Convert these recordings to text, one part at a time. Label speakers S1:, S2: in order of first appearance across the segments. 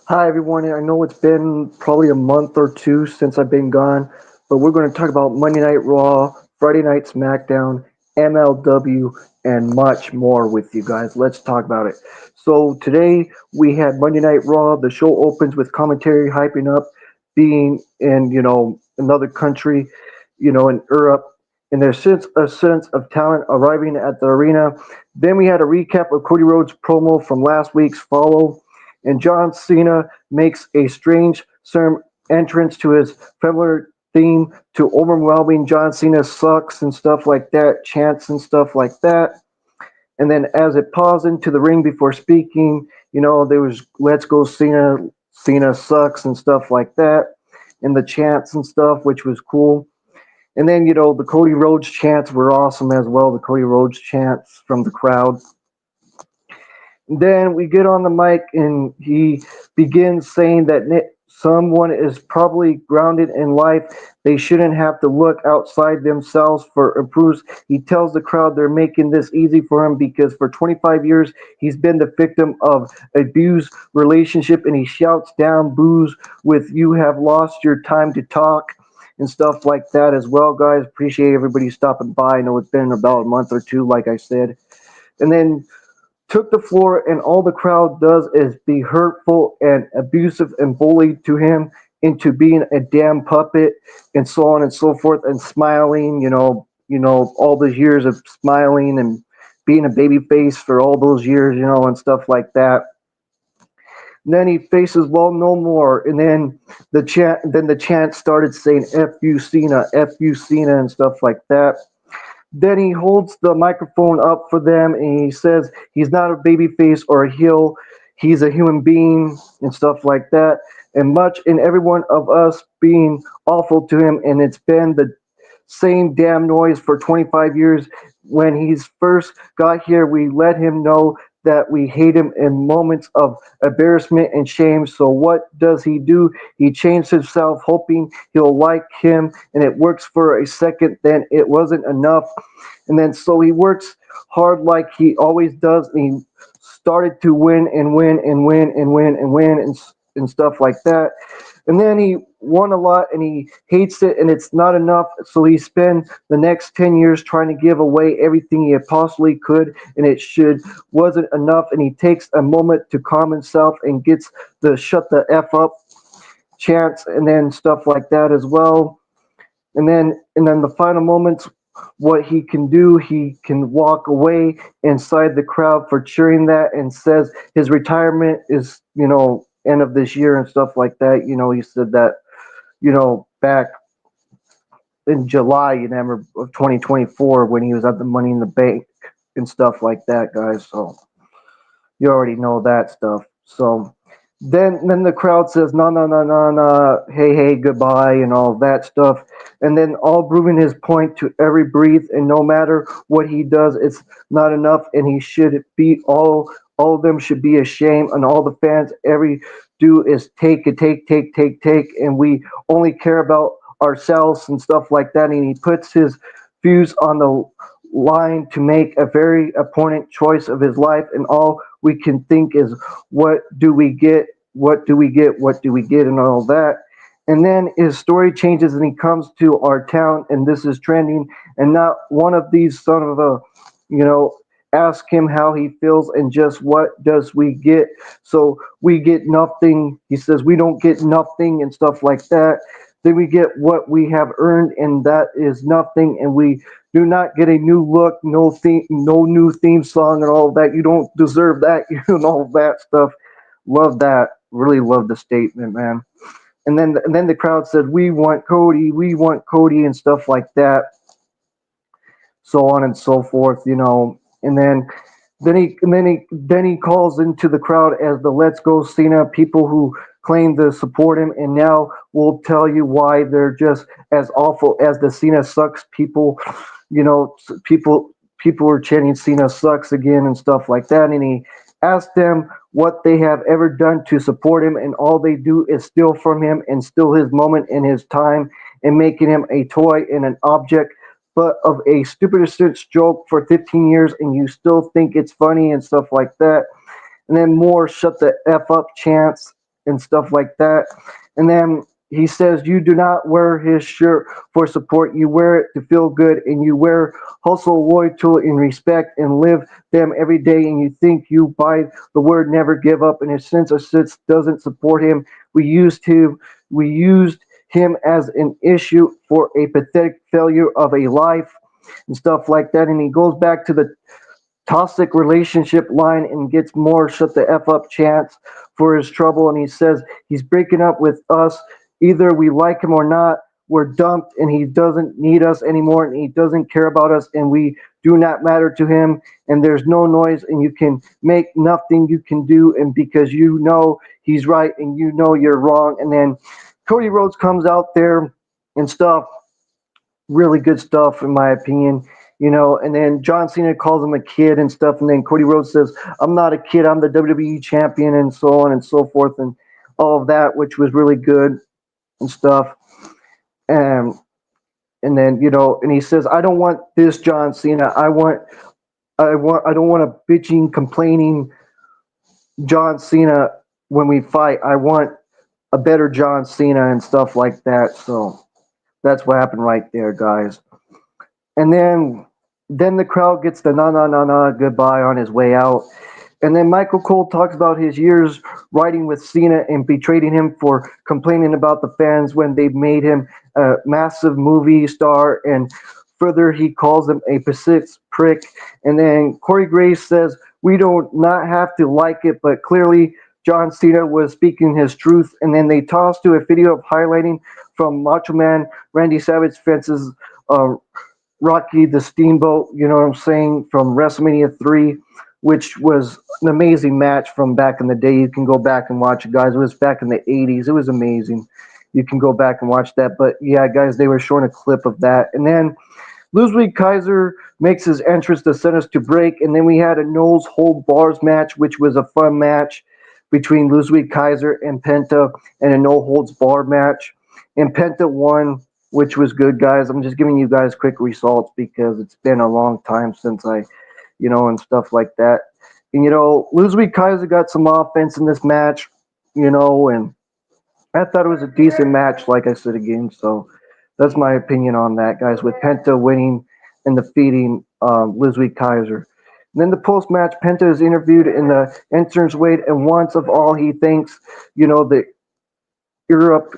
S1: Hi everyone. I know it's been probably a month or two since I've been gone, but we're going to talk about Monday Night Raw, Friday Night SmackDown, MLW, and much more with you guys. Let's talk about it. So today we had Monday Night Raw. The show opens with commentary hyping up being in, another country, in Europe, and there's a sense of talent arriving at the arena. Then we had a recap of Cody Rhodes' promo from last week's Follow, and John Cena makes a strange entrance to his familiar theme to overwhelming John Cena sucks and stuff like that, chants and stuff like that. And then as it paused into the ring before speaking, there was "Let's go Cena, Cena sucks" and stuff like that, and the chants and stuff, which was cool. And then the Cody Rhodes chants were awesome as well. The Cody Rhodes chants from the crowd. Then we get on the mic and he begins saying that someone is probably grounded in life. They shouldn't have to look outside themselves for approval. He tells the crowd they're making this easy for him because for 25 years he's been the victim of abused relationship, and he shouts down boos with "You have lost your time to talk" and stuff like that as well, guys. Appreciate everybody stopping by. I know it's been about a month or two, like I said. And then took the floor, and all the crowd does is be hurtful and abusive and bullied to him into being a damn puppet and so on and so forth, and smiling, all those years of smiling and being a baby face for all those years, and stuff like that. And then he faces "Well, no more," and then the chant started saying "F you Cena, F you Cena" and stuff like that. Then he holds the microphone up for them and he says he's not a babyface or a heel. He's a human being and stuff like that. And much in every one of us being awful to him. And it's been the same damn noise for 25 years. When he's first got here, we let him know that we hate him in moments of embarrassment and shame. So what does he do? He changed himself, hoping he'll like him, and it works for a second. Then it wasn't enough, and then so he works hard like he always does, and he started to win and win and win and win and win and stuff like that. And then he won a lot and he hates it and it's not enough. So he spent the next 10 years trying to give away everything he possibly could, and it should wasn't enough. And he takes a moment to calm himself and gets the "shut the F up" chants and then stuff like that as well. And then the final moments, what he can do, he can walk away inside the crowd for cheering that, and says his retirement is, end of this year and stuff like that. He said that, back in July, of 2024, when he was at the Money in the Bank and stuff like that, guys. So you already know that stuff. So then the crowd says no, no, no, no, no, hey, hey, goodbye, and all that stuff. And then all proving his point to every breath, and no matter what he does, it's not enough, and he should be all of them should be ashamed, and all the fans every do is take it, take, and we only care about ourselves and stuff like that. And he puts his views on the line to make a very important choice of his life, and all we can think is, what do we get? What do we get? What do we get? And all that. And then his story changes and he comes to our town, and this is trending, and not one of these son of a, you know, ask him how he feels, and just what does we get? So we get nothing. He says we don't get nothing and stuff like that. Then we get what we have earned, and that is nothing. And we do not get a new look, no theme, no new theme song, and all of that. You don't deserve that, and all that stuff. Love that. Really love the statement, man. And then the crowd said, we want Cody," and stuff like that, so on and so forth. And then he calls into the crowd as the "Let's Go Cena" people who claim to support him, and now we'll tell you why they're just as awful as the "Cena sucks" people. People were chanting "Cena sucks" again and stuff like that, and he asked them what they have ever done to support him, and all they do is steal from him and steal his moment and his time, and making him a toy and an object, but of a stupidest joke for 15 years, and you still think it's funny and stuff like that. And then more "shut the F up" chants and stuff like that. And then he says, "You do not wear his shirt for support. You wear it to feel good, and you wear hustle, loyalty, and respect, and live them every day. And you think you buy the word never give up. And if since or sits doesn't support him, we used him as an issue for a pathetic failure of a life and stuff like that." And he goes back to the toxic relationship line and gets more shut the F up chance for his trouble. And he says he's breaking up with us. Either we like him or not. We're dumped and he doesn't need us anymore and he doesn't care about us and we do not matter to him and there's no noise and you can make nothing you can do and because you know he's right and you know you're wrong. And then Cody Rhodes comes out there and stuff, really good stuff in my opinion. And then John Cena calls him a kid and stuff, and then Cody Rhodes says, "I'm not a kid, I'm the WWE champion," and so on and so forth, and all of that, which was really good and stuff. And and he says, "I don't want this John Cena. I don't want a bitching, complaining John Cena when we fight. I want a better John Cena and stuff like that." So that's what happened right there, guys. And then the crowd gets the na na na na goodbye on his way out. And then Michael Cole talks about his years riding with Cena and betraying him for complaining about the fans when they made him a massive movie star. And further, he calls him a persistent prick. And then Corey Graves says, "We don't not have to like it, but clearly John Cena was speaking his truth." And then they toss to a video of highlighting from Macho Man Randy Savage fences uh, Rocky the Steamboat, you know what I'm saying, from WrestleMania 3, which was an amazing match from back in the day. You can go back and watch it, guys. It was back in the 80s. It was amazing. You can go back and watch that. But yeah, guys, they were showing a clip of that. And then Ludwig Kaiser makes his entrance to send us to break. And then we had a Knowles Hold Bars match, which was a fun match between Ludwig Kaiser and Penta and a no holds bar match. And Penta won, which was good, guys. I'm just giving you guys quick results because it's been a long time since and stuff like that. And Ludwig Kaiser got some offense in this match, and I thought it was a decent match, like I said again. So that's my opinion on that, guys. With Penta winning and defeating Ludwig Kaiser. And then the post match, Penta is interviewed in the entrance weight, and once of all, he thinks, the Europe,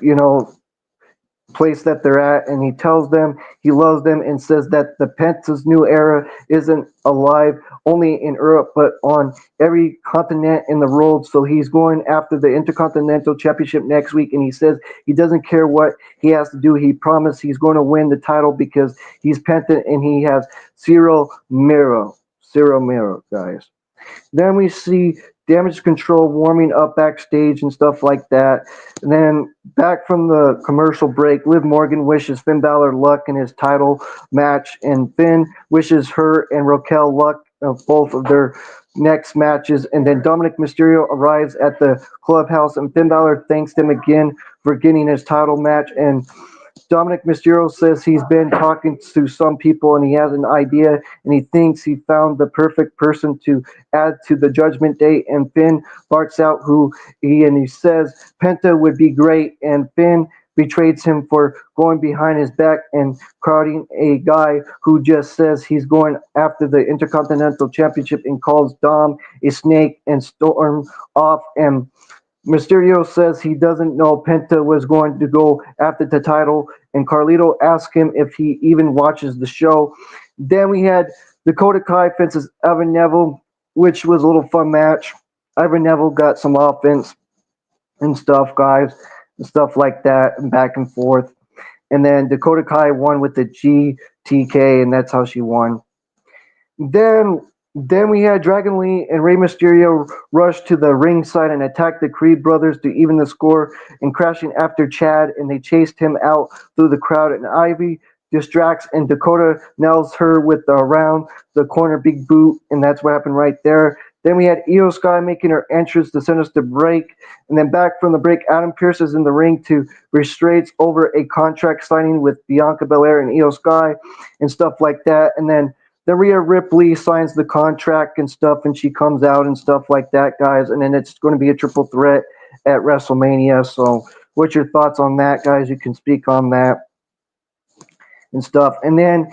S1: place that they're at, and he tells them he loves them and says that the Penta's new era isn't alive only in Europe but on every continent in the world. So he's going after the Intercontinental Championship next week, and he says he doesn't care what he has to do. He promised he's going to win the title because he's Penta and he has Zero Miro, guys. Then we see Damage Control warming up backstage and stuff like that. And then back from the commercial break, Liv Morgan wishes Finn Balor luck in his title match, and Finn wishes her and Raquel luck of both of their next matches. And then Dominic Mysterio arrives at the clubhouse, and Finn Balor thanks him again for getting his title match. And Dominic Mysterio says he's been talking to some people and he has an idea and he thinks he found the perfect person to add to the Judgment Day. And Finn barks out he says Penta would be great, and Finn betrays him for going behind his back and crowding a guy who just says he's going after the Intercontinental Championship and calls Dom a snake and storm off. And Mysterio says he doesn't know Penta was going to go after the title, and Carlito asks him if he even watches the show. Then we had Dakota Kai fences Evan Neville, which was a little fun match. Evan Neville got some offense and stuff, guys, and stuff like that, and back and forth. And then Dakota Kai won with the GTK, and that's how she won. Then we had Dragon Lee and Rey Mysterio rush to the ringside and attack the Creed brothers to even the score and crashing after Chad, and they chased him out through the crowd, and Ivy distracts and Dakota nails her with the around the corner big boot, and that's what happened right there. Then we had Io Sky making her entrance to send us to break, and then back from the break, Adam Pearce is in the ring to restraints over a contract signing with Bianca Belair and Io Sky and stuff like that. And then Rhea Ripley signs the contract and stuff, and she comes out and stuff like that, guys. And then it's going to be a triple threat at WrestleMania. So, what's your thoughts on that, guys? You can speak on that and stuff. And then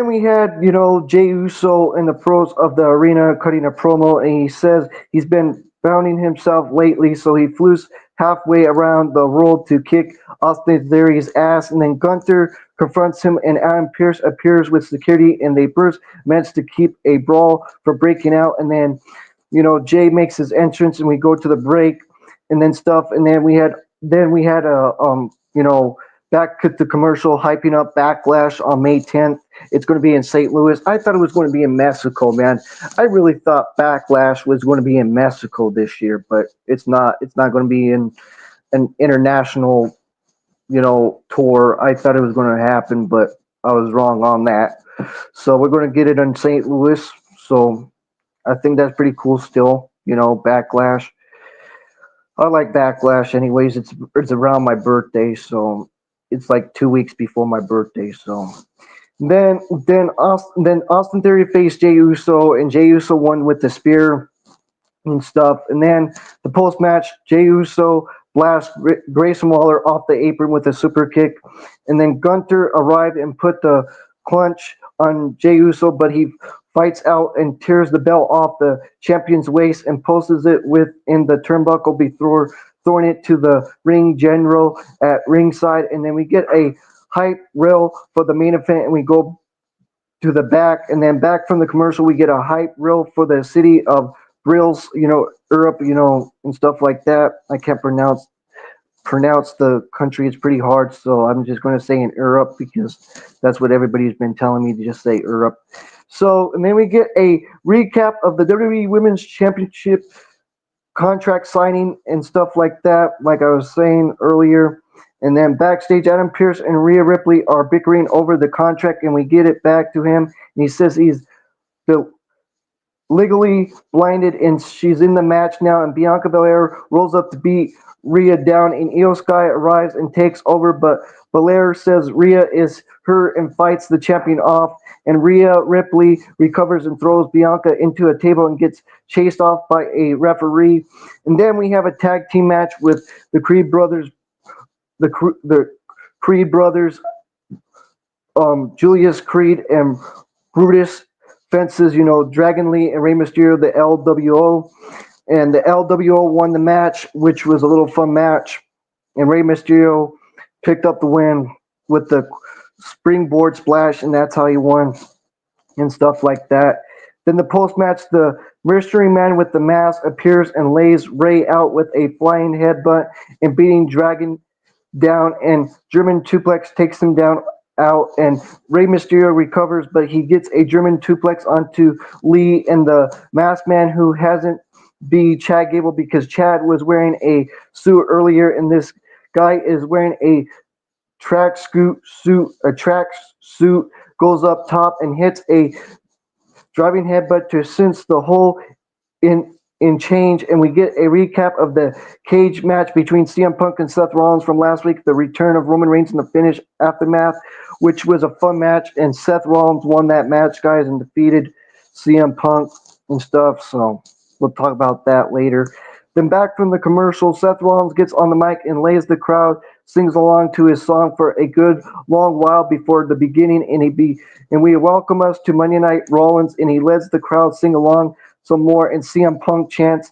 S1: we had, Jey Uso in the pros of the arena cutting a promo, and he says he's been bounding himself lately, so he flew halfway around the world to kick Austin Theory's ass. And then Gunther confronts him, and Adam Pearce appears with security, and they first manage to keep a brawl from breaking out. And then, Jay makes his entrance, and we go to the break, and then stuff, and then we had a back to the commercial hyping up Backlash on May 10th. It's going to be in St. Louis. I thought it was going to be in Mexico, man. I really thought Backlash was going to be in Mexico this year, but it's not. It's not going to be in an international, tour. I thought it was going to happen, but I was wrong on that. So we're going to get it in St. Louis. So I think that's pretty cool still, Backlash. I like Backlash anyways. It's around my birthday, so it's like 2 weeks before my birthday. So then Austin Theory faced Jey Uso, and Jey Uso won with the spear and stuff. And then the post match, Jey Uso blasts Grayson Waller off the apron with a super kick, and then Gunter arrived and put the clutch on Jey Uso, but he fights out and tears the belt off the champion's waist and poses it within the turnbuckle before throwing it to the ring general at ringside. And then we get a hype reel for the main event, and we go to the back, and then back from the commercial, we get a hype reel for the city of Brills, Europe, and stuff like that. I can't pronounce the country. It's pretty hard, so I'm just going to say in Europe because that's what everybody's been telling me to just say Europe. So, and then we get a recap of the WWE Women's Championship contract signing and stuff like that, like I was saying earlier. And then backstage, Adam Pearce and Rhea Ripley are bickering over the contract, and we get it back to him. And he says he's legally blinded, and she's in the match now. And Bianca Belair rolls up to beat Rhea down, and Io Sky arrives and takes over. But Belair says Rhea is her and fights the champion off. And Rhea Ripley recovers and throws Bianca into a table and gets chased off by a referee. And then we have a tag team match with the Creed brothers. The Creed brothers, Julius Creed and Brutus fences, Dragon Lee and Rey Mysterio, the LWO. And the LWO won the match, which was a little fun match. And Rey Mysterio picked up the win with the springboard splash, and that's how he won and stuff like that. Then the post-match, the mystery man with the mask appears and lays Rey out with a flying headbutt and beating Dragon down, and German suplex takes him down out, and Rey Mysterio recovers, but he gets a German suplex onto Lee, and the masked man, who hasn't be Chad Gable because Chad was wearing a suit earlier, and this guy is wearing a track suit, goes up top and hits a driving headbutt to cinch the hole in change. And we get a recap of the cage match between CM Punk and Seth Rollins from last week, the return of Roman Reigns in the finish aftermath, which was a fun match, and Seth Rollins won that match, guys, and defeated CM Punk and stuff. So we'll talk about that later. Then back from the commercial, Seth Rollins gets on the mic and lays the crowd, sings along to his song for a good long while before the beginning, and we welcome us to Monday Night Rollins, and he lets the crowd sing along some more, and CM Punk chants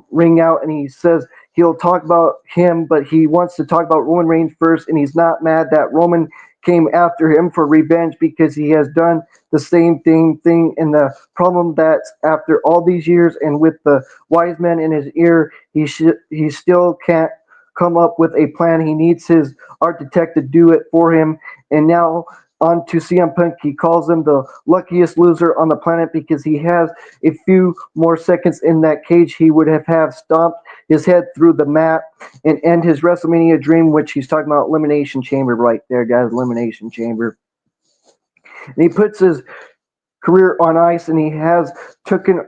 S1: ring out, and he says he'll talk about him, but he wants to talk about Roman Reigns first, and he's not mad that Roman came after him for revenge because he has done the same thing. And the problem that's after all these years and with the wise men in his ear, he still can't come up with a plan. He needs his architect to do it for him. And now on to CM Punk. He calls him the luckiest loser on the planet because he has a few more seconds in that cage. He would have stomped his head through the mat and end his WrestleMania dream, which he's talking about Elimination Chamber right there, guys. Elimination Chamber. And he puts his career on ice, and he has taken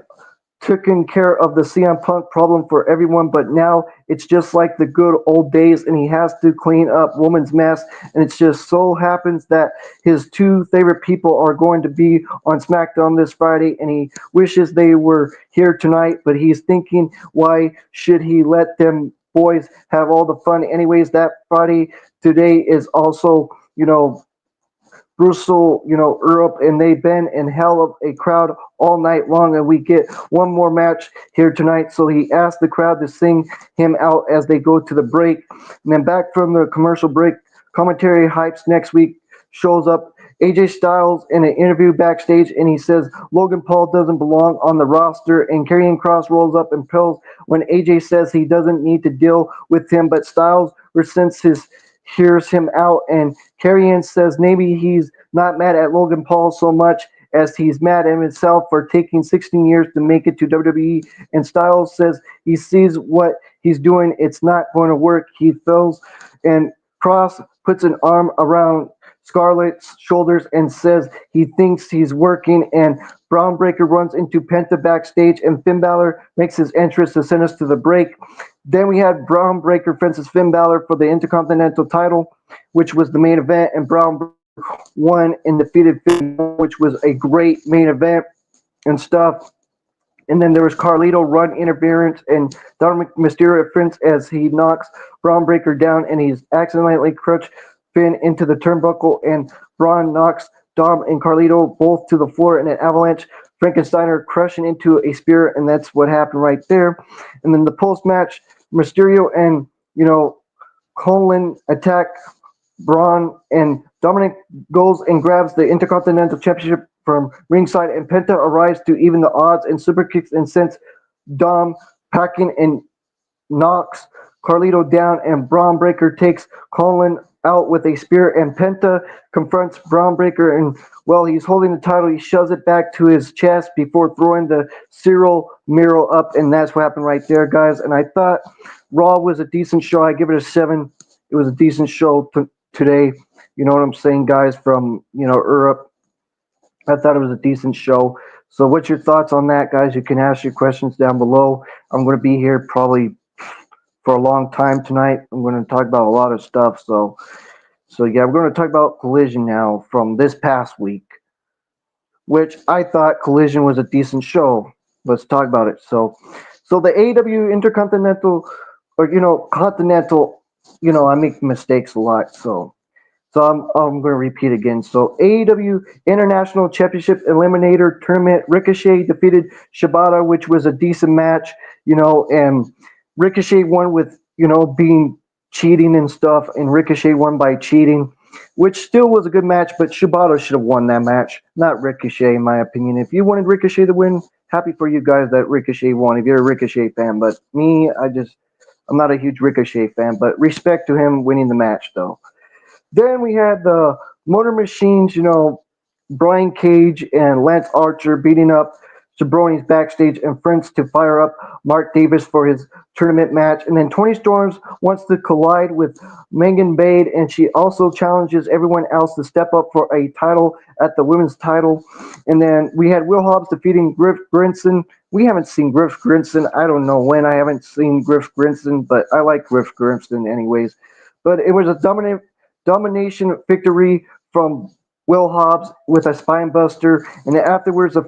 S1: taken care of the CM Punk problem for everyone, but now it's just like the good old days, and he has to clean up woman's mess. And it just so happens that his two favorite people are going to be on SmackDown this Friday, and he wishes they were here tonight, but he's thinking, why should he let them boys have all the fun? Anyways, that Friday today is also, Brussels, Europe, and they've been in hell of a crowd all night long. And we get one more match here tonight. So he asked the crowd to sing him out as they go to the break. And then back from the commercial break, commentary hypes next week shows up. AJ Styles in an interview backstage, and he says Logan Paul doesn't belong on the roster. And Karrion Kross rolls up and pills when AJ says he doesn't need to deal with him, but Styles resents his hears him out, and Karrion says maybe he's not mad at Logan Paul so much as he's mad at himself for taking 16 years to make it to WWE. And Styles says he sees what he's doing, it's not going to work. He feels, and Cross puts an arm around Scarlett's shoulders and says he thinks he's working, and Braun Breaker runs into Penta backstage, and Finn Balor makes his entrance to send us to the break. Then we had Braun Breaker versus Finn Balor for the Intercontinental title, which was the main event, and Braun Breaker won and defeated Finn Balor, which was a great main event and stuff. And then there was Carlito run interference and Dominic Mysterio interference as he knocks Braun Breaker down, and he's accidentally crushed Finn into the turnbuckle, and Braun knocks Dom and Carlito both to the floor in an avalanche. Frankensteiner crushing into a spear, and that's what happened right there. And then the post match, Mysterio and Colin attack Braun, and Dominic goes and grabs the Intercontinental Championship from ringside, and Penta arrives to even the odds and super kicks and sends Dom packing and knocks Carlito down, and Braun Breaker takes Colin out with a spear, and Penta confronts Braun Breaker, and while he's holding the title, he shoves it back to his chest before throwing the Cyril Miro up, and that's what happened right there, guys. And I thought Raw was a decent show. I give it a 7. It was a decent show today. You know what I'm saying, guys, from, Europe. I thought it was a decent show. So what's your thoughts on that, guys? You can ask your questions down below. I'm going to be here probably for a long time tonight. I'm going to talk about a lot of stuff. So yeah, we're going to talk about Collision now from this past week, which I thought Collision was a decent show. Let's talk about it. So the AEW Intercontinental, or Continental, I make mistakes a lot. So I'm going to repeat again. So AEW International Championship Eliminator Tournament, Ricochet defeated Shibata, which was a decent match, and Ricochet won with, being cheating and stuff, and Ricochet won by cheating, which still was a good match, but Shibata should have won that match, not Ricochet, in my opinion. If you wanted Ricochet to win, happy for you guys that Ricochet won, if you're a Ricochet fan. But me, I'm not a huge Ricochet fan, but respect to him winning the match, though. Then we had the Motor Machines, Brian Cage and Lance Archer beating up Jabroni's backstage and friends to fire up Mark Davis for his tournament match. And then Tony Storms wants to collide with Megan Bade, and she also challenges everyone else to step up for a title at the women's title. And then we had Will Hobbs defeating Griff Grinson. We haven't seen Griff Grinson. I don't know when I haven't seen Griff Grinson, but I like Griff Grinson anyways. But it was a domination victory from Will Hobbs with a spine buster, and then afterwards the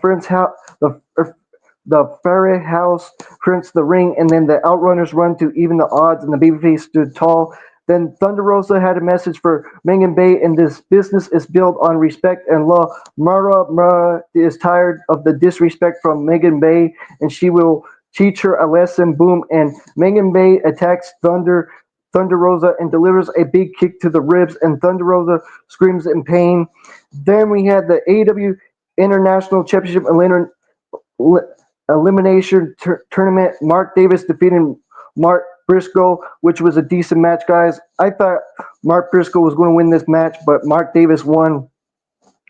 S1: Ferry House prints the ring, and then the Outrunners run to even the odds, and the babyface stood tall. Then Thunder Rosa had a message for Megan Bay, and this business is built on respect and love. Mara is tired of the disrespect from Megan Bay, and she will teach her a lesson. Boom, and Megan Bay attacks Thunder Rosa and delivers a big kick to the ribs, and Thunder Rosa screams in pain. Then we had the AEW International Championship Elimination Tournament. Mark Davis defeating Mark Briscoe, which was a decent match, guys. I thought Mark Briscoe was going to win this match, but Mark Davis won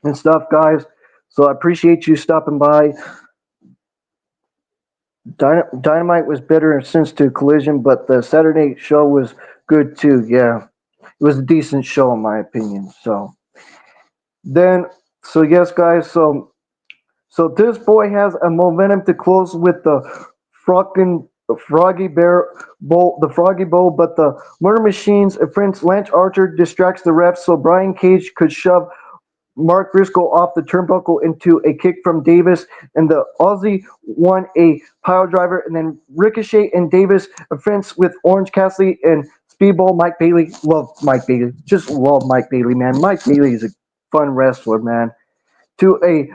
S1: and stuff, guys. So I appreciate you stopping by. Dynamite was better since to Collision, but the Saturday show was good too. Yeah, it was a decent show in my opinion. So yes, guys. So So this boy has a momentum to close with the fucking Froggy Bear Bowl, the Froggy Bowl, but the Murder Machine's Prince Lance Archer distracts the refs so Brian Cage could shove Mark Briscoe off the turnbuckle into a kick from Davis, and the Aussie won a pile driver, and then Ricochet and Davis offense with Orange Cassidy and Speedball Mike Bailey. Love Mike Bailey. Just love Mike Bailey, man. Mike Bailey is a fun wrestler, man. To a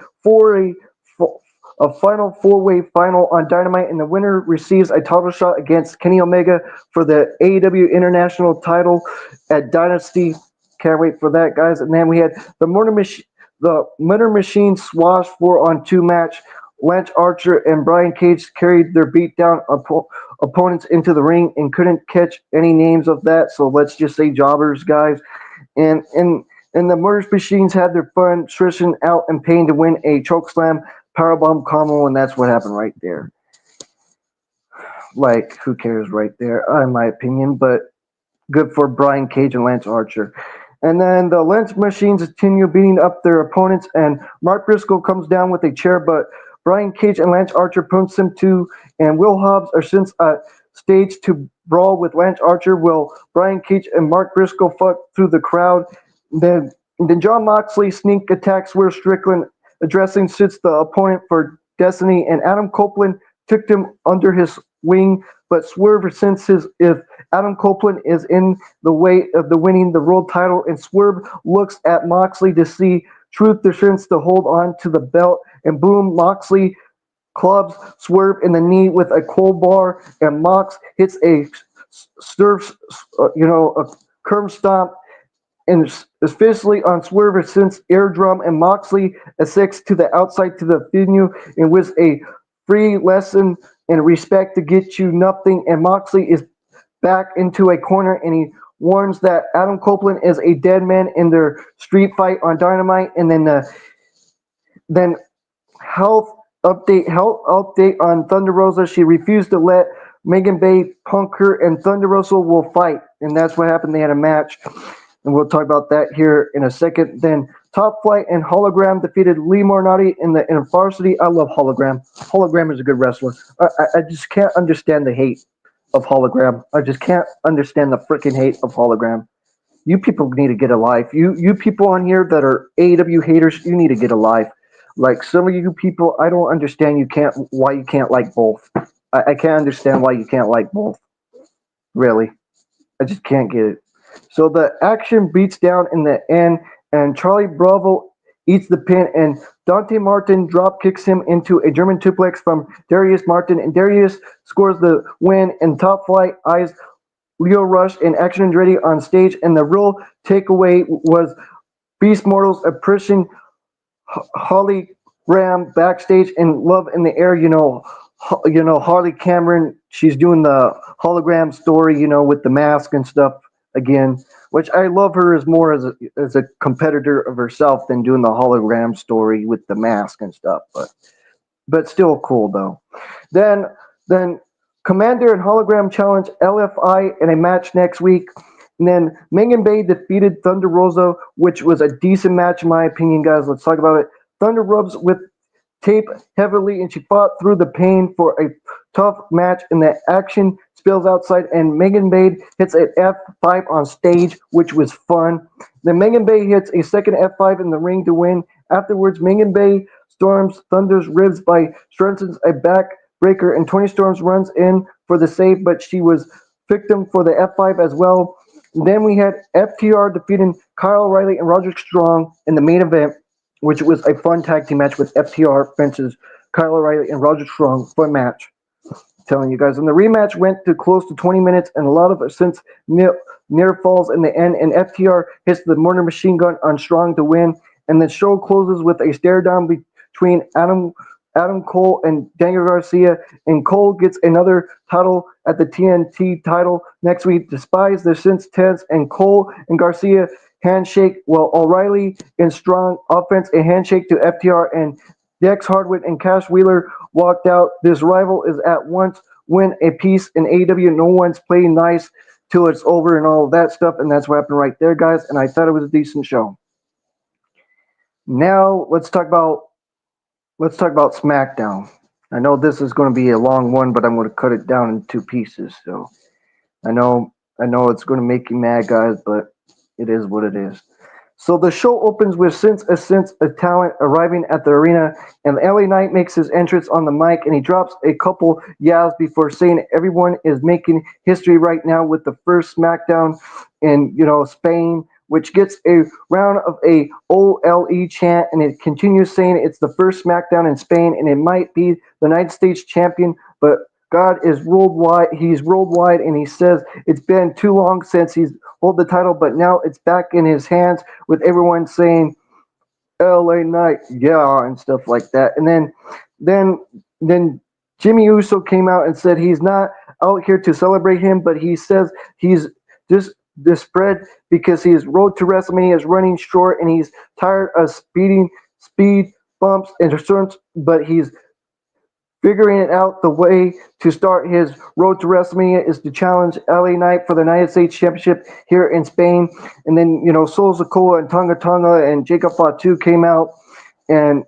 S1: final four-way final on Dynamite, and the winner receives a title shot against Kenny Omega for the AEW International title at Dynasty. Can't wait for that, guys. And then we had the Murder Machine Swash 4-on-2 match. Lance Archer and Brian Cage carried their beatdown opponents into the ring and couldn't catch any names of that. So let's just say jobbers, guys. And the Murder Machines had their fun, stretching out in pain to win a chokeslam powerbomb combo, and that's what happened right there. Like, who cares right there, in my opinion, but good for Brian Cage and Lance Archer. And then the Lance Machines continue beating up their opponents, and Mark Briscoe comes down with a chair, but Brian Cage and Lance Archer punch him too, and Will Hobbs are since stage to brawl with Lance Archer. Will Brian Cage and Mark Briscoe fuck through the crowd. Then John Moxley sneak attacks Swerve Strickland, addressing sits the opponent for Destiny, and Adam Copeland took him under his wing, but Swerve senses if Adam Copeland is in the way of the winning the world title, and Swerve looks at Moxley to see Truth determines to hold on to the belt, and boom, Moxley clubs Swerve in the knee with a cold bar, and Mox hits a a curb stomp and especially on Swerve since Airdrum, and Moxley ascends to the outside to the venue and with a free lesson and respect to get you nothing, and Moxley is back into a corner, and he warns that Adam Copeland is a dead man in their street fight on Dynamite, and then health update on Thunder Rosa. She refused to let Megan Bay punk her, and Thunder Rosa will fight, and that's what happened. They had a match, and we'll talk about that here in a second. Then Top Flight and Hologram defeated Lee Moriarty in varsity. I love Hologram. Hologram is a good wrestler. I just can't understand the hate of Hologram. I just can't understand the freaking hate of Hologram. You people need to get a life. You people on here that are AEW haters, you need to get a life. Like some of you people, I don't understand why you can't like both. I can't understand why you can't like both. Really. I just can't get it. So the action beats down in the end, and Charlie Bravo eats the pin, and Dante Martin drop kicks him into a German suplex from Darius Martin, and Darius scores the win, and Top Flight eyes Leo Rush and Action Andretti on stage, and the real takeaway was Beast Mortals approaching Holly Graham backstage and Love in the Air. Harley Cameron, she's doing the hologram story, with the mask and stuff again, which I love her as more as a competitor of herself than doing the hologram story with the mask and stuff. But still cool though. Then Commander and Hologram challenge LFI in a match next week. And then Megan Bay defeated Thunder Rosa, which was a decent match in my opinion, guys. Let's talk about it. Thunder rubs with tape heavily, and she fought through the pain for a tough match, and the action spills outside, and Megan Bay hits an F5 on stage, which was fun. Then Megan Bay hits a second F5 in the ring to win. Afterwards, Megan Bay storms Thunder's ribs by strengthens a backbreaker, and Tony Storms runs in for the save, but she was victim for the F5 as well. Then we had FTR defeating Kyle O'Reilly and Roderick Strong in the main event, which was a fun tag team match with FTR versus Kyle O'Reilly and Roderick Strong. Fun match. I'm telling you guys. And the rematch went to close to 20 minutes, and a lot of it since near falls in the end, and FTR hits the Murder Machine Gun on Strong to win. And the show closes with a stare down between Adam Cole and Daniel Garcia, and Cole gets another title at the TNT title next week. Despite the since tense, and Cole and Garcia handshake, while O'Reilly and Strong offense a handshake to FTR, and Dex Hardwood and Cash Wheeler walked out. This rival is at once win a piece in AEW. No one's playing nice till it's over and all of that stuff, and that's what happened right there, guys. And I thought it was a decent show. Now let's talk about let's talk about SmackDown. I know this is going to be a long one, but I'm going to cut it down in two pieces. So I know, I know it's going to make you mad, guys, but it is what it is. So the show opens with Sense a Talent arriving at the arena, and LA Knight makes his entrance on the mic, and he drops a couple yas before saying everyone is making history right now with the first SmackDown in Spain, which gets a round of a OLE chant, and it continues saying it's the first SmackDown in Spain, and it might be the United States champion, but God is worldwide. He's worldwide, and he says it's been too long since he's hold the title, but now it's back in his hands with everyone saying LA Knight, yeah, and stuff like that. And then then Jimmy Uso came out and said he's not out here to celebrate him, but he says he's just the spread because his road to WrestleMania is running short and he's tired of speed bumps and turns, but he's figuring it out. The way to start his road to WrestleMania is to challenge LA Knight for the United States Championship here in Spain. And then, Solo Sikoa and Tonga Tonga and Jacob Fatu came out. And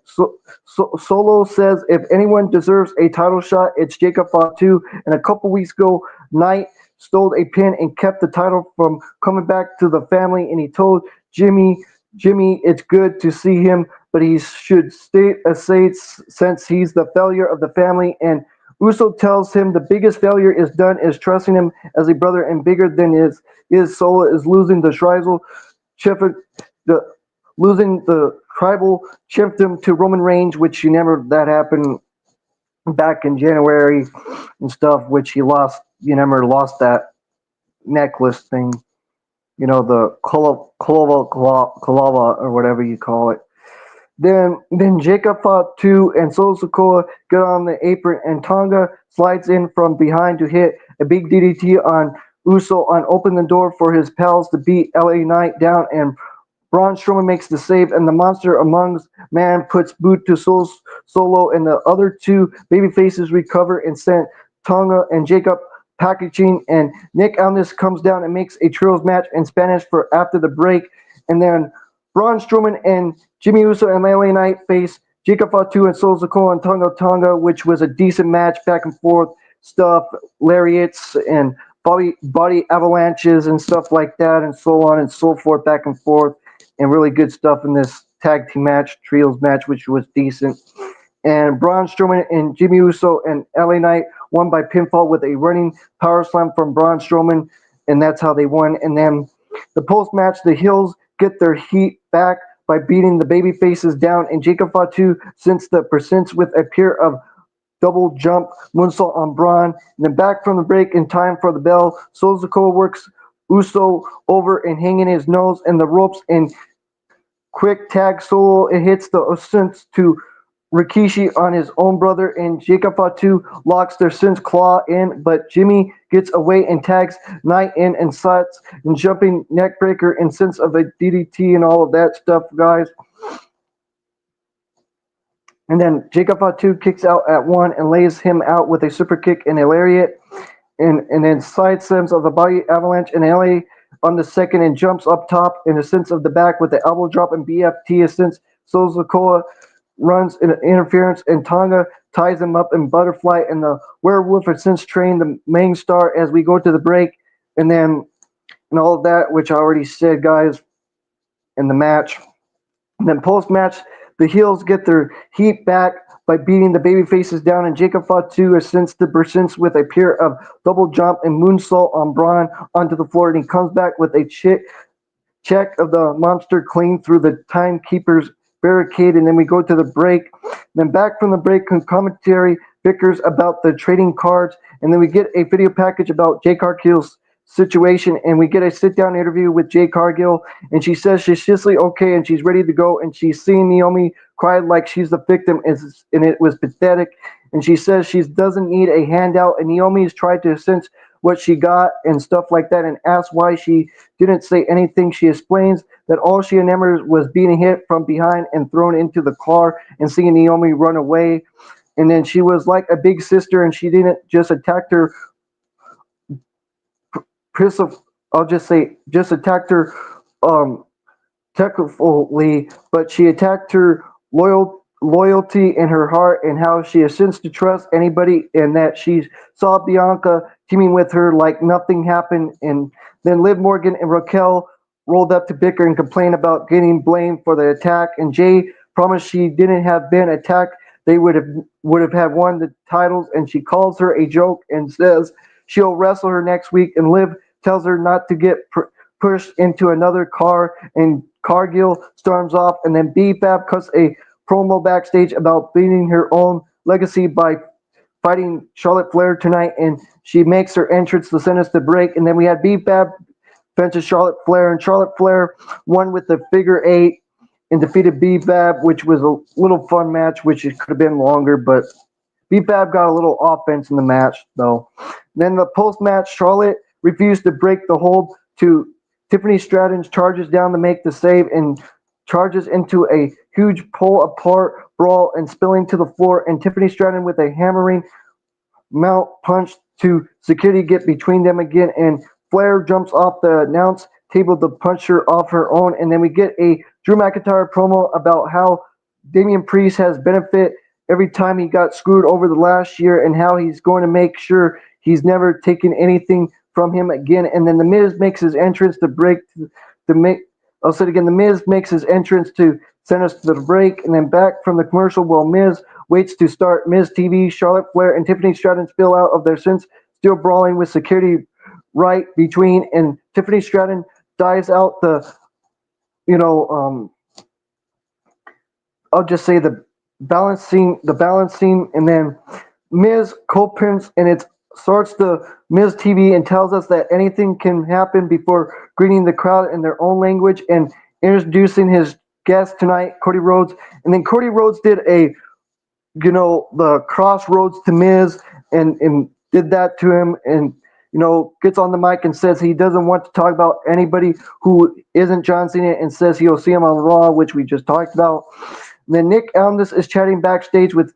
S1: Solo says if anyone deserves a title shot, it's Jacob Fatu. And a couple weeks ago, Knight stole a pin and kept the title from coming back to the family. And he told Jimmy, it's good to see him, but he should stay aside since he's the failure of the family. And Uso tells him the biggest failure is done is trusting him as a brother, and bigger than his soul is losing the tribal the losing the tribal chiefdom to Roman Reigns, which he never that happened back in January and stuff, which he lost. You never lost that necklace thing, the Kalava or whatever you call it. Then Jacob fought two, and Solo Sikoa got on the apron, and Tonga slides in from behind to hit a big DDT on Uso on open the door for his pals to beat LA Knight down, and Braun Strowman makes the save, and the Monster Amongst Man puts boot to Solo, and the other two babyfaces recover and send Tonga and Jacob packaging, and Nick Aldis comes down and makes a trios match in Spanish for after the break, and then Braun Strowman and Jimmy Uso and LA Knight face Jacob Fatu and Solo Sikoa and Tonga Tonga, which was a decent match, back and forth stuff, lariats and body avalanches and stuff like that, and so on and so forth, back and forth, and really good stuff in this tag team match, trios match, which was decent. And Braun Strowman and Jimmy Uso and LA Knight won by pinfall with a running power slam from Braun Strowman, and that's how they won. And then the post match, the Hills get their heat back by beating the baby faces down, and Jacob Fatu since the presents with a pair of double jump moonsault on Braun. And then back from the break in time for the bell, Solo Sikoa works Uso over and hanging his nose in the ropes, and quick tag Solo. It hits the ascent to Rikishi on his own brother, and Jacob Fatu locks their Sin's claw in, but Jimmy gets away and tags Knight in and sets and jumping neckbreaker and sense of a DDT and all of that stuff, guys. And then Jacob Fatu kicks out at one and lays him out with a super kick and a lariat, and then side slams of the body avalanche and LA on the second and jumps up top in a sense of the back with the elbow drop and BFT assist. Solo Sikoa runs in interference, and Tonga ties him up in butterfly, and the werewolf has since trained the main star as we go to the break, and then and all of that, which I already said, guys, in the match. And then post match, the heels get their heat back by beating the baby faces down, and Jacob Fatu has since the persistence with a pair of double jump and moonsault on Braun onto the floor, and he comes back with a check of the monster clean through the timekeeper's barricade, and then we go to the break. Then back from the break, commentary bickers about the trading cards, and then we get a video package about Jade Cargill's situation, and we get a sit-down interview with Jade Cargill, and she says she's seriously okay and she's ready to go, and she's seeing Naomi cry like she's the victim, and it was pathetic, and she says she doesn't need a handout, and Naomi's tried to sense what she got and stuff like that, and asks why she didn't say anything. She explains that all she remembers was being hit from behind and thrown into the car and seeing Naomi run away. And then she was like a big sister, and she didn't just attack her. I'll just say, just attacked her um, technically, but she attacked her loyal loyalty in her heart and how she has since to trust anybody, and that she saw Bianca teaming with her like nothing happened. And then Liv Morgan and Raquel rolled up to bicker and complain about getting blamed for the attack, and Jay promised she didn't have been attacked, they would have had won the titles, and she calls her a joke and says she'll wrestle her next week, and Liv tells her not to get pushed into another car, and Cargill storms off, and then B-Fab cuts a promo backstage about beating her own legacy by fighting Charlotte Flair tonight, and she makes her entrance to send us to break. And then we had B-Fab fences Charlotte Flair, and Charlotte Flair won with the figure eight and defeated B-Fab, which was a little fun match, which it could have been longer, but B-Fab got a little offense in the match, though. Then the post-match, Charlotte refused to break the hold to Tiffany Stratton charges down to make the save and charges into a huge pull-apart brawl and spilling to the floor, and Tiffany Stratton with a hammering mount punch to security get between them again, and Flair jumps off the announce table to punch her off her own, and then we get a Drew McIntyre promo about how Damian Priest has benefit every time he got screwed over the last year, and how he's going to make sure he's never taken anything from him again. And then the Miz makes his entrance to break to make. I'll say it again. The Miz makes his entrance to send us to the break, and then back from the commercial while Miz waits to start Miz TV. Charlotte Flair and Tiffany Stratton spill out of their sins, still brawling with security right between, and Tiffany Stratton dives out the, I'll just say the balancing, and then Miz co-prints, and it starts the Miz TV and tells us that anything can happen before greeting the crowd in their own language and introducing his guest tonight, Cody Rhodes. And then Cody Rhodes did the crossroads to Miz, and did that to him, and gets on the mic and says he doesn't want to talk about anybody who isn't John Cena, and says he'll see him on Raw, which we just talked about. And then Nick Aldis is chatting backstage with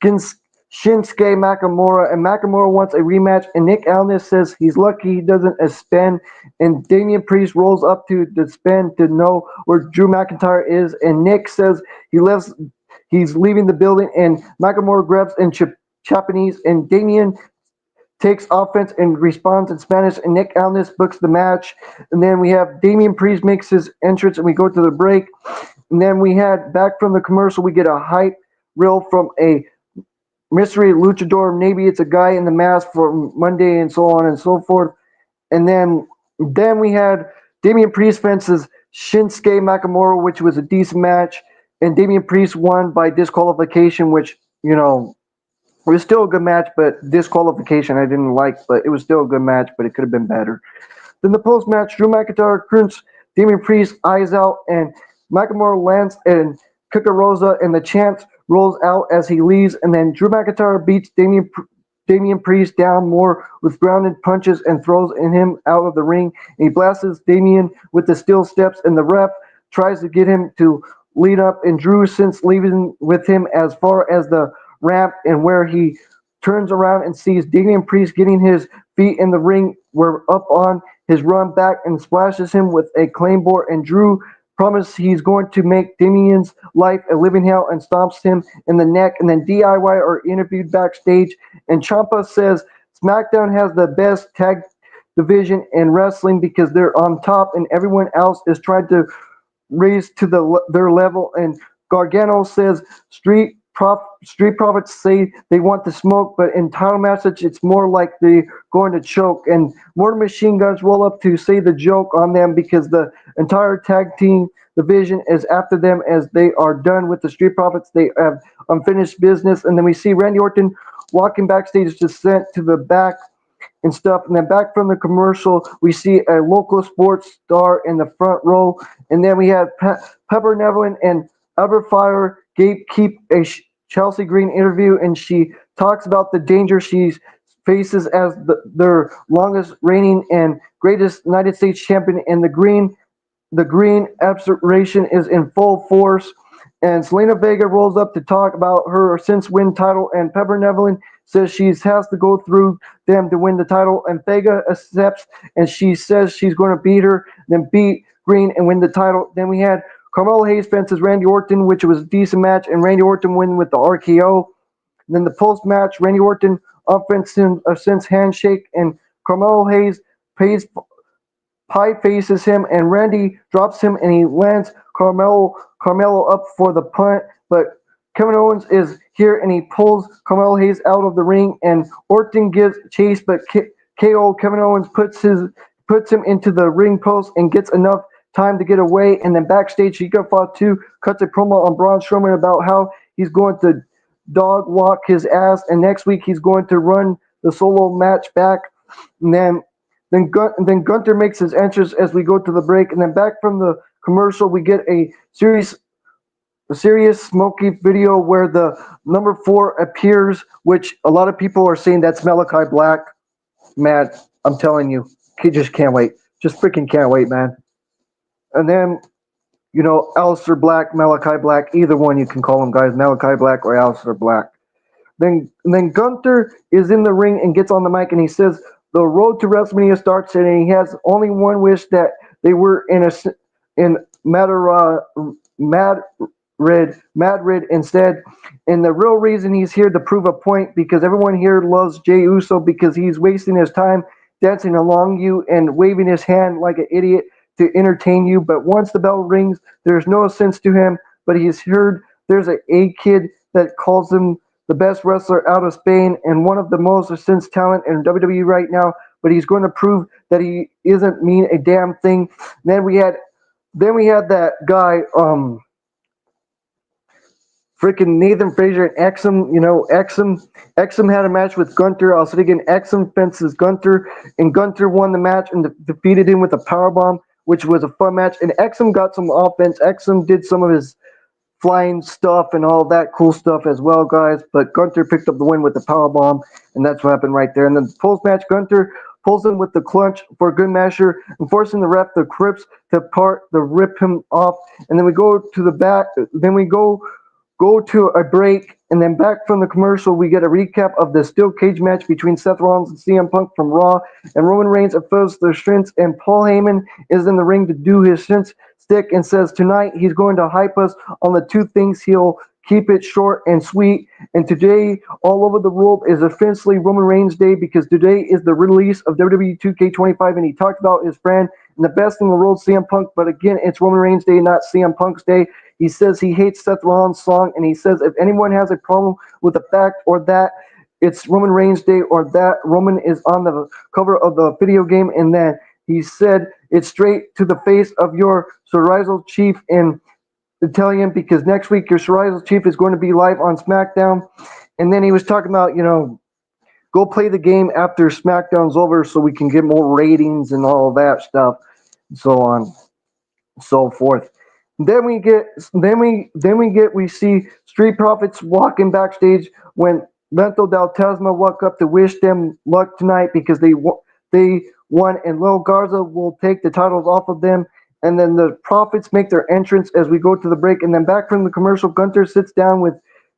S1: Shinsuke Nakamura, and Nakamura wants a rematch, and Nick Aldis says he's lucky he doesn't spin, and Damian Priest rolls up to the spin to know where Drew McIntyre is, and Nick says he's leaving the building, and Nakamura grabs in Japanese, and Damian takes offense and responds in Spanish, and Nick Aldis books the match. And then we have Damian Priest makes his entrance, and we go to the break. And then we had, back from the commercial, we get a hype reel from a mystery luchador. Maybe it's a guy in the mask for Monday, and so on and so forth. And then we had Damian Priest fences Shinsuke Nakamura, which was a decent match. And Damian Priest won by disqualification, which, it was still a good match, but disqualification I didn't like, but it was still a good match, but it could have been better. Then the post-match, Drew McIntyre crunches Damian Priest eyes out, and Nakamura lands and Kikarosa, and the chant rolls out as he leaves, and then Drew McIntyre beats Damian Priest down more with grounded punches and throws him out of the ring. And he blasts Damian with the steel steps, and the ref tries to get him to lead up, and Drew since leaving with him as far as the ramp, and where he turns around and sees Damian Priest getting his feet in the ring. We're up on his run back and splashes him with a claymore, and Drew promises he's going to make Damian's life a living hell and stomps him in the neck. And then DIY are interviewed backstage, and Ciampa says SmackDown has the best tag division in wrestling because they're on top, and everyone else is trying to raise to their level. And Gargano says Street Profits say they want the smoke, but in title matches, it's more like they're going to choke. And more Machine Guns roll up to say the joke on them because the entire tag team division is after them, as they are done with the Street Profits. They have unfinished business. And then we see Randy Orton walking backstage, just sent to the back and stuff. And then back from the commercial, we see a local sports star in the front row. And then we have Pepper Neville and Albert Fire keep a Chelsea Green interview, and she talks about the danger she faces as their longest reigning and greatest United States champion. And the green observation is in full force. And Selena Vega rolls up to talk about her since win title, and Pepper Neville says she has to go through them to win the title, and Vega accepts, and she says she's going to beat her, then beat Green and win the title. Then we had Carmelo Hayes fences Randy Orton, which was a decent match, and Randy Orton win with the RKO. And then the post-match, Randy Orton offense handshake, and Carmelo Hayes pie faces him, and Randy drops him, and he lands Carmelo up for the punt, but Kevin Owens is here, and he pulls Carmelo Hayes out of the ring, and Orton gives chase, but KO Kevin Owens puts him into the ring post and gets enough time to get away. And then backstage, Hikaru Fatu cuts a promo on Braun Strowman about how he's going to dog walk his ass, and next week he's going to run the solo match back. And then Gunther makes his entrance as we go to the break, and then back from the commercial, we get a serious Smokey video where the number 4 appears, which a lot of people are saying that's Malachi Black. Man, I'm telling you, he just can't wait. Just freaking can't wait, man. And then, Aleister Black, Malachi Black, either one you can call him, guys, Malachi Black or Aleister Black. Then Gunther is in the ring and gets on the mic and he says the road to WrestleMania starts, and he has only one wish, that they were in Madrid instead. And the real reason he's here to prove a point, because everyone here loves Jey Uso, because he's wasting his time dancing along you and waving his hand like an idiot to entertain you. But once the bell rings, there's no sense to him. But he's heard there's a kid that calls him the best wrestler out of Spain and one of the most sense talent in WWE right now. But he's going to prove that he isn't mean a damn thing. And then we had that guy, freaking Nathan Frazier and Exum. Exum had a match with Gunther. I was thinking Exum fences Gunther, and Gunther won the match and defeated him with a powerbomb, which was a fun match. And Exum got some offense. Exum did some of his flying stuff and all that cool stuff as well, guys. But Gunther picked up the win with the powerbomb, and that's what happened right there. And then post-match, Gunther pulls him with the clutch for a good measure, and forcing the ref, the Crips, to rip him off. And then we go to the back. Then we go to a break, and then back from the commercial, we get a recap of the steel cage match between Seth Rollins and CM Punk from Raw, and Roman Reigns affirms their strengths, and Paul Heyman is in the ring to do his strengths stick and says tonight he's going to hype us on the 2 things. He'll keep it short and sweet. And today, all over the world, is officially Roman Reigns Day, because today is the release of WWE 2K25, and he talked about his friend and the best in the world, CM Punk. But again, it's Roman Reigns Day, not CM Punk's day. He says he hates Seth Rollins' song, and he says if anyone has a problem with the fact or that it's Roman Reigns Day, or that Roman is on the cover of the video game, and then he said it's straight to the face of your Psoriasis chief in Italian, because next week your Psoriasis chief is going to be live on SmackDown. And then he was talking about, go play the game after SmackDown's over so we can get more ratings and all that stuff, and so on and so forth. Then we see Street Profits walking backstage when Lento Del Tasma walk up to wish them luck tonight, because they won, and Lil Garza will take the titles off of them. And then the Profits make their entrance as we go to the break. And then back from the commercial, Gunther sits down with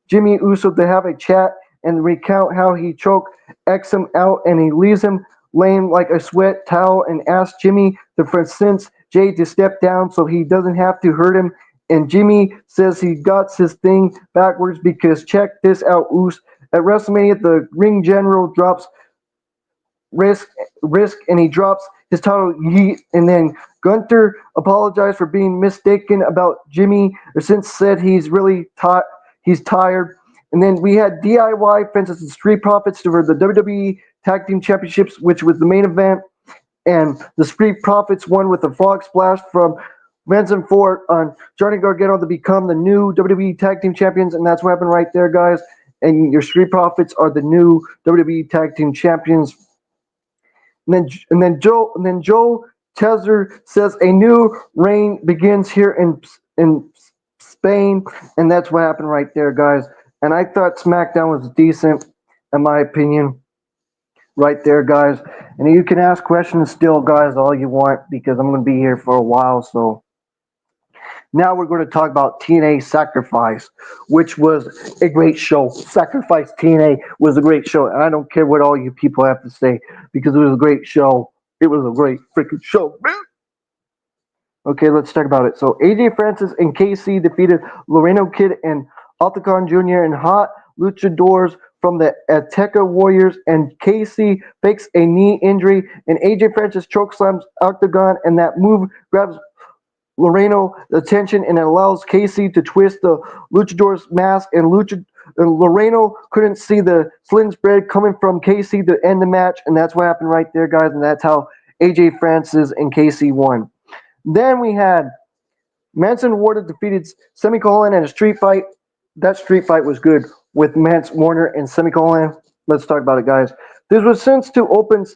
S1: Jimmy Uso to have a chat and recount how he choked Exum out, and he leaves him laying like a sweat towel, and asks Jimmy to convince Jay to step down so he doesn't have to hurt him. And Jimmy says he got his thing backwards, because check this out, Uso. At WrestleMania, the ring general drops Risk, and he drops his title, Yeet. And then Gunther apologized for being mistaken about Jimmy, or since said he's really he's tired. And then we had DIY fences and Street Profits for the WWE Tag Team Championships, which was the main event. And the Street Profits won with a frog splash from Vincent Ford on Johnny Gargano to become the new WWE Tag Team Champions. And that's what happened right there, guys. And your Street Profits are the new WWE Tag Team Champions. And then Joe Tezer says a new reign begins here in Spain, and that's what happened right there, guys. And I thought SmackDown was decent, in my opinion, right there, guys. And you can ask questions still, guys, all you want, because I'm going to be here for a while. So now we're going to talk about TNA Sacrifice, which was a great show. Sacrifice TNA was a great show, and I don't care what all you people have to say, because it was a great show. It was a great freaking show, man. Okay, let's talk about it. So AJ Francis and KC defeated Loreno Kid and Octagon Jr. and Hot Luchadors from the Azteca Warriors, and KC fakes a knee injury, and AJ Francis chokeslams Octagon, and that move grabs Loreno attention and it allows KC to twist the Luchador's mask, and Loreno couldn't see the sling spread coming from KC to end the match, and that's what happened right there, guys, and that's how AJ Francis and KC won. Then we had Manson Warner defeated Semicolon in a street fight. That street fight was good with Mance Warner and Semicolon. Let's talk about it, guys. This was since to open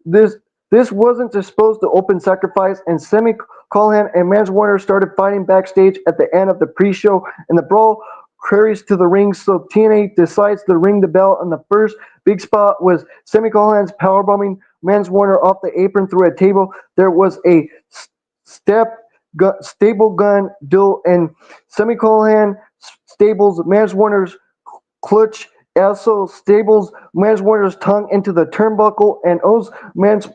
S1: this. This wasn't supposed to open sacrifice, and Semicolon and Mance Warner started fighting backstage at the end of the pre-show, and the brawl carries to the ring. So TNA decides to ring the bell, and the first big spot was Semicolon's powerbombing Mance Warner off the apron through a table. There was a stable gun duel, and Semicolon stables Mance Warner's clutch, also stables Mance Warner's tongue into the turnbuckle, and owes Mance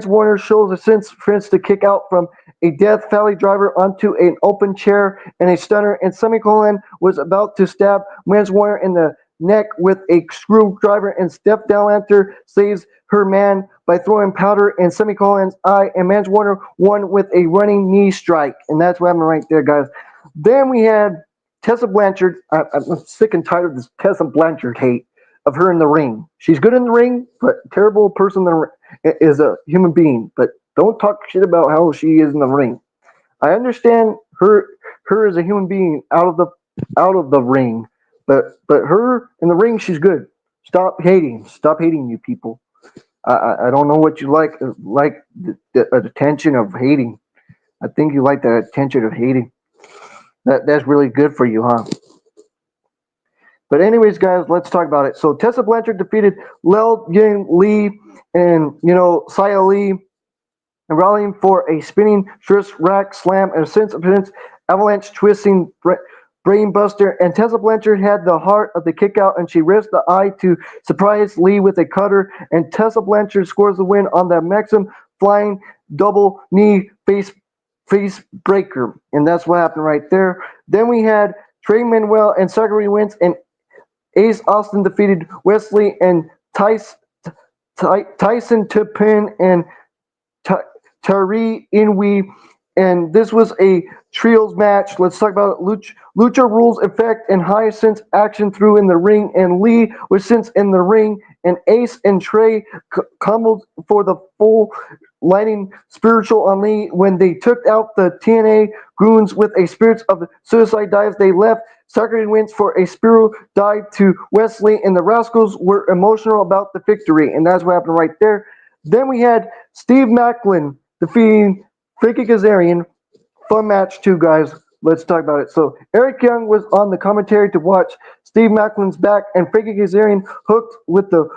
S1: Warner shows a sense to kick out from a Death Valley driver onto an open chair and a stunner, and Semicolon was about to stab Mance Warner in the neck with a screwdriver, and Steph Delander saves her man by throwing powder in Semicolon's eye, and Mance Warner won with a running knee strike, and that's what happened right there, guys. Then we had Tessa Blanchard. I'm sick and tired of this Tessa Blanchard hate of her in the ring. She's good in the ring, but terrible person is a human being. But don't talk shit about how she is in the ring. I understand her as a human being out of the ring, but her in the ring, she's good. Stop hating, you people. I don't know what you like the attention of hating. I think you like the attention of hating. That's really good for you, huh? But anyways, guys, let's talk about it. So Tessa Blanchard defeated Lel Ying Lee and Xia Li, and rallying for a spinning Swiss rack slam and a sense of avalanche twisting brainbuster. And Tessa Blanchard had the heart of the kickout, and she risked the eye to surprise Lee with a cutter. And Tessa Blanchard scores the win on the Maxim flying double knee face breaker, and that's what happened right there. Then we had Trey Manuel and Zachary Wentz, and Ace Austin defeated Wesley and Tyson Tippin and Tari Inui, and this was a trios match. Let's talk about it. Lucha rules effect and high sense action through in the ring, and Lee was since in the ring, and Ace and Trey comboed for the full lighting spiritual on Lee. When they took out the TNA goons with a spirits of suicide dives, they left Zachary Wentz for a spiral dive to Wesley, and the Rascals were emotional about the victory, and that's what happened right there. Then we had Steve Macklin defeating Frankie Kazarian. Fun match too, guys. Let's talk about it. So Eric Young was on the commentary to watch Steve Macklin's back, and Frankie Kazarian hooked with the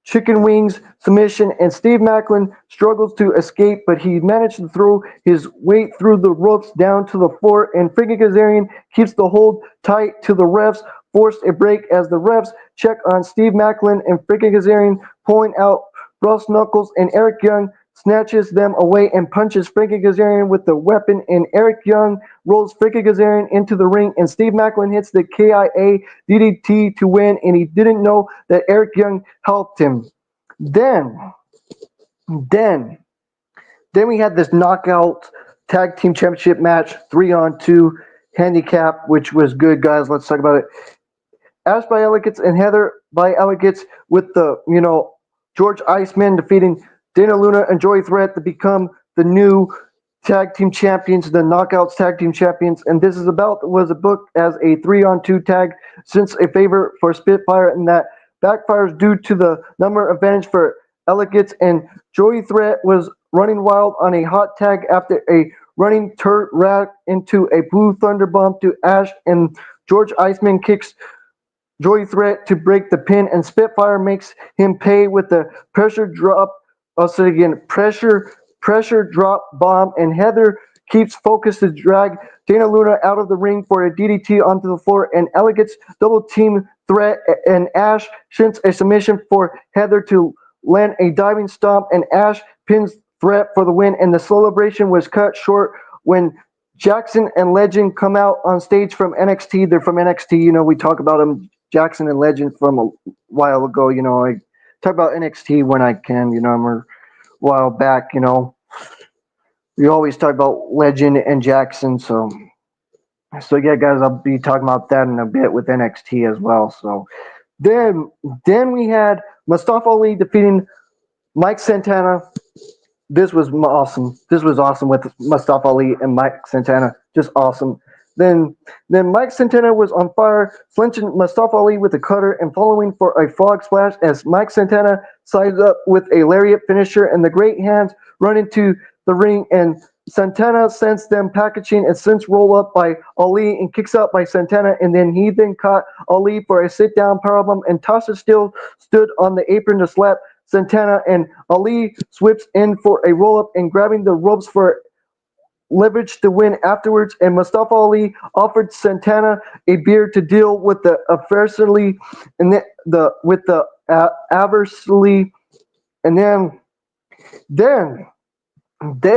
S1: chicken wings submission, and Steve Macklin struggles to escape, but he managed to throw his weight through the ropes down to the floor, and Frankie Kazarian keeps the hold tight to the refs, forced a break as the refs check on Steve Macklin, and Frankie Kazarian pulling out Ross Knuckles, and Eric Young snatches them away and punches Frankie Kazarian with the weapon, and Eric Young rolls Frankie Kazarian into the ring, and Steve Macklin hits the KIA DDT to win, and he didn't know that Eric Young helped him. Then we had this knockout tag team championship match, 3-on-2 handicap, which was good, guys. Let's talk about it. Ash by Elegance and Heather by Elegance with the, George Iceman defeating Dana Luna and Joey Threat to become the new tag team champions, the Knockouts tag team champions. And this was booked as a 3-on-2 tag since a favor for Spitfire, and that backfires due to the number advantage for Elegance, and Joey Threat was running wild on a hot tag after a running turret rack into a blue thunder bomb to Ash, and George Iceman kicks Joey Threat to break the pin, and Spitfire makes him pay with the pressure drop. I'll say it again, pressure drop bomb, and Heather keeps focused to drag Dana Luna out of the ring for a DDT onto the floor, and Elegance double team Threat, and Ash shins a submission for Heather to land a diving stomp, and Ash pins Threat for the win, and the celebration was cut short when Jackson and Legend come out on stage from NXT. They're from NXT. We talk about them, Jackson and Legend, from a while ago. I talk about NXT when I can. I'm a while back. We always talk about Legend and Jackson. So yeah, guys, I'll be talking about that in a bit with NXT as well. So then we had Mustafa Ali defeating Mike Santana. This was awesome. This was awesome with Mustafa Ali and Mike Santana. Just awesome. Then Mike Santana was on fire, flinching Mustafa Ali with a cutter and following for a frog splash as Mike Santana sides up with a lariat finisher, and the great hands run into the ring, and Santana sends them packaging and sends roll up by Ali and kicks out by Santana, and then he caught Ali for a sit down powerbomb, and Tasha still stood on the apron to slap Santana, and Ali sweeps in for a roll up and grabbing the ropes for leverage to win afterwards. And Mustafa Ali offered Santana a beer to deal with the adversely and adversely, and then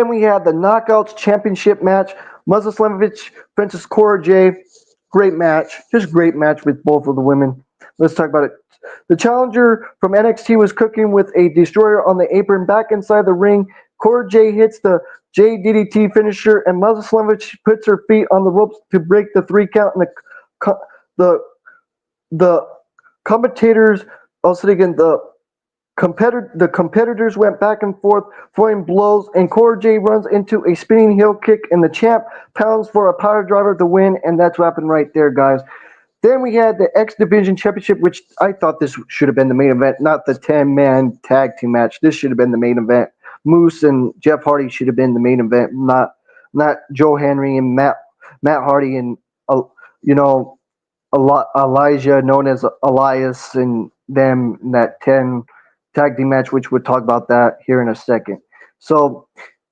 S1: we had the Knockouts Championship match. Musa Slamovich versus Cora J. Great match, just great match with both of the women. Let's talk about it. The challenger from NXT was cooking with a destroyer on the apron back inside the ring. Cora J hits the JDDT finisher, and Musa Slamovich puts her feet on the ropes to break the 3 count. And the commentators, also again, the competitors went back and forth, throwing blows, and Cora J runs into a spinning heel kick, and the champ pounds for a power driver to win, and that's what happened right there, guys. Then we had the X Division Championship, which I thought this should have been the main event, not the 10-man tag team match. This should have been the main event. Moose and Jeff Hardy should have been the main event, not Joe Henry and Matt Hardy and Elijah, known as Elias, and them in that 10 tag team match, which we'll talk about that here in a second. So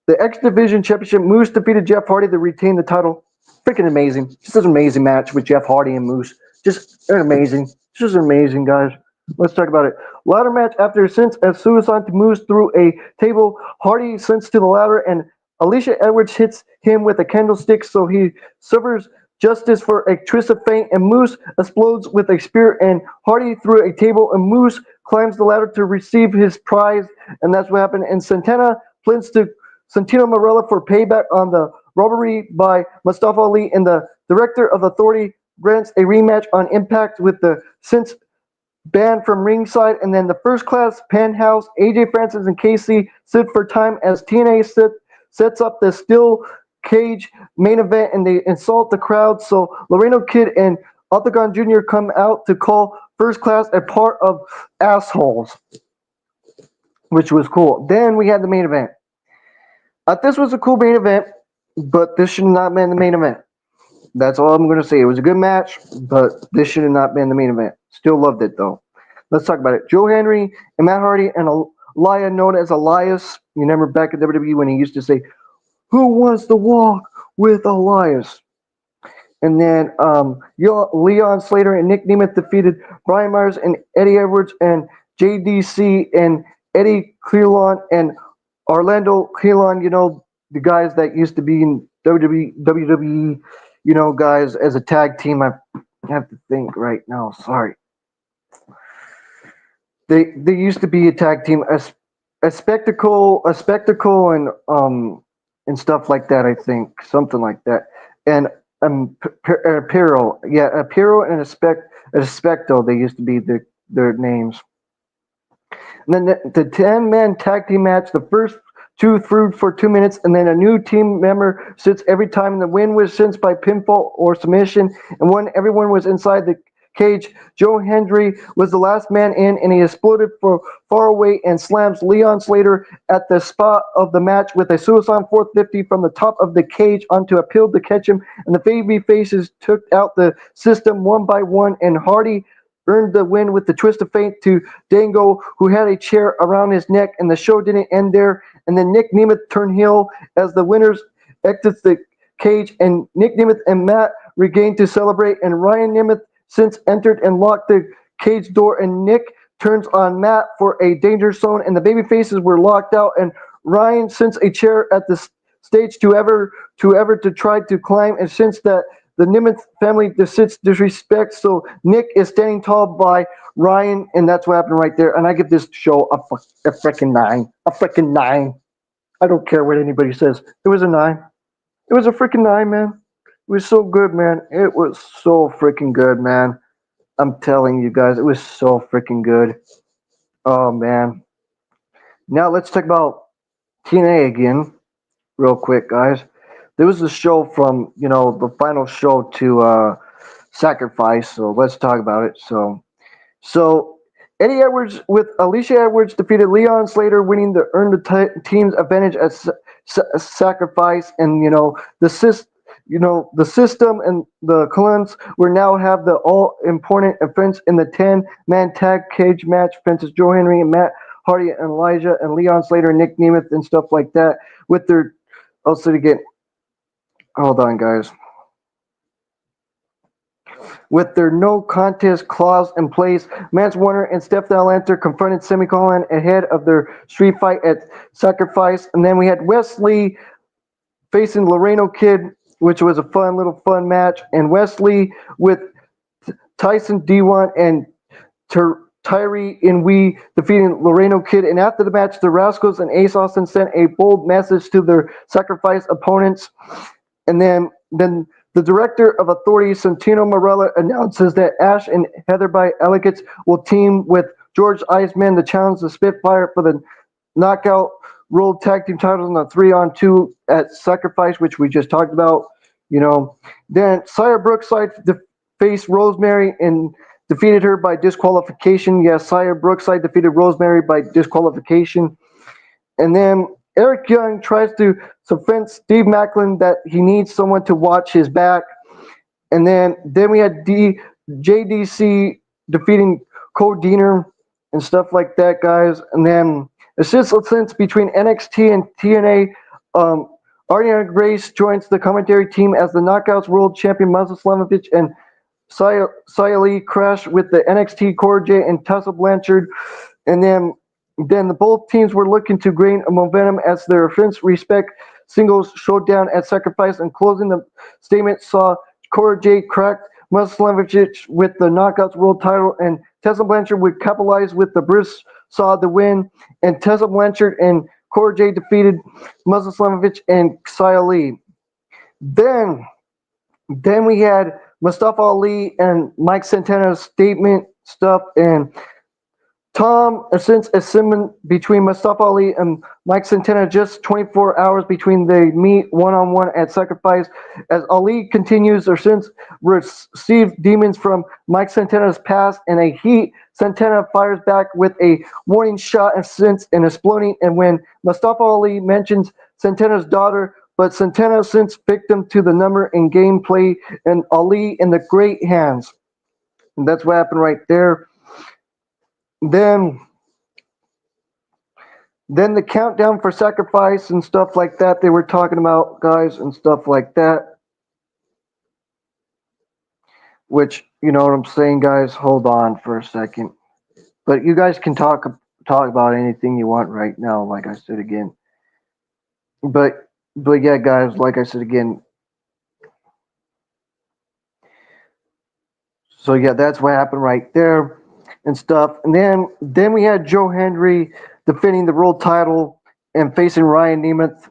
S1: the X Division Championship, Moose defeated Jeff Hardy to retain the title. Freaking amazing. Just an amazing match with Jeff Hardy and Moose. Just amazing. Just amazing, guys. Let's talk about it. Ladder match after since as Suicide to Moose through a table. Hardy sends to the ladder, and Alicia Edwards hits him with a candlestick, so he suffers justice for a twist of fate, and Moose explodes with a spear, and Hardy through a table, and Moose climbs the ladder to receive his prize, and that's what happened. And Santana plans to Santino Marella for payback on the robbery by Mustafa Ali, and the director of Authority grants a rematch on Impact with the since banned from ringside. And then the First Class, Penthouse, AJ Francis, and Casey sit for time as TNA sets up the steel cage main event, and they insult the crowd. So Laredo Kid and Octagon Jr. come out to call First Class a part of assholes, which was cool. Then we had the main event. This was a cool main event, but this should not have been the main event. That's all I'm going to say. It was a good match, but this should have not been the main event. Still loved it, though. Let's talk about it. Joe Henry and Matt Hardy and Elia, known as Elias. You remember back at WWE when he used to say, "Who wants to walk with Elias?" And then Leon Slater and Nick Nemeth defeated Brian Myers and Eddie Edwards and JDC and Eddie Cleland and Orlando Cleland, the guys that used to be in WWE, guys as a tag team. I have to think right now. Sorry. They used to be a tag team, a spectacle, and stuff like that. I think something like that. And Apiro, Apiro and Especto. They used to be their names. And then the 10-man tag team match, the first two through for 2 minutes, and then a new team member sits every time, and the win was cinched by pinfall or submission. And when everyone was inside the cage, Joe Hendry was the last man in, and he exploded for far away and slams Leon Slater at the spot of the match with a suicide 450 from the top of the cage onto a pill to catch him. And the baby faces took out the system one by one, and Hardy earned the win with the twist of fate to Dango, who had a chair around his neck, and the show didn't end there. And then Nick Nemeth turned heel as the winners exits the cage, and Nick Nemeth and Matt regained to celebrate, and Ryan Nemeth since entered and locked the cage door, and Nick turns on Matt for a danger zone, and the baby faces were locked out, and Ryan since a chair at the stage to try to climb, and since that the Nemeth family disrespect, so Nick is standing tall by Ryan, and that's what happened right there. And I give this show a freaking 9, a freaking 9. I don't care what anybody says. It was a 9. It was a freaking 9, man. It was so good, man. It was so freaking good, man. I'm telling you guys, it was so freaking good. Oh man. Now let's talk about TNA again, real quick, guys. There was a show from the final show to Sacrifice, so let's talk about it. So Eddie Edwards with Alicia Edwards defeated Leon Slater, winning the earn the team's advantage at Sacrifice, and the system and the Collins will now have the all important offense in the 10-man tag cage match. Fences Joe Henry and Matt Hardy and Elijah and Leon Slater and Nick Nemeth and stuff like that with their. Also again, hold on, guys. With their no contest clause in place, Mance Warner and Steph Lanter confronted Semicolon ahead of their street fight at Sacrifice. And then we had Wesley facing Laredo Kid, which was a fun match. And Wesley with Tyson D1 and Tyree Inouye defeating Laredo Kid. And after the match, the Rascals and Ace Austin sent a bold message to their Sacrifice opponents. And then the director of Authority, Santino Marella, announces that Ash and Heather by Elegance will team with George Iceman to challenge the Spitfire for the Knockout World Tag Team titles in the 3-on-2 at Sacrifice, which we just talked about. Then Xia Brookside faced Rosemary and defeated her by disqualification. Yes, Xia Brookside defeated Rosemary by disqualification. And then Eric Young tries to convince Steve Macklin that he needs someone to watch his back. And then we had JDC defeating Cole Diener and stuff like that, guys. And then assistance between NXT and TNA. Ariana Grace joins the commentary team as the Knockouts World Champion Mazda Slamovich and Xia Li crash with the NXT Cora Jade and Tessa Blanchard. And then the both teams were looking to gain momentum as their offense respect singles showdown at Sacrifice, and closing the statement saw Cora Jade cracked Muslavich with the Knockouts World title, and Tessa Blanchard would capitalize with the Briss saw the win, and Tessa Blanchard and Cora Jade defeated Muslavich and Xia Li. Then we had Mustafa Ali and Mike Santana's statement stuff, and Tom, since a sim between Mustafa Ali and Mike Santana, just 24 hours between they meet one-on-one at Sacrifice. As Ali continues or since received demons from Mike Santana's past and a heat, Santana fires back with a warning shot and since an exploding. And when Mustafa Ali mentions Santana's daughter, but Santana since victim to the number in gameplay and Ali in the great hands. And that's what happened right there. Then the countdown for Sacrifice and stuff like that they were talking about, guys, and stuff like that. Which, you know what I'm saying, guys? Hold on for a second. But you guys can talk about anything you want right now, like I said again. But yeah, guys, like I said again. So yeah, that's what happened right there and stuff. And then we had Joe Henry defending the world title and facing Ryan Nemeth,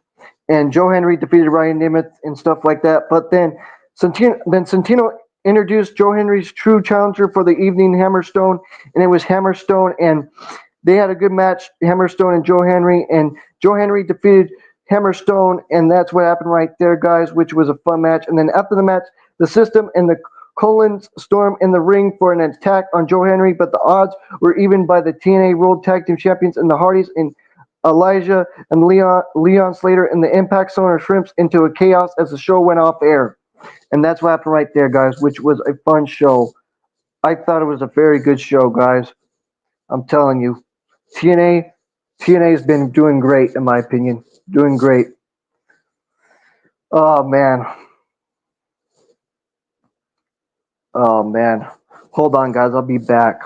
S1: and Joe Henry defeated Ryan Nemeth and stuff like that. But then Santino introduced Joe Henry's true challenger for the evening, Hammerstone, and it was Hammerstone, and they had a good match, Hammerstone and Joe Henry, and Joe Henry defeated Hammerstone, and that's what happened right there, guys, which was a fun match. And then after the match, the System and the Collins storm in the ring for an attack on Joe Henry, but the odds were even by the TNA World Tag Team Champions and the Hardys and Elijah and Leon Slater, and the Impact Zone or Shrimps into a chaos as the show went off air. And that's what happened right there, guys, which was a fun show. I thought it was a very good show, guys. I'm telling you. TNA's been doing great, in my opinion. Doing great. Oh, man. Oh, man. Hold on, guys. I'll be back.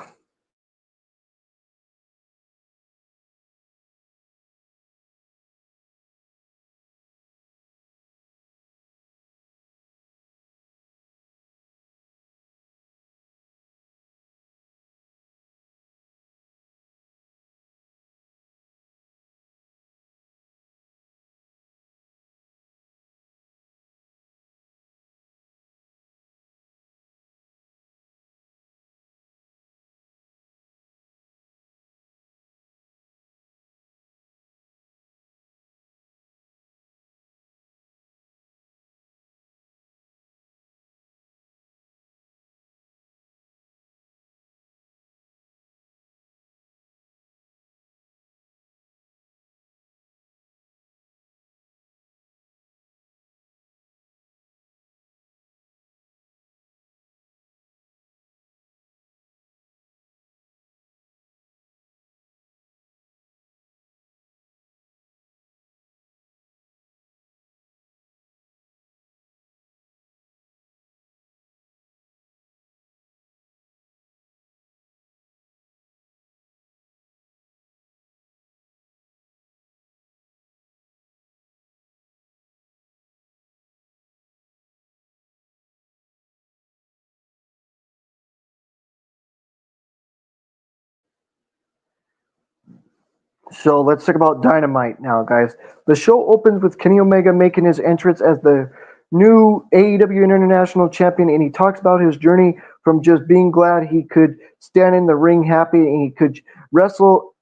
S1: So let's talk about Dynamite now, guys. The show opens with Kenny Omega making his entrance as the new AEW International Champion, and he talks about his journey from just being glad he could stand in the ring happy and he could wrestle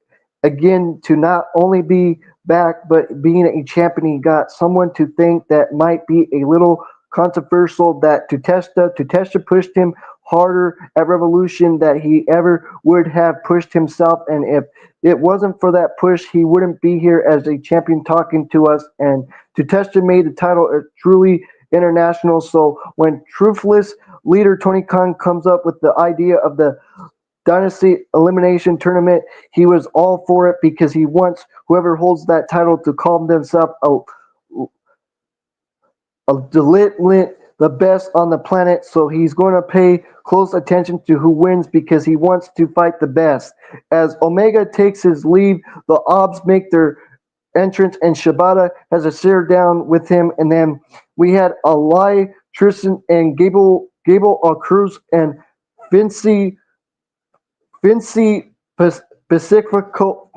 S1: again to not only be back but being a champion. He got someone to think that might be a little controversial, that Tutesta pushed him harder at Revolution that he ever would have pushed himself, and if it wasn't for that push he wouldn't be here as a champion talking to us. And Tutesta made the title truly international. So when Truthless leader Tony Khan comes up with the idea of the Dynasty Elimination Tournament, he was all for it because he wants whoever holds that title to call themselves the best on the planet. So he's going to pay close attention to who wins because he wants to fight the best. As Omega takes his leave, the Obs make their entrance, and Shibata has a stare down with him. And then we had Eli, Tristan, and Gable Cruz and Vinci Pacifico,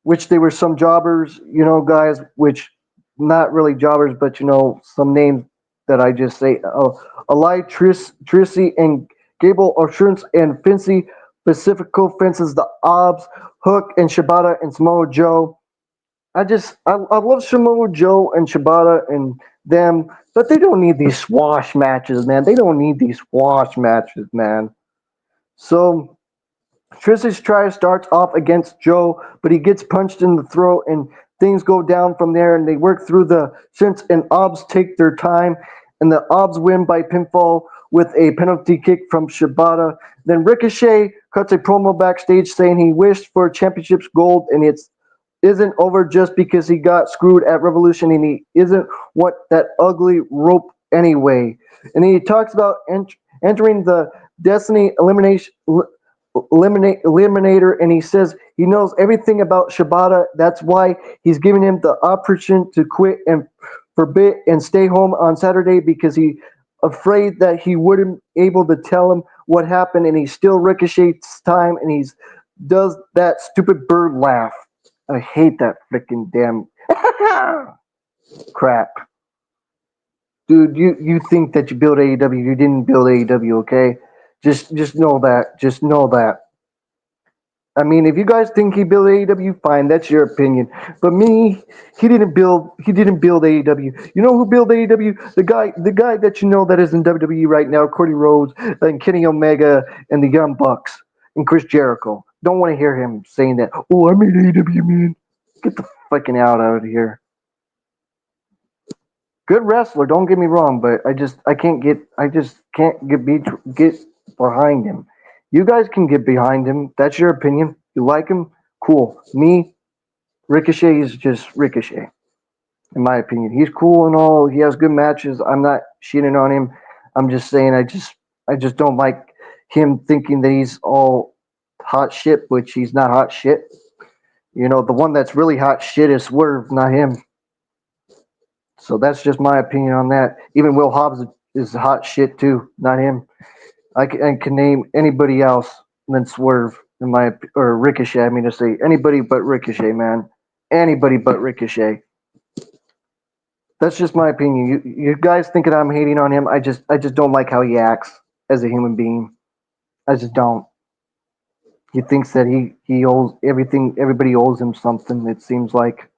S1: which they were some jobbers, guys, which not really jobbers, but some names that I just say. Eli Trissy and Gable Assurance and Fincy Pacifico fences the Obs, Hook and Shibata and Samoa Joe. I love Samoa Joe and Shibata and them, but they don't need these swash matches, man. They don't need these swash matches, man. So Trish's try starts off against Joe, but he gets punched in the throat, and things go down from there. And they work through the Shints, and Obs take their time, and the Obs win by pinfall with a penalty kick from Shibata. Then Ricochet cuts a promo backstage saying he wished for championships gold, and it isn't over just because he got screwed at Revolution, and he isn't what that ugly rope anyway. And he talks about entering the Destiny Eliminator, and he says he knows everything about Shibata. That's why he's giving him the option to quit and forbid and stay home on Saturday because he afraid that he wouldn't able to tell him what happened, and he still ricochets time, and he's does that stupid bird laugh. I hate that freaking damn crap. Dude, you think that you built AEW, you didn't build AEW, okay? Just know that. Just know that. I mean, if you guys think he built AEW, fine, that's your opinion. But me, he didn't build AEW. You know who built AEW? The guy that you know that is in WWE right now, Cody Rhodes and Kenny Omega and the Young Bucks and Chris Jericho. Don't want to hear him saying that. Oh, I made AEW, man. Get the fucking out of here. Good wrestler, don't get me wrong, but I just can't get behind him. You guys can get behind him. That's your opinion. You like him, cool. Me, Ricochet is just Ricochet, in my opinion. He's cool and all. He has good matches. I'm not shitting on him. I'm just saying I just don't like him thinking that he's all hot shit, which he's not hot shit. The one that's really hot shit is Swerve, not him. So that's just my opinion on that. Even Will Hobbs is hot shit too, not him. I can name anybody else than Swerve in or Ricochet. I mean to say anybody but Ricochet, man. Anybody but Ricochet. That's just my opinion. You guys thinking I'm hating on him? I just don't like how he acts as a human being. I just don't. He thinks that he owes everything. Everybody owes him something. It seems like.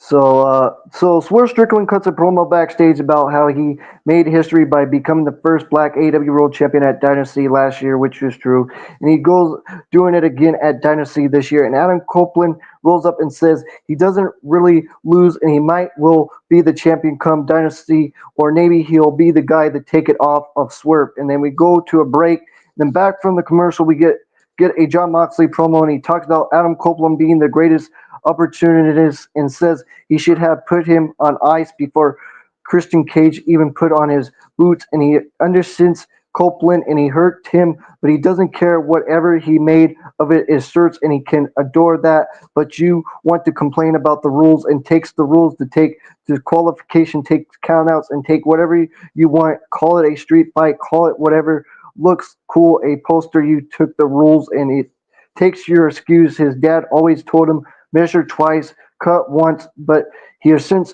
S1: So Swerve Strickland cuts a promo backstage about how he made history by becoming the first Black AEW World Champion at Dynasty last year, which is true, and he goes doing it again at Dynasty this year. And Adam Copeland rolls up and says he doesn't really lose, and he might will be the champion come Dynasty, or maybe he'll be the guy to take it off of Swerve. And then we go to a break. Then back from the commercial, we get a Jon Moxley promo, and he talks about Adam Copeland being the greatest opportunities and says he should have put him on ice before Christian Cage even put on his boots, and he understands Copeland and he hurt him, but he doesn't care. Whatever he made of it is certs, and he can adore that. But you want to complain about the rules and takes the rules to take disqualification, take countouts, and take whatever you want. Call it a street fight, call it whatever looks cool, a poster. You took the rules and it takes your excuse. His dad always told him measure twice, cut once, but he has since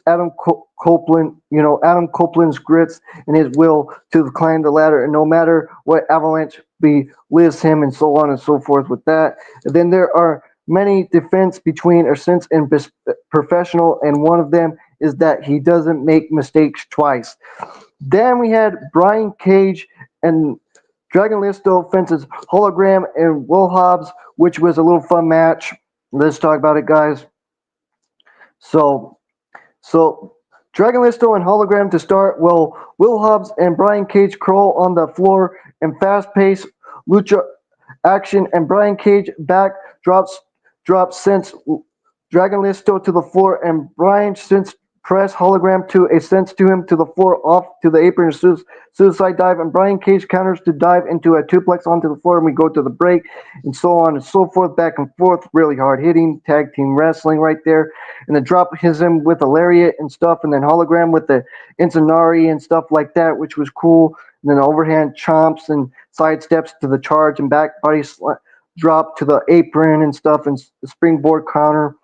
S1: Copeland, Adam Copeland's grits and his will to climb the ladder, and no matter what Avalanche lives him, and so on and so forth with that. And then there are many defense between a sense and professional, and one of them is that he doesn't make mistakes twice. Then we had Brian Cage and Dragon Listo fences Hologram and Will Hobbs, which was a little fun match. Let's talk about it, guys. So, so Dragon Listo and Hologram to start. Well, Will Hobbs and Brian Cage crawl on the floor in fast-paced lucha action, and Brian Cage back drops sends Dragon Listo to the floor, and Brian sends press Hologram to a sense to him to the floor off to the apron suicide dive, and Brian Cage counters to dive into a duplex onto the floor, and we go to the break, and so on and so forth, back and forth, really hard hitting tag team wrestling right there, and the drop hits him with a lariat and stuff, and then Hologram with the Incendiary and stuff like that, which was cool, and then overhand chomps and side steps to the charge and back body drop to the apron and stuff, and the springboard counter.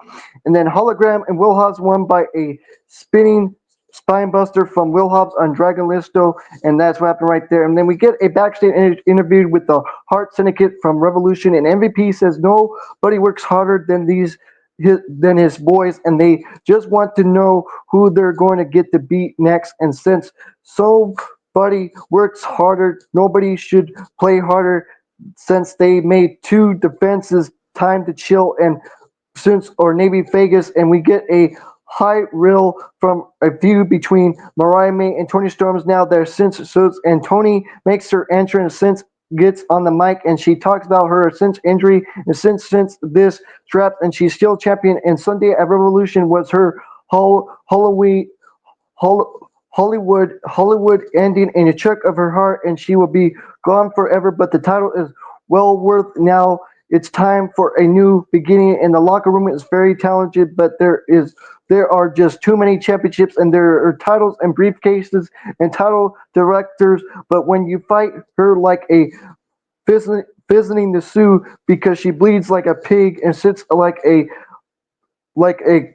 S1: And then Hologram and Will Hobbs won by a spinning spine buster from Will Hobbs on Dragon Listo, and that's what happened right there. And then we get a backstage interview with the Heart Syndicate from Revolution, and MVP says nobody works harder than his boys, and they just want to know who they're going to get to beat next. And since somebody works harder, nobody should play harder, since they made two defenses, Time to Chill and Navy Vegas, and we get a high reel from a feud between Mariah May and Toni Storms. Now they're and Toni makes her entrance, since gets on the mic, and she talks about her since injury and since this strap, and she's still champion. And Sunday at Revolution was her Hollywood ending in a chunk of her heart, and she will be gone forever. But the title is well worth now. It's time for a new beginning. And the locker room is very talented, but there are just too many championships, and there are titles and briefcases and title directors. But when you fight her like a visiting the Sioux, because she bleeds like a pig and sits like a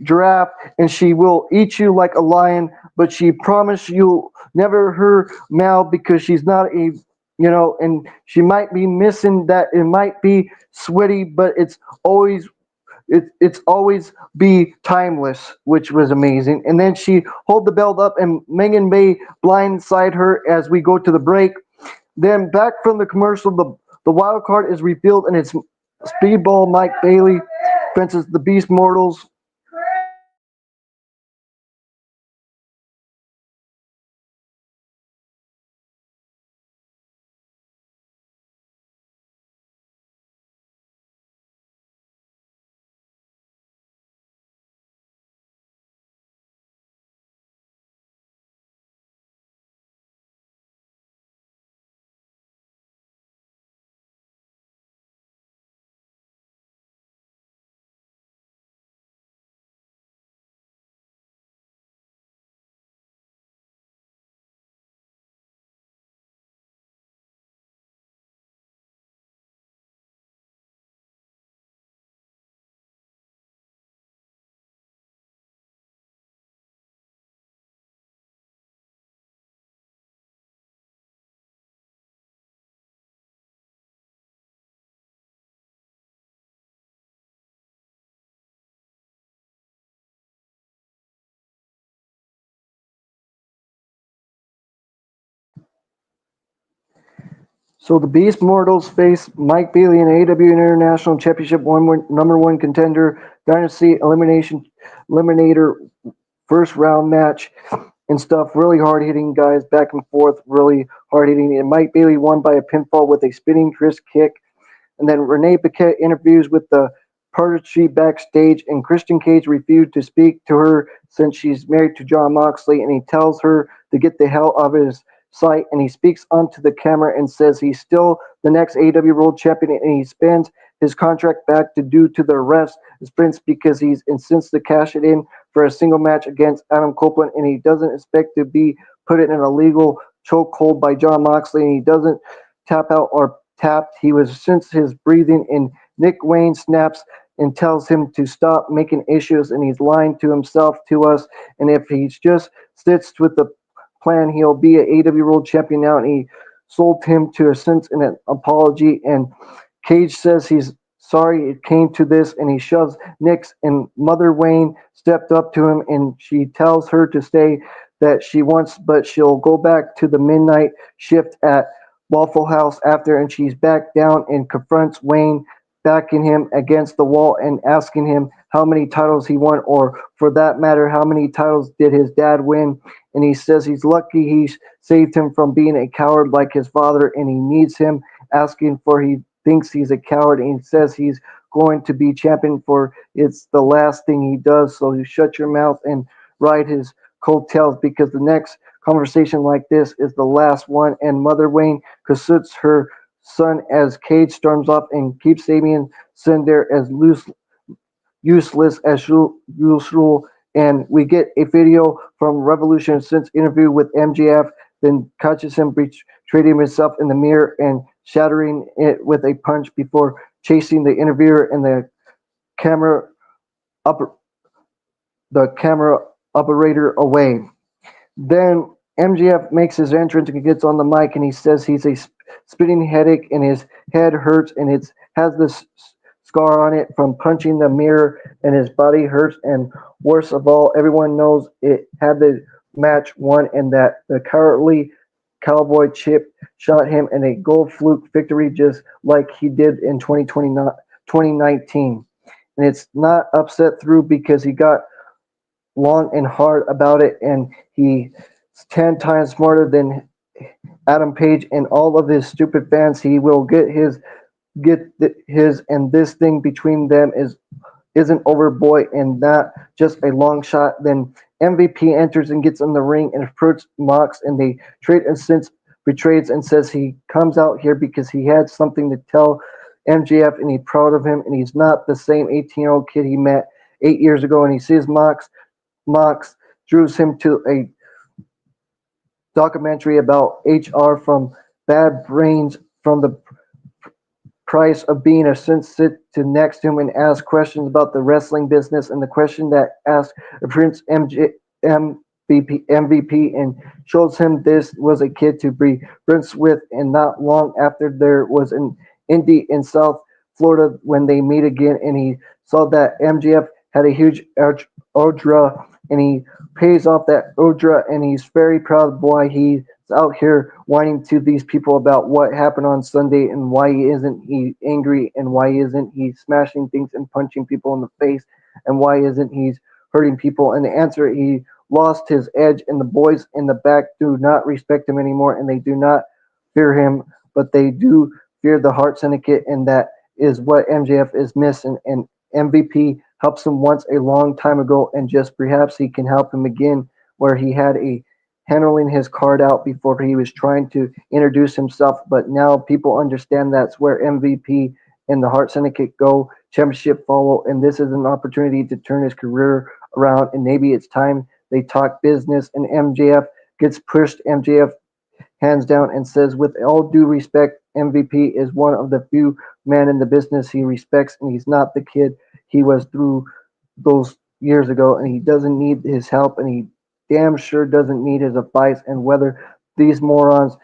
S1: giraffe, and she will eat you like a lion, but she promised you'll never her mouth, because she's not and she might be missing that. It might be sweaty, but it's always be timeless, which was amazing. And then she hold the belt up, and Megan May blindside her as we go to the break. Then back from the commercial, the wild card is revealed, and it's Speedball Mike Bailey fences the Beast Mortals. So the Beast Mortals face Mike Bailey in AEW International Championship number one contender Dynasty Eliminator first round match and stuff. Really hard hitting, guys, back and forth, really hard hitting. And Mike Bailey won by a pinfall with a spinning twist kick. And then Renee Paquette interviews with the Prodigy backstage, and Christian Cage refused to speak to her since she's married to Jon Moxley, and he tells her to get the hell out of his sight, and he speaks onto the camera and says he's still the next AEW World Champion, and he spends his contract back due to the arrest sprints because he's insisted to cash it in for a single match against Adam Copeland, and he doesn't expect to be put in an illegal chokehold by Jon Moxley, and he doesn't tap out or tapped. He was since his breathing, and Nick Wayne snaps and tells him to stop making issues, and he's lying to himself, to us. And if he just sticks with the plan, he'll be an AEW World Champion now. And he sold him to a sense in an apology. And Cage says he's sorry it came to this, and he shoves Nick's. And Mother Wayne stepped up to him, and she tells her to stay, that she wants, but she'll go back to the midnight shift at Waffle House after, and she's back down and confronts Wayne, backing him against the wall and asking him how many titles he won, or for that matter, how many titles did his dad win. And he says he's lucky he saved him from being a coward like his father, and he needs him, asking for he thinks he's a coward, and he says he's going to be champion for it's the last thing he does. So you shut your mouth and ride his coattails, because the next conversation like this is the last one. And Mother Wayne consults her son as Cage storms off and keeps Sabian Cinder as useless as usual. And we get a video from Revolution since interview with MJF, then catches him betraying himself in the mirror and shattering it with a punch before chasing the interviewer and camera up the camera operator away. Then MJF makes his entrance and gets on the mic, and he says he's a spinning headache and his head hurts, and it has this scar on it from punching the mirror, and his body hurts. And worst of all, everyone knows it had the match won, and that the cowardly cowboy Chip shot him in a gold fluke victory, just like he did in 2019. And it's not upset through, because he got long and hard about it, and he's 10 times smarter than Adam Page and all of his stupid fans. He will get his, and this thing between them isn't over, boy, and not just a long shot. Then MVP enters and gets in the ring and approaches Mox, and they trade, and since betrays and says he comes out here because he had something to tell MJF, and he's proud of him, and he's not the same 18-year-old kid he met 8 years ago. And he sees Mox draws him to a documentary about HR from Bad Brains, from the price of being a sit to next to him and ask questions about the wrestling business. And the question that asked Prince MVP and shows him this was a kid to be friends with. And not long after, there was an indie in South Florida when they meet again, and he saw that MJF had a huge Odra, and he pays off that Odra, and he's very proud why he's out here whining to these people about what happened on Sunday, and why isn't he angry, and why isn't he smashing things and punching people in the face, and why isn't he hurting people. And the answer, he lost his edge, and the boys in the back do not respect him anymore, and they do not fear him, but they do fear the Heart Syndicate, and that is what MJF is missing. And MVP helps him once a long time ago, and just perhaps he can help him again, where he had a handling his card out before he was trying to introduce himself. But now people understand that's where MVP and the Heart Syndicate go. Championship follow, and this is an opportunity to turn his career around, and maybe it's time they talk business. And MJF gets pushed. MJF hands down and says, with all due respect, MVP is one of the few men in the business he respects, and he's not the kid he was through those years ago, and he doesn't need his help, and he damn sure doesn't need his advice. And whether these morons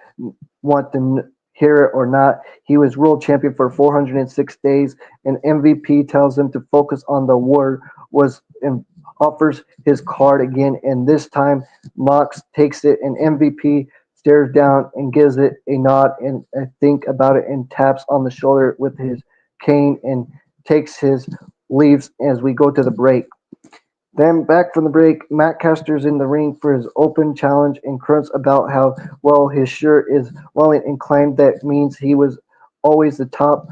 S1: want to hear it or not, he was world champion for 406 days, and MVP tells him to focus on the war was and offers his card again, and this time Mox takes it, and MVP stares down and gives it a nod and a think about it, and taps on the shoulder with his cane and takes his leaves as we go to the break. Then back from the break, Matt Caster's in the ring for his open challenge and grunts about how well his shirt is rolling, and claimed that means he was always the top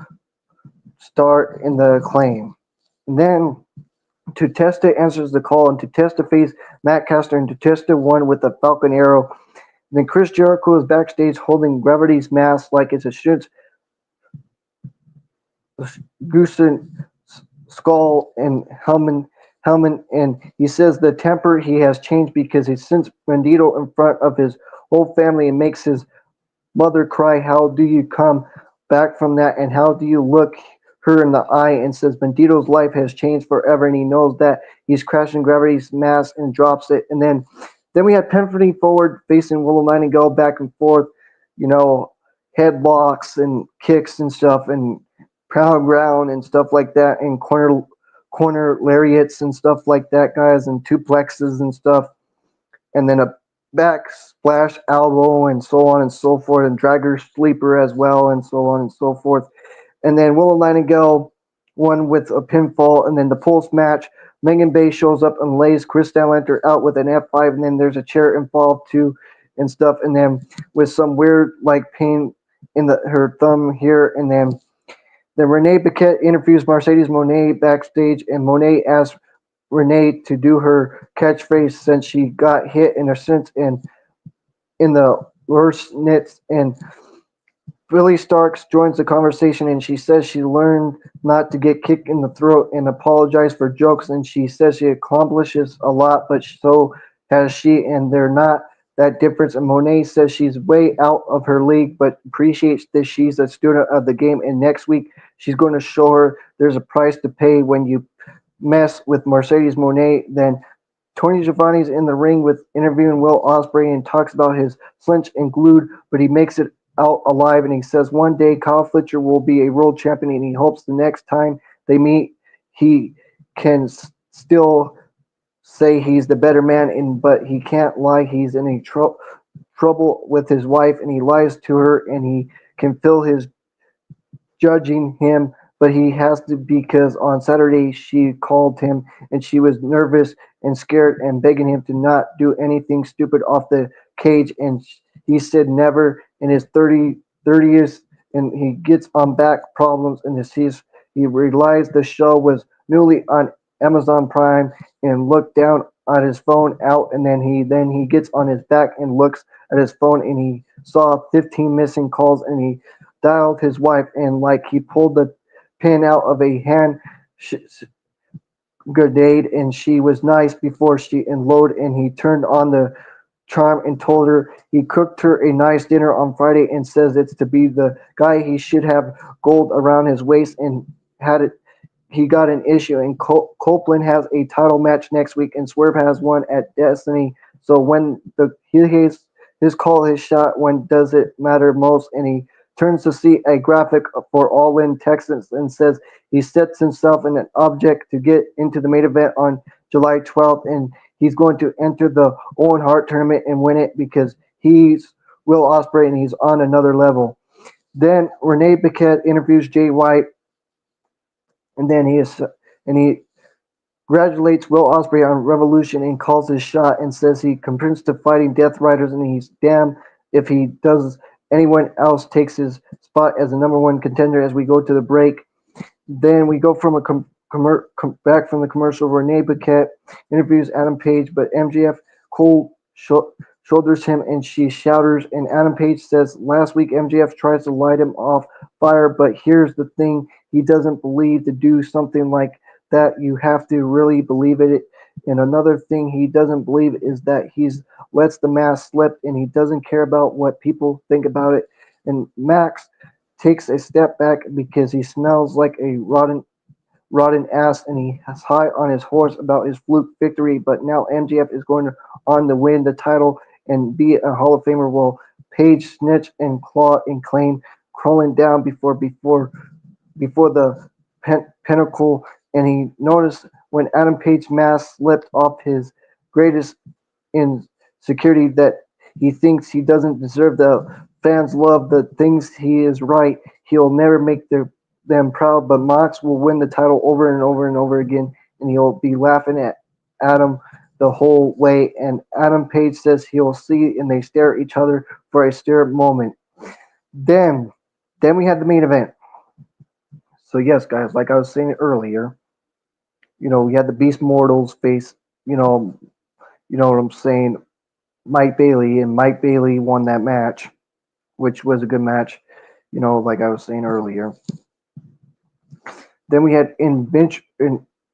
S1: star in the claim. And then Tutesta answers the call, and Tutesta faced Matt Caster, and Tutesta won with a Falcon Arrow. Then Chris Jericho is backstage holding Gravity's mask like it's a Goosen skull and helmet, and he says the temper he has changed because he sends Bandito in front of his whole family and makes his mother cry. How do you come back from that, and how do you look her in the eye and says Bandito's life has changed forever, and he knows that he's crashing gravity's mass and drops it. And then we had Penfrey forward facing Willow Nightingale back and forth, you know, headlocks and kicks and stuff, and proud ground and stuff like that, and corner lariats and stuff like that, guys, and duplexes and stuff, and then a back splash elbow and so on and so forth, and dragger sleeper as well, and so on and so forth. And then Willow Nightingale won with a pinfall, and then the post match, Megan Bay shows up and lays Chris Statlander out with an F5, and then there's a chair involved too and stuff, and then with some weird like pain in her thumb here, and then Renee Paquette interviews Mercedes Moné backstage, and Moné asks Renee to do her catchphrase since she got hit in her sense in the worst nits, and Billy Starks joins the conversation, and she says she learned not to get kicked in the throat and apologize for jokes, and she says she accomplishes a lot, but so has she, and they're not that difference. And Monet says she's way out of her league, but appreciates that she's a student of the game, and next week she's going to show her there's a price to pay when you mess with Mercedes Monet. Then Tony Giovanni's in the ring with interviewing Will Ospreay and talks about his flinch and glued, but he makes it out alive, and he says one day Kyle Fletcher will be a world champion, and he hopes the next time they meet he can still say he's the better man, and but he can't lie. He's in a trouble with his wife, and he lies to her, and he can feel his judging him, but he has to because on Saturday she called him and she was nervous and scared and begging him to not do anything stupid off the cage, and he said never in his 30 years, and he gets on back problems, and he realized the show was newly on Amazon Prime and looked down at his phone out, and then he gets on his back and looks at his phone, and he saw 15 missing calls, and he dialed his wife, and like he pulled the pin out of a hand grenade, and she was nice before she unloaded, and he turned on the charm and told her he cooked her a nice dinner on Friday, and says it's to be the guy he should have gold around his waist, and had it. He got an issue, and Copeland has a title match next week, and Swerve has one at Destiny. So when his call, his shot, when does it matter most? And he turns to see a graphic for All In Texas and says he sets himself in an object to get into the main event on July 12th, and he's going to enter the Owen Hart tournament and win it because he's Will Ospreay and he's on another level. Then Renee Paquette interviews Jay White, and then he congratulates Will Ospreay on Revolution and calls his shot and says he commits to fighting Death Riders, and he's damned if he does. Anyone else takes his spot as the number one contender as we go to the break. Then we go from back from the commercial. Renee Paquette interviews Adam Page, but MJF cold shoulders him, and she shouts, and Adam Page says last week MJF tries to light him off fire, but here's the thing, he doesn't believe to do something like that. You have to really believe it. And another thing he doesn't believe is that he's lets the mask slip, and he doesn't care about what people think about it. And Max takes a step back because he smells like a rotten ass, and he has high on his horse about his fluke victory. But now MJF is going on to win the title and be a Hall of Famer. Will Page snitch and claw and claim crawling down before the pinnacle, and he noticed when Adam Page's mask slipped off his greatest insecurity that he thinks he doesn't deserve the fans' love, the things he is right. He'll never make them proud, but Mox will win the title over and over and over again, and he'll be laughing at Adam the whole way. And Adam Page says he'll see, and they stare at each other for a stare moment. Then we had the main event. So yes, guys, like I was saying earlier, we had the Beast Mortals face, what I'm saying, Mike Bailey, and Mike Bailey won that match, which was a good match, like I was saying earlier. Then we had in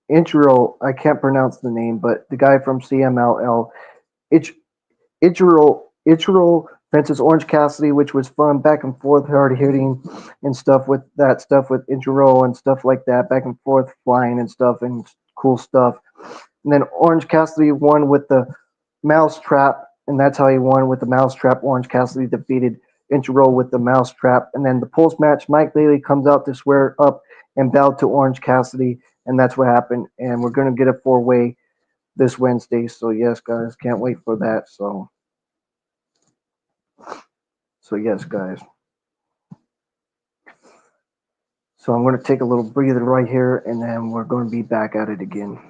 S1: intro, I can't pronounce the name, but the guy from CMLL, Ichiro Francis Orange Cassidy, which was fun, back and forth, hard hitting and stuff with Ichiro and stuff like that, back and forth flying and stuff and cool stuff. And then Orange Cassidy won with the Mousetrap, and that's how he won with the Mousetrap. Orange Cassidy defeated Ichiro with the Mousetrap. And then the post match, Mike Bailey comes out to swear up and bow to Orange Cassidy, and that's what happened. And we're gonna get a four-way this Wednesday. So yes, guys, can't wait for that. So yes, guys. So I'm going to take a little breather right here, and then we're going to be back at it again.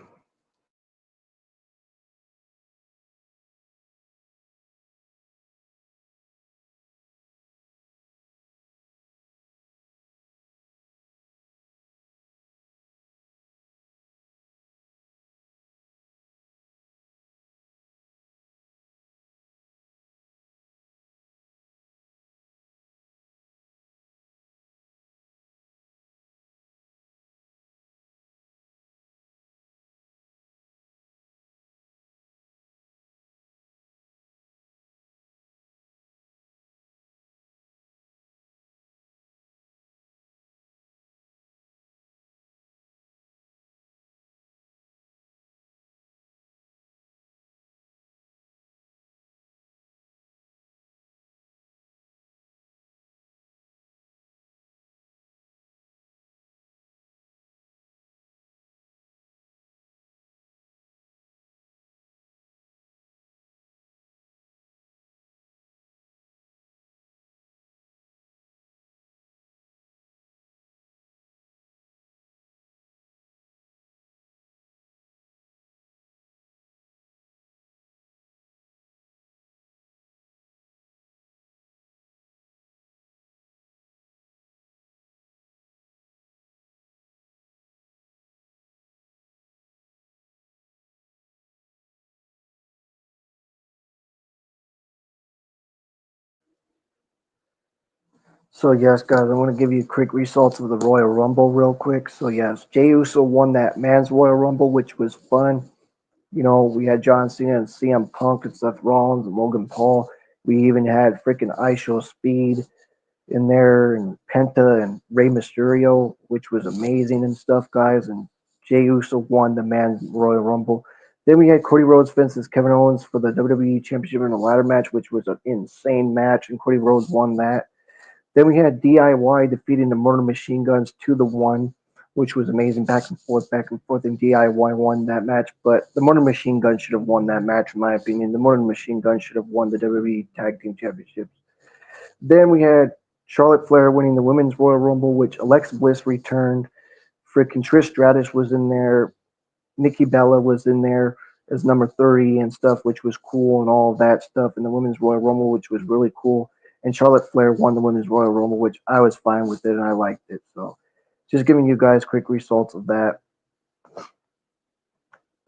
S1: So yes, guys, I want to give you quick results of the Royal Rumble real quick. So yes, Jey Uso won that Man's Royal Rumble, which was fun. You know, we had John Cena and CM Punk and Seth Rollins and Logan Paul. We even had freaking ISO Speed in there and Penta and Rey Mysterio, which was amazing and stuff, guys. And Jey Uso won the Man's Royal Rumble. Then we had Cody Rhodes versus Kevin Owens for the WWE Championship in a ladder match, which was an insane match, and Cody Rhodes won that. Then we had DIY defeating the Murder Machine Guns 2-1, which was amazing, back and forth, and DIY won that match. But the Murder Machine Guns should have won that match, in my opinion. The Murder Machine Guns should have won the WWE Tag Team Championships. Then we had Charlotte Flair winning the Women's Royal Rumble, which Alexa Bliss returned. Freaking Trish Stratus was in there. Nikki Bella was in there as number 30 and stuff, which was cool and all of that stuff in the Women's Royal Rumble, which was really cool. And Charlotte Flair won the Women's Royal Rumble, which I was fine with it and I liked it. So just giving you guys quick results of that.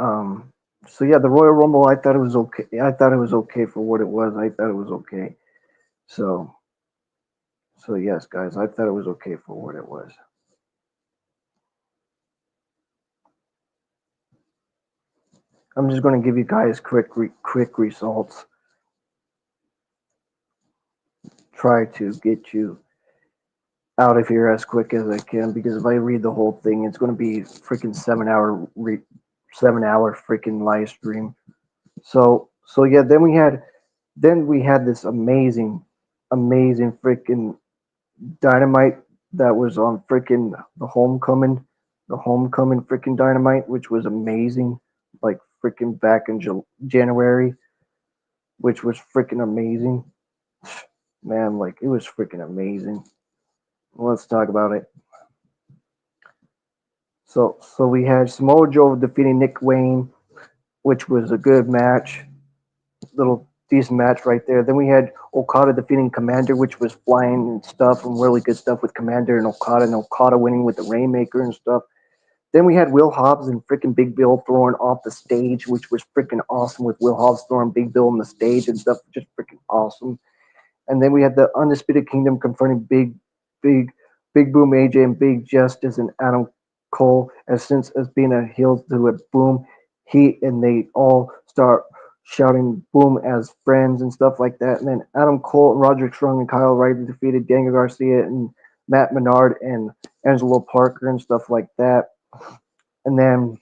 S1: Um, so yeah, the Royal Rumble, I thought it was okay. I thought it was okay for what it was. I thought it was okay. So so yes, guys, I thought it was okay for what it was. I'm just going to give you guys quick results. Try to get you out of here as quick as I can because if I read the whole thing, it's going to be freaking 7 hour freaking live stream. So yeah, then we had this amazing freaking dynamite that was on freaking the homecoming freaking dynamite, which was amazing, like freaking back in January, which was freaking amazing. Man, like it was freaking amazing. Let's talk about it. So we had Samoa Joe defeating Nick Wayne, which was a good match, little decent match right there. Then we had Okada defeating Commander, which was flying and stuff, and really good stuff with Commander and Okada winning with the Rainmaker and stuff. Then we had Will Hobbs and freaking Big Bill throwing off the stage, which was freaking awesome with Will Hobbs throwing Big Bill on the stage and stuff, just freaking awesome. And then we had the Undisputed Kingdom confronting Big, Big Boom AJ and Big Justice and Adam Cole as since as being a heel to a Boom, he and they all start shouting boom as friends and stuff like that. And then Adam Cole, Roderick Strong, and Kyle O'Reilly defeated Daniel Garcia and Matt Menard and Angelo Parker and stuff like that. And then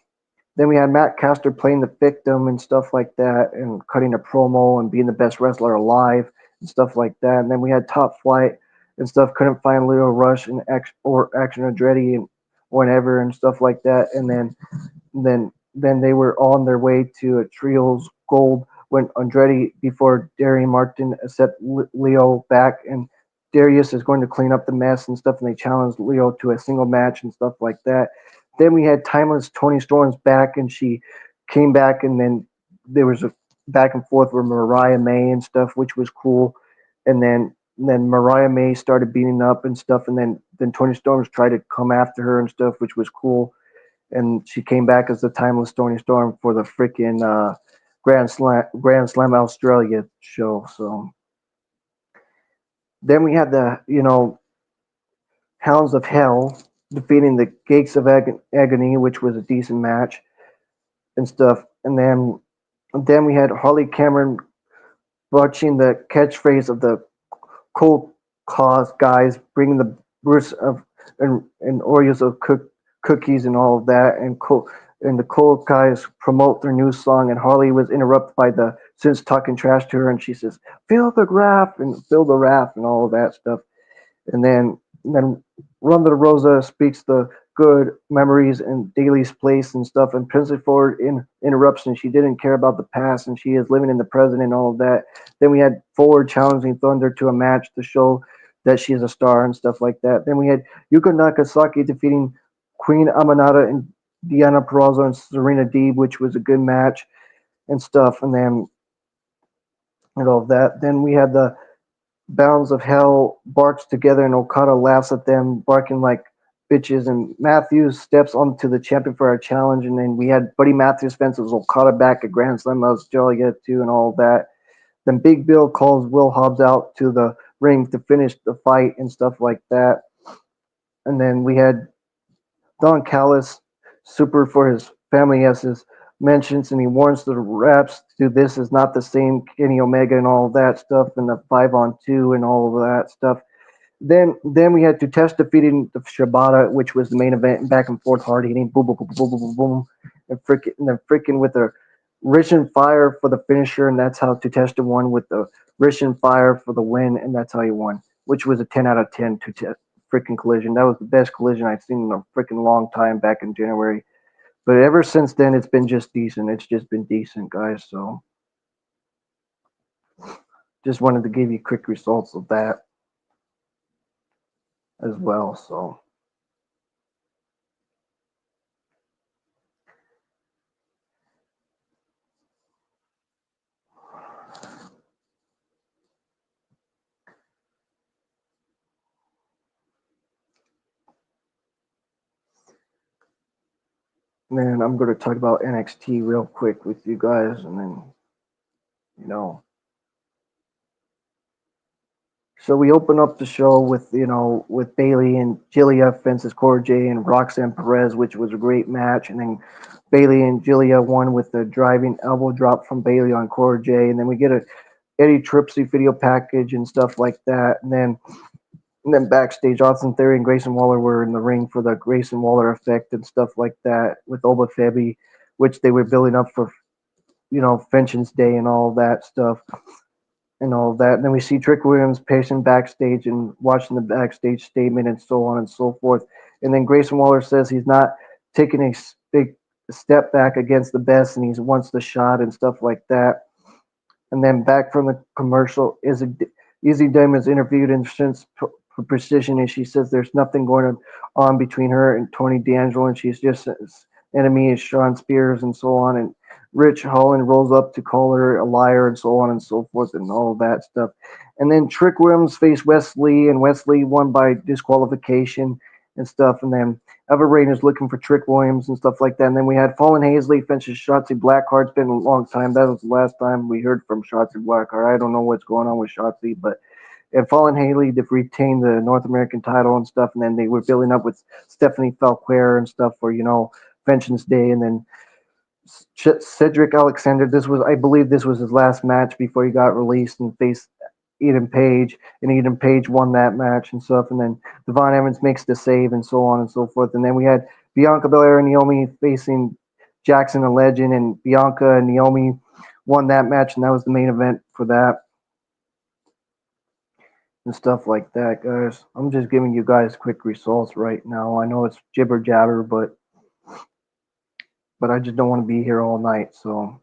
S1: we had Matt Caster playing the victim and stuff like that, and cutting a promo and being the best wrestler alive and stuff like that. And then we had Top Flight and stuff. Couldn't find Leo Rush and Action Andretti and whatever and stuff like that. And then they were on their way to a trios gold when Andretti before Darian Martin accept Leo back, and Darius is going to clean up the mess and stuff, and they challenged Leo to a single match and stuff like that. Then we had Timeless Tony Storm's back, and she came back, and then there was a back and forth with Mariah May and stuff, which was cool. And then Mariah May started beating up and stuff, and then Tony Storms tried to come after her and stuff, which was cool. And she came back as the Timeless Tony Storm for the freaking Grand Slam Australia show. So then we had the Hounds of Hell defeating the Gates of Agony, which was a decent match and stuff. And then we had Harley Cameron watching the catchphrase of the Cold Cause guys, bringing the Bruce of and Oreos of cookies and all of that, and the Cold guys promote their new song, and Harley was interrupted by the Sins talking trash to her, and she says, "Feel the graph and feel the wrath," and all of that stuff. And then Ronda Rosa speaks the good memories and Daly's place and stuff, and Princess Ford interrupts, and she didn't care about the past, and she is living in the present and all of that. Then we had Ford challenging Thunder to a match to show that she is a star and stuff like that. Then we had Yuka Nakasaki defeating Queen Amanada and Diana Perrazzo and Serena Deeb, which was a good match and stuff, and all of that. Then we had the Bounds of Hell barks together, and Okada laughs at them, barking like bitches. And Matthews steps onto the champion for a challenge. And then we had Buddy Matthews fences Okada back at Grand Slam Australia too, and all of that. Then Big Bill calls Will Hobbs out to the ring to finish the fight and stuff like that. And then we had Don Callis, super for his family, as his mentions, and he warns the reps to this is not the same Kenny Omega and all of that stuff, and the 5-on-2 and all of that stuff. Then we had Tutest defeating the Shibata, which was the main event, back and forth hard hitting, boom, boom, boom, boom, boom, boom, boom, and then freaking with the Rich Fire for the finisher, and that's how Tutesta won with the Rich Fire for the win, and that's how he won, which was a 10 out of 10 freaking collision. That was the best collision I've seen in a freaking long time back in January. But ever since then, it's been just decent. It's just been decent, guys. So just wanted to give you quick results of that as well. So man, I'm going to talk about NXT real quick with you guys, and then you know. So we open up the show with with Bailey and Jillia fences Cora J and Roxanne Perez, which was a great match, and then Bailey and Jillia won with the driving elbow drop from Bailey on Cora J, and then we get a Eddie Tripsy video package and stuff like that, and then backstage, Austin Theory and Grayson Waller were in the ring for the Grayson Waller effect and stuff like that with Oba Feby, which they were building up for Vengeance Day and all that stuff and all that. And then we see Trick Williams pacing backstage and watching the backstage statement and so on and so forth. And then Grayson Waller says he's not taking a big step back against the best, and he wants the shot and stuff like that. And then back from the commercial, Izzy Diamond's interviewed in since Precision, and she says there's nothing going on between her and Tony D'Angelo, and she's just as enemy as Sean Spears and so on. And Rich Holland rolls up to call her a liar and so on and so forth and all of that stuff. And then Trick Williams faced Wesley, and Wesley won by disqualification and stuff. And then Ever Rain is looking for Trick Williams and stuff like that. And then we had Fallen Hazley fences Shotzi Blackheart. It's been a long time. That was the last time we heard from Shotzi Blackheart. I don't know what's going on with Shotzi, but and Fallen Haley to retain the North American title and stuff. And then they were building up with Stephanie Falquer and stuff for Vengeance Day. And then Cedric Alexander. This was, I believe, this was his last match before he got released and faced Eden Page, and Eden Page won that match and stuff. And then Devon Evans makes the save and so on and so forth. And then we had Bianca Belair and Naomi facing Jackson and Legend, and Bianca and Naomi won that match, and that was the main event for that and stuff like that, guys. I'm just giving you guys quick results right now. I know it's jibber jabber, but I just don't want to be here all night, so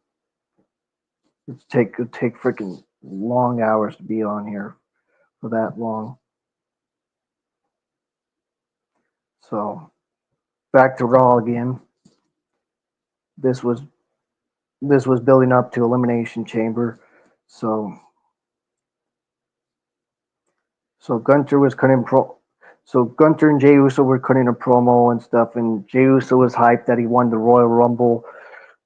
S1: it'd take freaking long hours to be on here for that long. So back to Raw again. This was this was building up to Elimination Chamber. So so Gunter was cutting pro. So Gunter and Jey Uso were cutting a promo and stuff, and Jey Uso was hyped that he won the Royal Rumble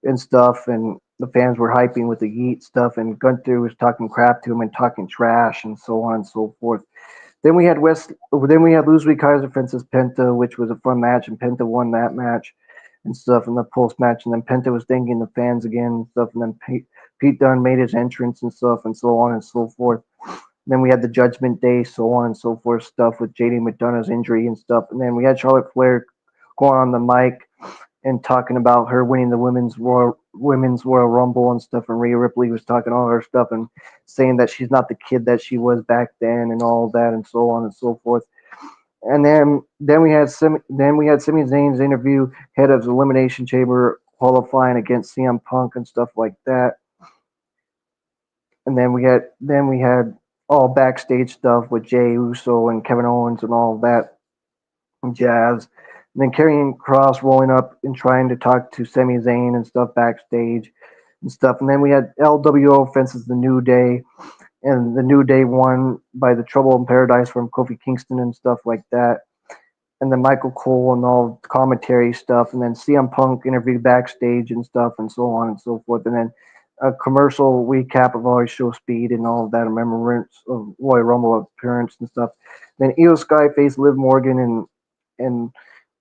S1: and stuff, and the fans were hyping with the Yeet stuff, and Gunter was talking crap to him and talking trash and so on and so forth. Then we had Ludwig Kaiser versus Penta, which was a fun match, and Penta won that match and stuff in the post match. And then Penta was thanking the fans again and stuff. And then Pete Dunne made his entrance and stuff, and so on and so forth. Then we had the Judgment Day, so on and so forth stuff with JD McDonough's injury and stuff. And then we had Charlotte Flair going on the mic and talking about her winning the women's Royal Rumble and stuff. And Rhea Ripley was talking all her stuff and saying that she's not the kid that she was back then and all that and so on and so forth. And then we had Sami Zayn's interview, head of the Elimination Chamber, qualifying against CM Punk and stuff like that. And then we had all backstage stuff with Jey Uso and Kevin Owens and all that jazz. And then Karrion Kross rolling up and trying to talk to Sami Zayn and stuff backstage and stuff. And then we had LWO versus the New Day, and the New Day won by the Trouble in Paradise from Kofi Kingston and stuff like that. And then Michael Cole and all commentary stuff, and then CM Punk interviewed backstage and stuff, and so on and so forth. And then a commercial recap of all his show speed and all of that, a remembrance of Royal Rumble appearance and stuff. Then Io Sky faced Liv Morgan, and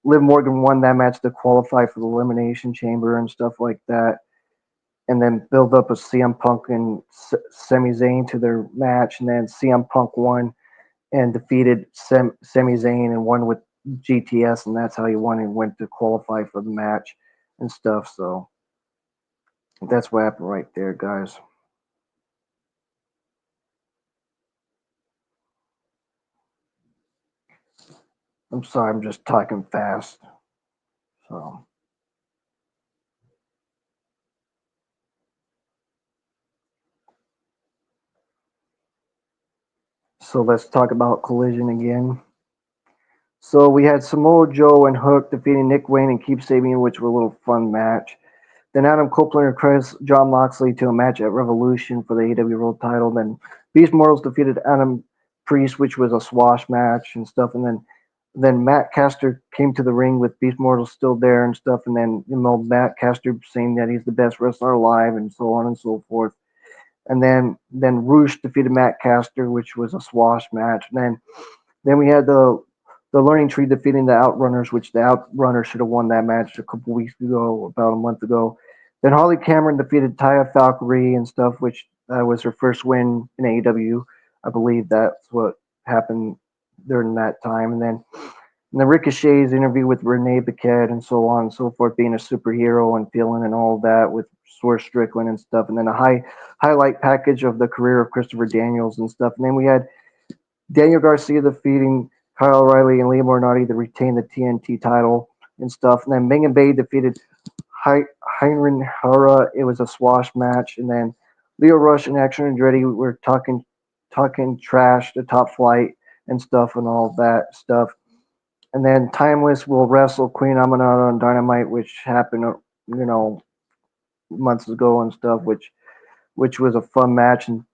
S1: Liv Morgan won that match to qualify for the Elimination Chamber and stuff like that. And then build up a CM Punk and Sami Zayn to their match, and then CM Punk won and defeated Sami Zayn and won with GTS, and that's how he won and went to qualify for the match and stuff. So that's what happened right there, guys. I'm sorry, I'm just talking fast. So so let's talk about Collision again. So we had Samoa Joe and Hook defeating Nick Wayne and Keith Sabian, which was a little fun match. Then Adam Copeland and Chris John Moxley to a match at Revolution for the AEW World Title. Then Beast Mortals defeated Adam Priest, which was a swash match and stuff. And then Matt Caster came to the ring with Beast Mortals still there and stuff. And then Matt Caster saying that he's the best wrestler alive and so on and so forth. And then Roosh defeated Matt Caster, which was a swash match. And then we had the Learning Tree defeating the Outrunners, which the Outrunners should have won that match a couple weeks ago, about a month ago. Then Holly Cameron defeated Taya Valkyrie and stuff, which was her first win in AEW. I believe that's what happened during that time. And then Ricochet's interview with Renee Paquette and so on and so forth, being a superhero and feeling and all that with Swerve Strickland and stuff. And then a highlight package of the career of Christopher Daniels and stuff. And then we had Daniel Garcia defeating Kyle O'Reilly and Liam Ornati to retain the TNT title and stuff. And then Ming and Bay defeated Heinrich Hara. It was a swash match. And then Leo Rush and Action Andretti were talking trash to Top Flight and stuff and all that stuff. And then Timeless will wrestle Queen Aminata on Dynamite, which happened, months ago and stuff, which was a fun match. And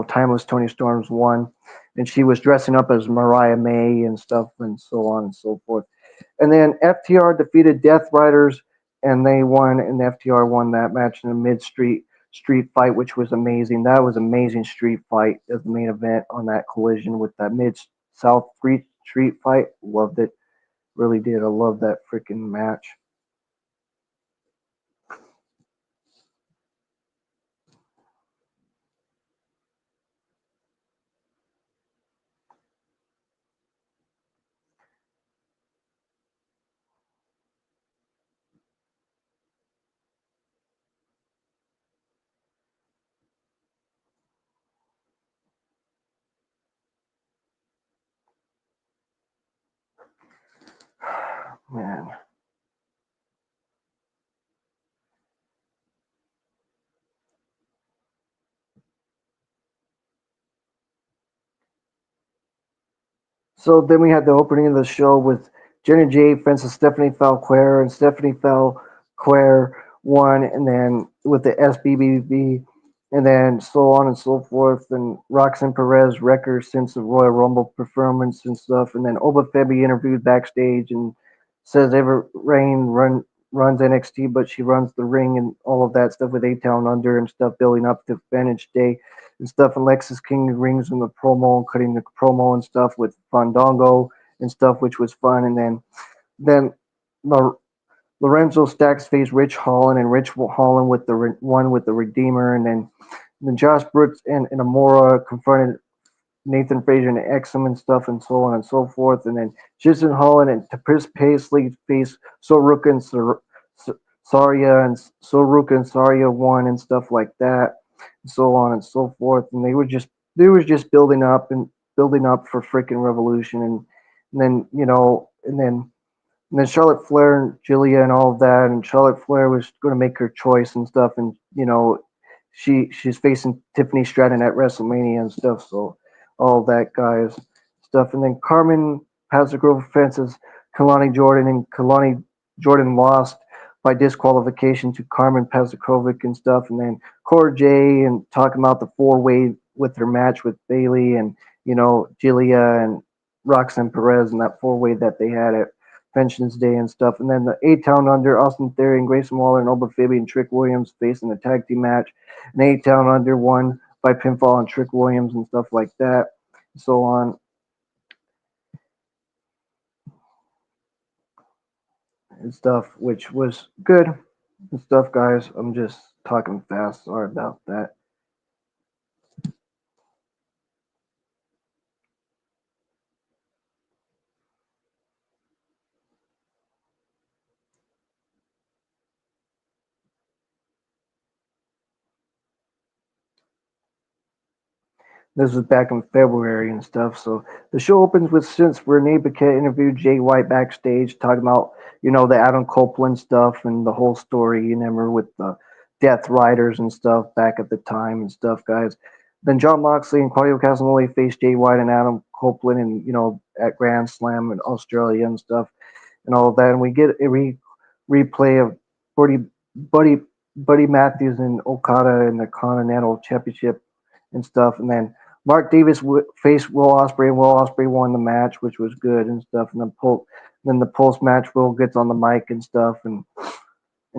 S1: Timeless Tony Storms won, and she was dressing up as Mariah May and stuff, and so on and so forth. And then FTR defeated Death Riders, and they won, and FTR won that match in a street fight, which was amazing. That was amazing street fight as the main event on that Collision with that mid South street fight. Loved it, really did. I love that freaking match. Man. So then we had the opening of the show with Jenna J versus Stephanie Falquer, and Stephanie Falquer won, and then with the SBBB, and then so on and so forth. And Roxanne Perez record since the Royal Rumble performance and stuff. And then Oba Femi interviewed backstage and says Ever runs NXT, but she runs the ring and all of that stuff with A Town Under and stuff, building up to Vantage Day and stuff. And Lexus King rings in the promo and cutting the promo and stuff with Fandango and stuff, which was fun. And then Lorenzo Stacks faced Rich Holland, and Rich Holland with the one with the Redeemer, and then Josh Brooks and Amora confronted Nathan Frazier and Exum and stuff, and so on and so forth. And then Jason Holland and Tapris Paisley faced Soruk and Saria, and Soruk and Saria won and stuff like that, and so on and so forth. And they were just building up for freaking Revolution, and then and then Charlotte Flair and Julia and all of that, and Charlotte Flair was going to make her choice and stuff, and she's facing Tiffany Stratton at WrestleMania and stuff, so all that guys stuff, and then Carmen Pasgrove fences Kalani Jordan, and Kalani Jordan lost by disqualification to Carmen Pazakovic and stuff, and then Cora J and talking about the 4-way with her match with Bailey and Julia and Roxanne Perez and that 4-way that they had at Vengeance Day and stuff. And then the A Town Under, Austin Theory and Grayson Waller and Oba Fabby and Trick Williams facing a tag team match. And A Town Under won by pinfall and Trick Williams and stuff like that. And so on and stuff, which was good and stuff, guys. I'm just talking fast. Sorry about that. This was back in February and stuff. So the show opens with since Renee Paquette interviewed Jay White backstage, talking about the Adam Copeland stuff and the whole story. You remember with the Death Riders and stuff back at the time and stuff, guys. Then John Moxley and Claudio Castagnoli faced Jay White and Adam Copeland, and at Grand Slam in Australia and stuff and all of that. And we get a replay of Buddy Buddy Buddy Matthews and Okada in the Continental Championship and stuff. And then Mark Davis faced Will Ospreay, and Will Ospreay won the match, which was good and stuff. And then the post match, Will gets on the mic and stuff, and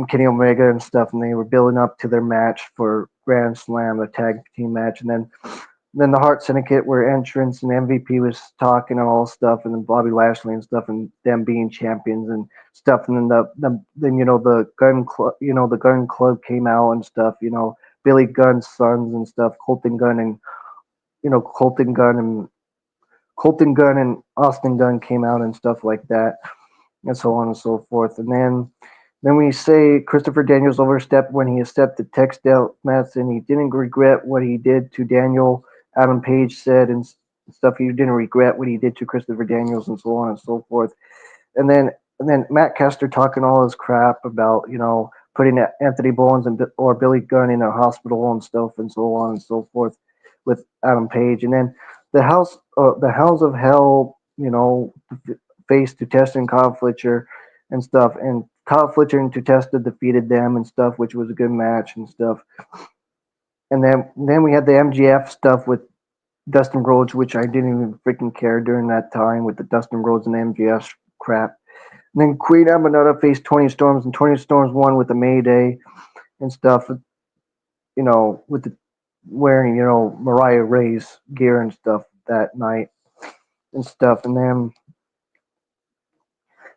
S1: Kenny Omega and stuff, and they were building up to their match for Grand Slam, a tag team match. And then the Heart Syndicate were entrance, and MVP was talking and all stuff, and then Bobby Lashley and stuff, and them being champions and stuff. And then the Gun Club came out and stuff. Billy Gunn's sons and stuff, Colton Gunn and Colton Gunn and Austin Gunn came out and stuff like that, and so on and so forth. And then we say Christopher Daniels overstepped when he accepted text out Mets, and he didn't regret what he did to Daniel. Adam Page said and stuff. He didn't regret what he did to Christopher Daniels and so on and so forth. And then Matt Kester talking all his crap about putting Anthony Bowens or Billy Gunn in a hospital and stuff and so on and so forth with Adam Page. And then the Hounds of Hell, faced Tutesta and Kyle Fletcher and stuff. And Kyle Fletcher and Tutesta defeated them and stuff, which was a good match and stuff. And then we had the MGF stuff with Dustin Rhodes, which I didn't even freaking care during that time with the Dustin Rhodes and MGF crap. And then Queen Aminata faced Tony Storms, and Tony Storms won with the Mayday and stuff. With the wearing Mariah Ray's gear and stuff that night and stuff. And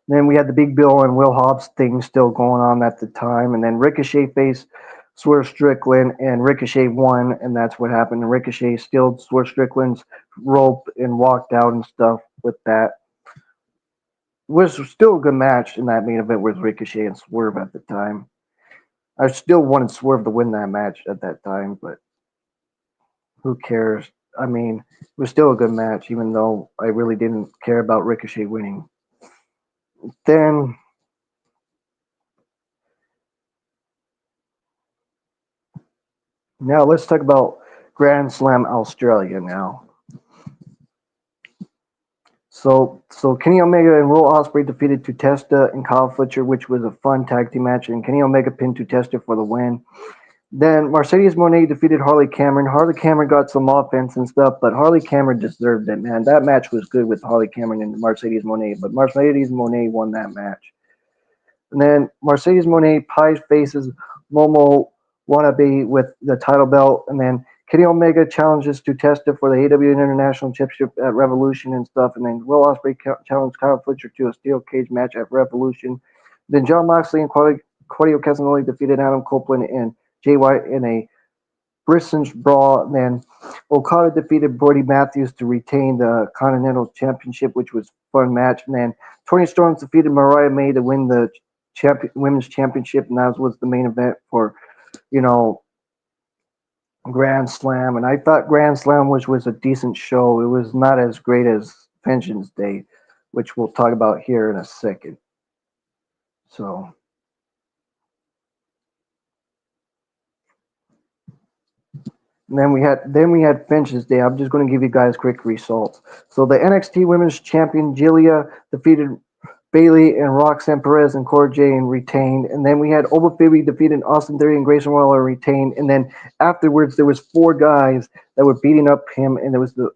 S1: then we had the Big Bill and Will Hobbs thing still going on at the time. And then Ricochet faced Swerve Strickland, and Ricochet won, and that's what happened. And Ricochet stealed Swerve Strickland's rope and walked out and stuff with that. It was still a good match in that main event with Ricochet and Swerve at the time. I still wanted Swerve to win that match at that time, but who cares? I mean, it was still a good match, even though I really didn't care about Ricochet winning. Then now let's talk about Grand Slam Australia now. So Kenny Omega and Will Ospreay defeated Tutesta and Kyle Fletcher, which was a fun tag team match, and Kenny Omega pinned Tutesta for the win. Then Mercedes Moné defeated Harley Cameron. Harley Cameron got some offense and stuff, but Harley Cameron deserved it, man. That match was good with Harley Cameron and Mercedes Moné, but Mercedes Moné won that match. And then Mercedes Moné pies faces Momo Wannabe with the title belt, and then Kenny Omega challenges to Testa for the AW International Championship at Revolution and stuff, and then Will Ospreay challenged Kyle Fletcher to a steel cage match at Revolution. Then John Moxley and Claudio Castagnoli defeated Adam Copeland and Jay White in a Britain's Brawl. And then Okada defeated Brody Matthews to retain the Continental Championship, which was a fun match. And then Tony Storm defeated Mariah May to win the women's championship, and that was the main event for, you know, Grand Slam. And I thought Grand Slam was a decent show. It was not as great as Vengeance Day, which we'll talk about here in a second. So. And then we had Vengeance Day. I'm just going to give you guys quick results. So the NXT Women's Champion Giulia defeated Bayley and Roxanne Perez and Cora Jade and retained. And then we had Oba Fibby defeated Austin Theory and Grayson Waller and retained. And then afterwards there was 4 guys that were beating up him, and there was the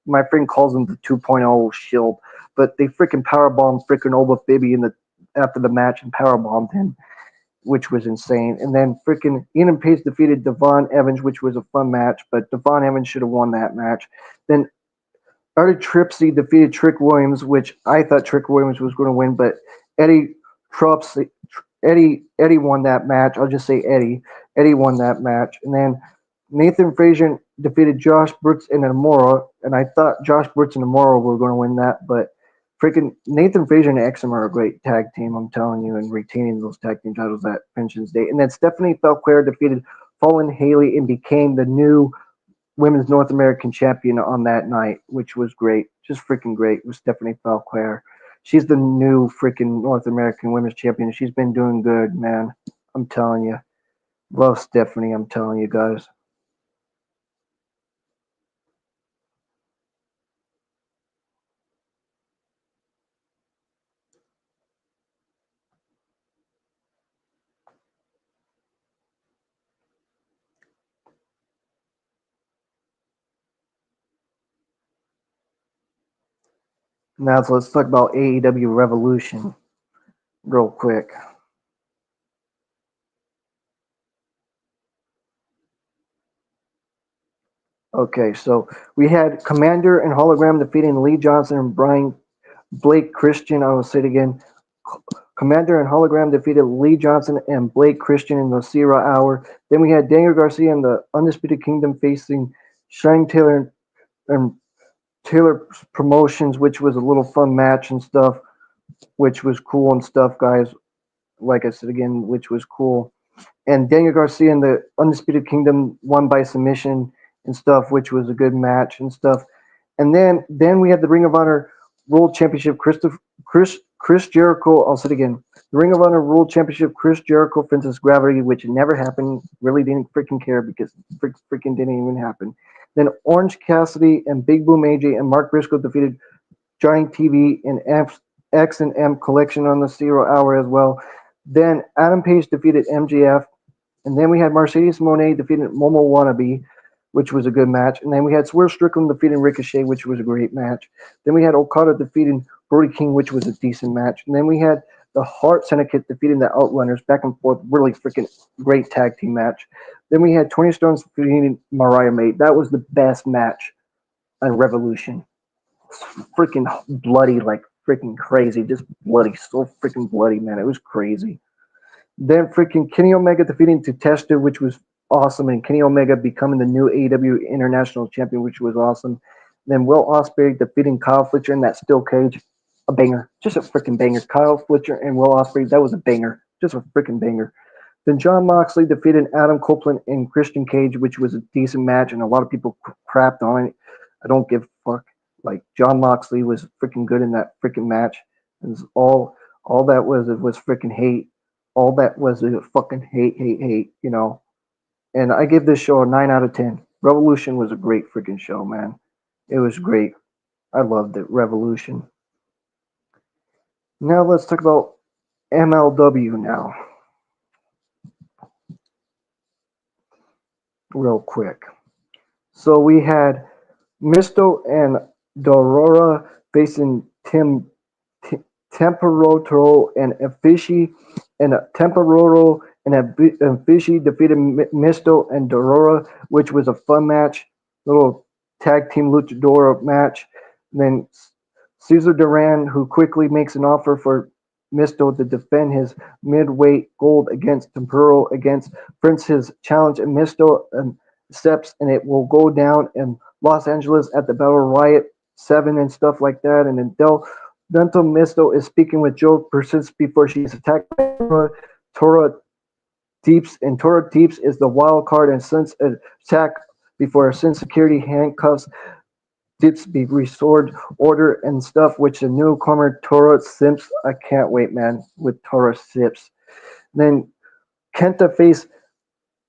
S1: my friend calls them the 2.0 Shield, but they freaking powerbombed freaking Oba Fibby after the match and powerbombed him, which was insane. And then freaking Ian Pace defeated Devon Evans, which was a fun match, but Devon Evans should have won that match. Then Artie Tripsy defeated Trick Williams, which I thought Trick Williams was going to win, but Eddie won that match. I'll just say Eddie. Eddie won that match. And then Nathan Frazier defeated Josh Brooks and Amora, and I thought Josh Brooks and Amora were going to win that, but freaking Nathan Frazier and Exum are a great tag team, I'm telling you, and retaining those tag team titles at Vengeance Day. And then Stephanie Falquer defeated Fallon Haley and became the new Women's North American champion on that night, which was great. Just freaking great with Stephanie Falquer. She's the new freaking North American Women's champion. She's been doing good, man. I'm telling you. Love Stephanie, I'm telling you guys. Now, so let's talk about AEW Revolution real quick. Okay, so we had Commander and Hologram defeating Lee Johnson and Brian Blake Christian. I will say it again. Commander and Hologram defeated Lee Johnson and Blake Christian in the Sierra Hour. Then we had Daniel Garcia and the Undisputed Kingdom facing Shane Taylor and Taylor Promotions, which was a little fun match and stuff, which was cool and stuff, guys. Like I said again, which was cool. And Daniel Garcia and the Undisputed Kingdom won by submission and stuff, which was a good match and stuff. And then we had the Ring of Honor World Championship, Chris Jericho. I'll say it again. The Ring of Honor World Championship, Chris Jericho Princess Gravity, which never happened. Really didn't freaking care because freaking didn't even happen. Then Orange Cassidy and Big Boom AJ and Mark Briscoe defeated Giant TV and X and M Collection on the 0 Hour as well. Then Adam Page defeated MJF. And then we had Mercedes Moné defeating Momo Wannabe, which was a good match. And then we had Swerve Strickland defeating Ricochet, which was a great match. Then we had Okada defeating Brody King, which was a decent match. And then we had the Hart Syndicate defeating the Outrunners back and forth. Really freaking great tag team match. Then we had Tony Storm defeating Mariah May. That was the best match on Revolution. Freaking bloody, like freaking crazy. Just bloody. So freaking bloody, man. It was crazy. Then freaking Kenny Omega defeating Tatesta, which was awesome, and Kenny Omega becoming the new AEW International Champion, which was awesome. Then Will Ospreay defeating Kyle Fletcher in that steel cage, a banger, just a freaking banger. Kyle Fletcher and Will Ospreay, that was a banger, just a freaking banger. Then John Moxley defeated Adam Copeland and Christian Cage, which was a decent match, and a lot of people crapped on it. I don't give a fuck. Like John Moxley was freaking good in that freaking match. It was all All that was it was freaking hate. All that was it fucking hate, hate, hate. You know. And I give this show a 9 out of 10. Revolution was a great freaking show, man. It was great. I loved it. Revolution. Now let's talk about MLW now, real quick. So we had Misto and Dorora facing T- Temperotoro and Afishi, and Temperoro and Afishi defeated Misto and Dorora, which was a fun match, little tag team luchador match. And then Cesar Duran, who quickly makes an offer for Misto to defend his midweight gold against Tempero against Prince's challenge, and Misto accepts, and it will go down in Los Angeles at the Battle Riot 7 and stuff like that. And then Dental Misto is speaking with Joe Persist before she's attacked by Tora Deeps, and Tora Deeps is the wild card, and since attack before Sin Security handcuffs Deeps be restored order and stuff, which the newcomer Tora Sips. I can't wait, man, with Tora Sips. Then Kenta faced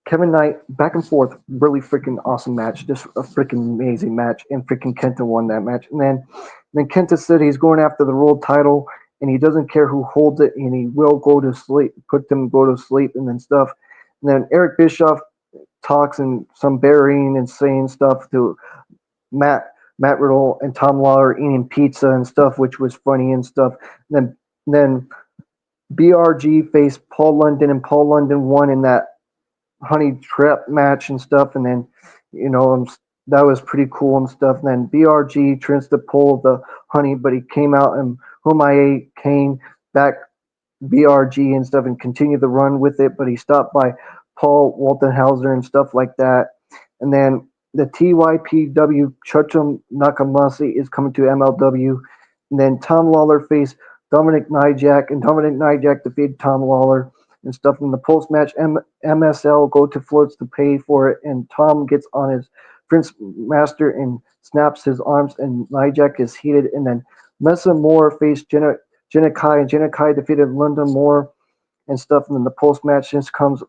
S1: Kevin Knight back and forth, really freaking awesome match, just a freaking amazing match, and freaking Kenta won that match. And then Kenta said he's going after the world title, and he doesn't care who holds it, and he will go to sleep, put them go to sleep, and then stuff. And then Eric Bischoff talks and some burying and saying stuff to Matt Matt Riddle and Tom Lawler eating pizza and stuff, which was funny and stuff. And then BRG faced Paul London, and Paul London won in that honey trap match and stuff, and then that was pretty cool and stuff. And then BRG tries to pull the honey, but he came out and Humaye came back BRG and stuff and continued the run with it, but he stopped by Paul Waltenhauser and stuff like that. And then the TYPW Churchill Nakamasi is coming to MLW, and then Tom Lawler faced Dominic Nijak, and Dominic Nijak defeated Tom Lawler and stuff. In the post match, MSL go to floats to pay for it, and Tom gets on his Prince Master and snaps his arms, and Nijak is heated. And then Mesa Moore faced Jenna Kai, and Jenna Kai defeated Linda Moore and stuff. And then the post match just comes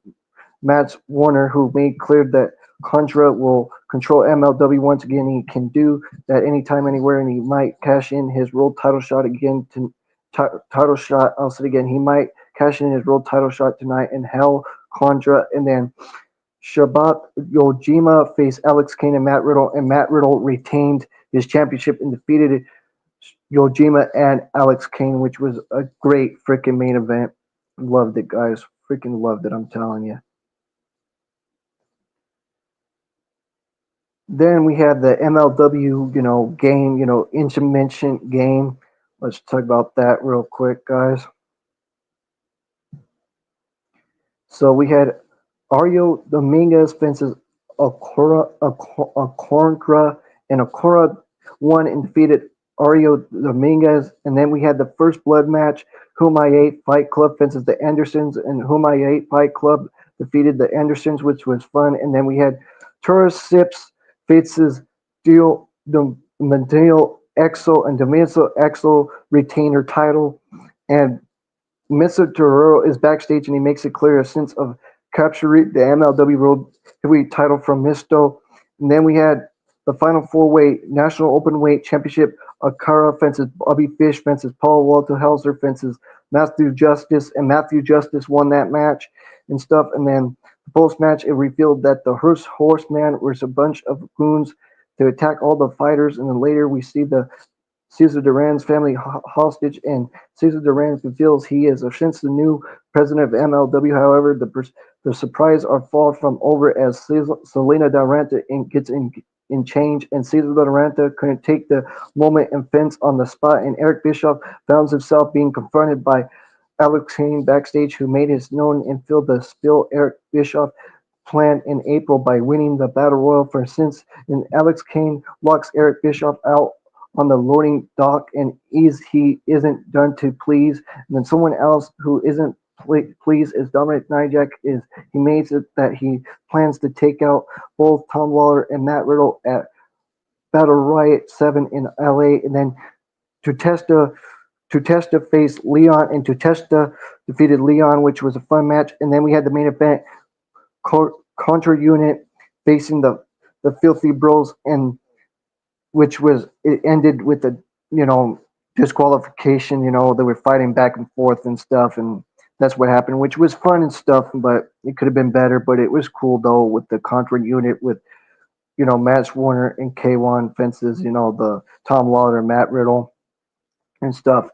S1: Matt Warner, who made clear that Contra will control MLW once again. He can do that anytime, anywhere, and he might cash in his world title shot again. Title shot. I'll say it again. He might cash in his world title shot tonight in Hell Contra. And then Shabbat Yojima faced Alex Kane and Matt Riddle, and Matt Riddle retained his championship and defeated Yojima and Alex Kane, which was a great freaking main event. Loved it, guys. Freaking loved it, I'm telling you. Then we had the MLW, game, intervention game. Let's talk about that real quick, guys. So we had Ario Dominguez fences Akora and Akora won and defeated Ario Dominguez. And then we had the first blood match. Whom I Ate Fight Club fences the Andersons, and Whom I Ate Fight Club defeated the Andersons, which was fun. And then we had Taurus Sips faces Dio Mateo Exo, and Damaso Exo retain her title. And Mr. Torero is backstage, and he makes it clear a sense of capturing the MLW World Heavyweight title from Misto. And then we had the final four-way National Openweight Championship. Akara fences Bobby Fish, fences Paul Walter fences Matthew Justice, and Matthew Justice won that match and stuff. And then the post-match, it revealed that the Hearst Horseman was a bunch of goons to attack all the fighters. And then later we see the Cesar Duran's family hostage, and Cesar Duran reveals he is since the new president of MLW. However, the surprise are far from over as Selena Duranta gets in change, and Cesar Duranta couldn't take the moment and fence on the spot, and Eric Bischoff found himself being confronted by Alex Kane backstage, who made his known and filled the spill Eric Bischoff planned in April by winning the Battle Royal for Since, and Alex Kane locks Eric Bischoff out on the loading dock, and he isn't done to please. And then someone else who isn't pleased is Dominic Nijak. He makes it that he plans to take out both Tom Lawler and Matt Riddle at Battle Riot 7 in LA. And then Tutesta Tutesta faced Leon, and Tutesta defeated Leon, which was a fun match. And then we had the main event, Contra Unit facing the Filthy Bros, and which was it ended with a you know disqualification. They were fighting back and forth and stuff, and that's what happened, which was fun and stuff. But it could have been better. But it was cool though with the Contra Unit with Matt Warner and K1 fences. The Tom Lawler, Matt Riddle, and stuff.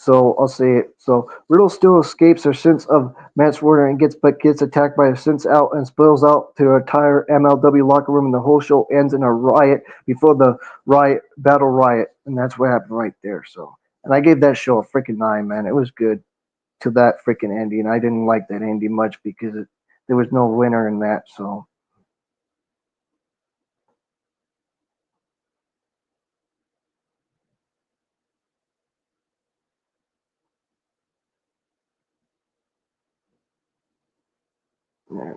S1: So I'll say it. So Riddle still escapes her sense of Matt Warner and gets attacked by a sense out and spills out to a entire MLW locker room, and the whole show ends in a riot before the riot battle riot, and that's what happened right there. So, and I gave that show a freaking 9, man. It was good to that freaking ending. I didn't like that ending much because there was no winner in that. So yeah.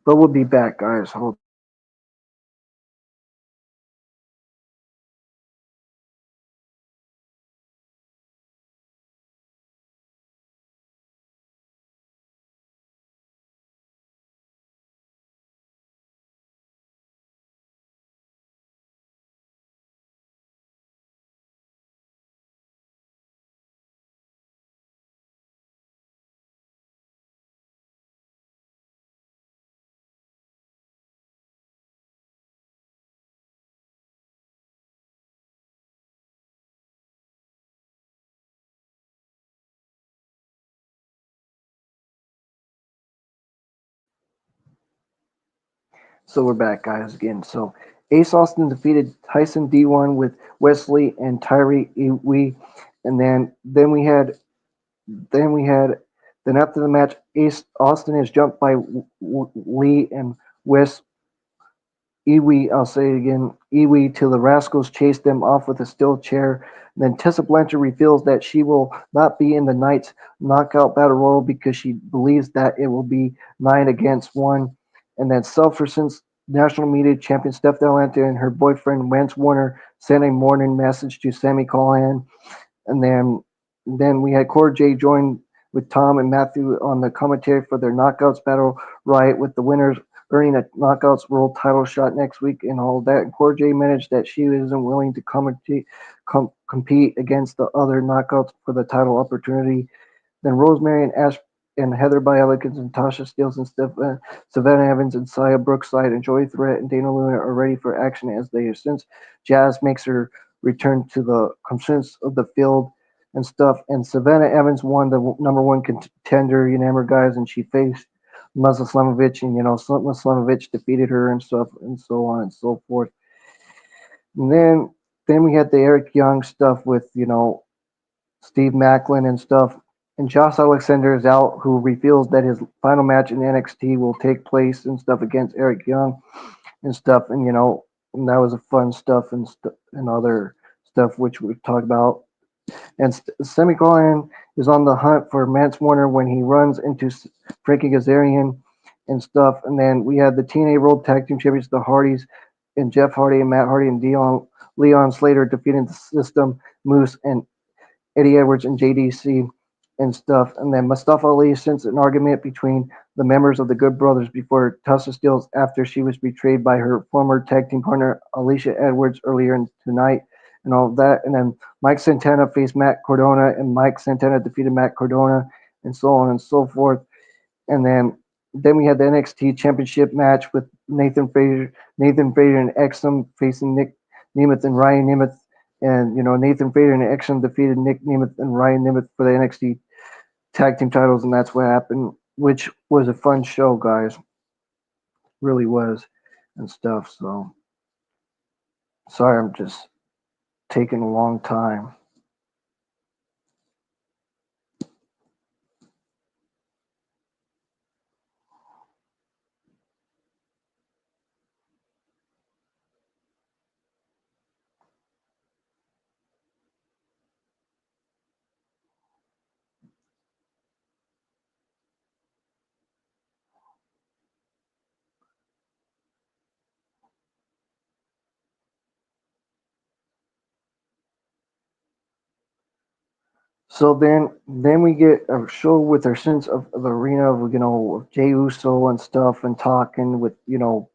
S1: But we'll be back, guys. Hold. So we're back, guys, again. So Ace Austin defeated Tyson D1 with Wesley and Tyree Iwe, and then after the match, Ace Austin is jumped by Lee and Wes Iwe. I'll say it again, Iwe, till the Rascals chase them off with a steel chair. Then Tessa Blanchard reveals that she will not be in the night's knockout battle royal because she believes that it will be 9 against 1. And then self-recent national media champion Steph Atlanta and her boyfriend Vance Warner sent a morning message to Sammy Callahan. And then we had Core J join with Tom and Matthew on the commentary for their Knockouts Battle Riot, with the winners earning a Knockouts World title shot next week and all that. And Core J managed that she isn't willing to compete against the other Knockouts for the title opportunity. Then Rosemary and Ash and Heather Bielikins and Tasha Steeles and Savannah Evans and Saya Brookside and Joey Threat and Dana Luna are ready for action as they since Jazz makes her return to the consensus of the field and stuff. And Savannah Evans won the number one contender, guys, and she faced Muslim Slamovich, and Muslim Slamovich defeated her and stuff, and so on and so forth. And then we had the Eric Young stuff with Steve Macklin and stuff. And Josh Alexander is out, who reveals that his final match in NXT will take place and stuff against Eric Young and stuff. And and that was a fun stuff and other stuff which we've talked about. And Semi Callihan is on the hunt for Mance Warner when he runs into Frankie Kazarian and stuff. And then we had the TNA World Tag Team Champions, the Hardys, and Jeff Hardy and Matt Hardy and Leon Slater defeating the System, Moose, and Eddie Edwards and JDC and stuff. And then Mustafa Ali sends an argument between the members of the Good Brothers before Tussa Steeles after she was betrayed by her former tag team partner Alicia Edwards earlier tonight and all of that. And then Mike Santana faced Matt Cardona, and Mike Santana defeated Matt Cardona, and so on and so forth. And then we had the NXT Championship match with Nathan Frazier and Exum facing Nick Nemeth and Ryan Nemeth. And Nathan Frazier and Exum defeated Nick Nemeth and Ryan Nemeth for the NXT Tag Team titles, and that's what happened. Which was a fun show, guys. Really was, and stuff. So sorry, I'm just taking a long time. So then we get a show with our sense of the arena of of Jey Uso and stuff and talking with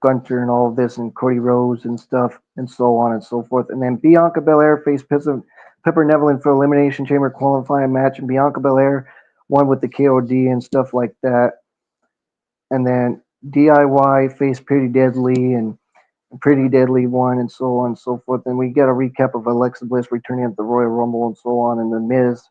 S1: Gunter and all of this and Cody Rhodes and stuff and so on and so forth. And then Bianca Belair faced Pepper Neville for Elimination Chamber qualifying match, and Bianca Belair won with the KOD and stuff like that. And then DIY faced Pretty Deadly and Pretty Deadly won and so on and so forth. And we get a recap of Alexa Bliss returning at the Royal Rumble and so on, and the Miz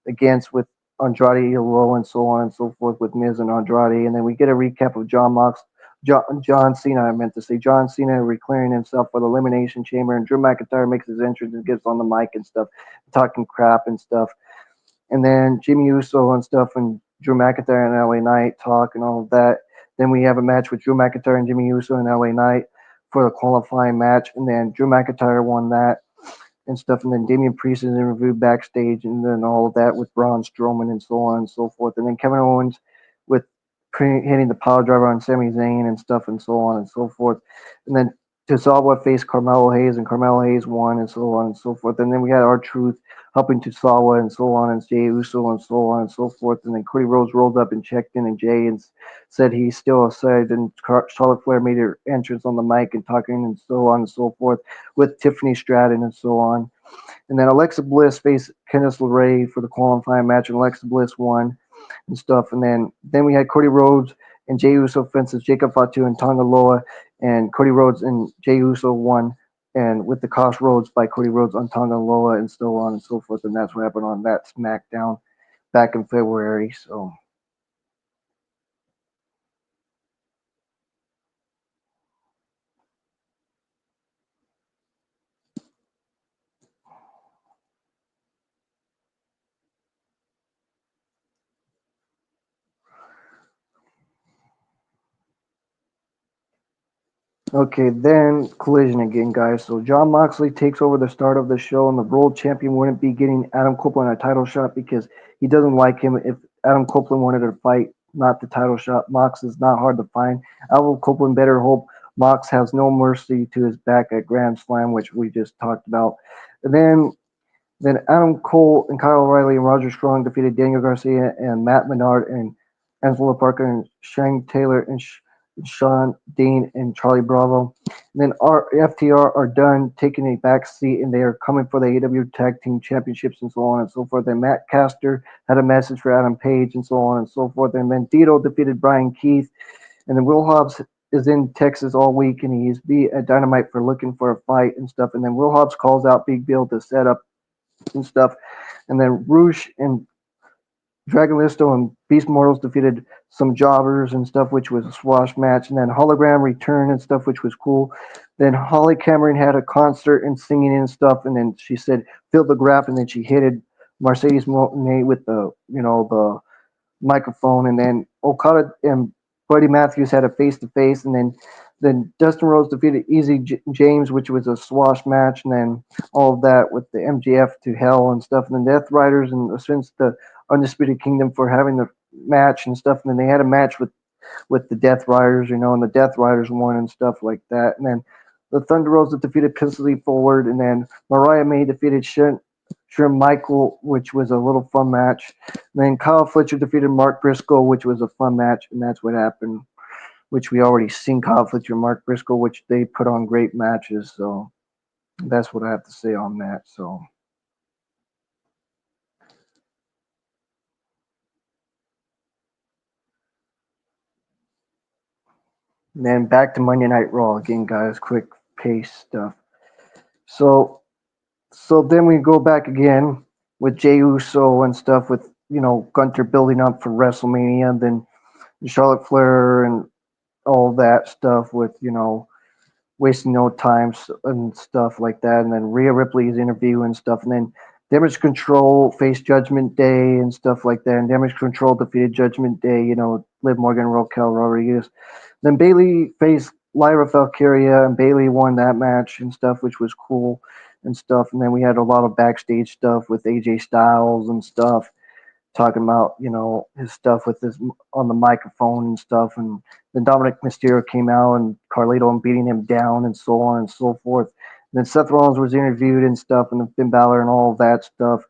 S1: against with Andrade Hilo and so on and so forth with Miz and Andrade. And then we get a recap of John Cena, I meant to say, John Cena declaring himself for the Elimination Chamber, and Drew McIntyre makes his entrance and gets on the mic and stuff, talking crap and stuff. And then Jimmy Uso and stuff, and Drew McIntyre and LA Knight talk and all of that. Then we have a match with Drew McIntyre and Jimmy Uso and LA Knight for the qualifying match, and then Drew McIntyre won that and stuff, and then Damian Priest is interviewed backstage, and then all of that with Braun Strowman and so on and so forth, and then Kevin Owens with hitting the power driver on Sami Zayn and stuff and so on and so forth, and then Tozawa faced Carmelo Hayes, and Carmelo Hayes won and so on and so forth, and then we had R-Truth helping Tozawa and so on, and Jey Uso and so on and so forth, and then Cody Rhodes rolled up and checked in, and Jay and said he's still aside, and Charlotte Flair made her entrance on the mic and talking and so on and so forth with Tiffany Stratton and so on. And then Alexa Bliss faced Candice LeRae for the qualifying match, and Alexa Bliss won and stuff. And then we had Cody Rhodes and Jey Uso fences Jacob Fatu and Tonga Loa, and Cody Rhodes and Jey Uso won, and with the Crossroads by Cody Rhodes on Tonga Loa and so on and so forth. And that's what happened on that SmackDown back in February. So okay, then Collision again, guys. So John Moxley takes over the start of the show, and the world champion wouldn't be getting Adam Copeland a title shot because he doesn't like him. If Adam Copeland wanted to fight, not the title shot, Mox is not hard to find. Adam Copeland better hope Mox has no mercy to his back at Grand Slam, which we just talked about. And then Adam Cole and Kyle O'Reilly and Roger Strong defeated Daniel Garcia and Matt Menard and Angelo Parker and Shane Taylor and Sean Dean and Charlie Bravo. And then our FTR are done taking a back seat, and they are coming for the AEW Tag Team Championships and so on and so forth. And Matt Caster had a message for Adam Page and so on and so forth. And then Tito defeated Brian Keith. And then Will Hobbs is in Texas all week, and he's at Dynamite for looking for a fight and stuff. And then Will Hobbs calls out Big Bill to set up and stuff. And then Roosh and Dragon Listo and Beast Mortals defeated some jobbers and stuff, which was a swash match. And then Hologram returned and stuff, which was cool. Then Holly Cameron had a concert and singing and stuff. And then she said, "Fill the graph." And then she hit Mercedes Monet with the microphone. And then Okada and Buddy Matthews had a face to face. And then Dustin Rhodes defeated Easy James, which was a swash match. And then all of that with the MJF to hell and stuff. And then Death Riders and since the Undisputed Kingdom for having the match and stuff. And then they had a match with the Death Riders, and the Death Riders won and stuff like that. And then the Thunder Rosa defeated Pinsley Forward, and then Mariah May defeated Sherm Michael, which was a little fun match. And then Kyle Fletcher defeated Mark Briscoe, which was a fun match, and that's what happened. Which we already seen Kyle Fletcher and Mark Briscoe, which they put on great matches. So that's what I have to say on that. So. And then back to Monday Night Raw again, guys. Quick pace stuff. So then we go back again with Jey Uso and stuff with Gunter building up for WrestleMania, and then Charlotte Flair and all that stuff with wasting no time and stuff like that, and then Rhea Ripley's interview and stuff, and then Damage Control faced Judgment Day and stuff like that, and Damage Control defeated Judgment Day, Liv Morgan, Raquel Rodriguez. Then Bayley faced Lyra Valkyria, and Bayley won that match and stuff, which was cool and stuff. And then we had a lot of backstage stuff with AJ Styles and stuff, talking about his stuff with his on the microphone and stuff. And then Dominic Mysterio came out and Carlito and beating him down and so on and so forth. And then Seth Rollins was interviewed and stuff, and then Finn Balor and all of that stuff.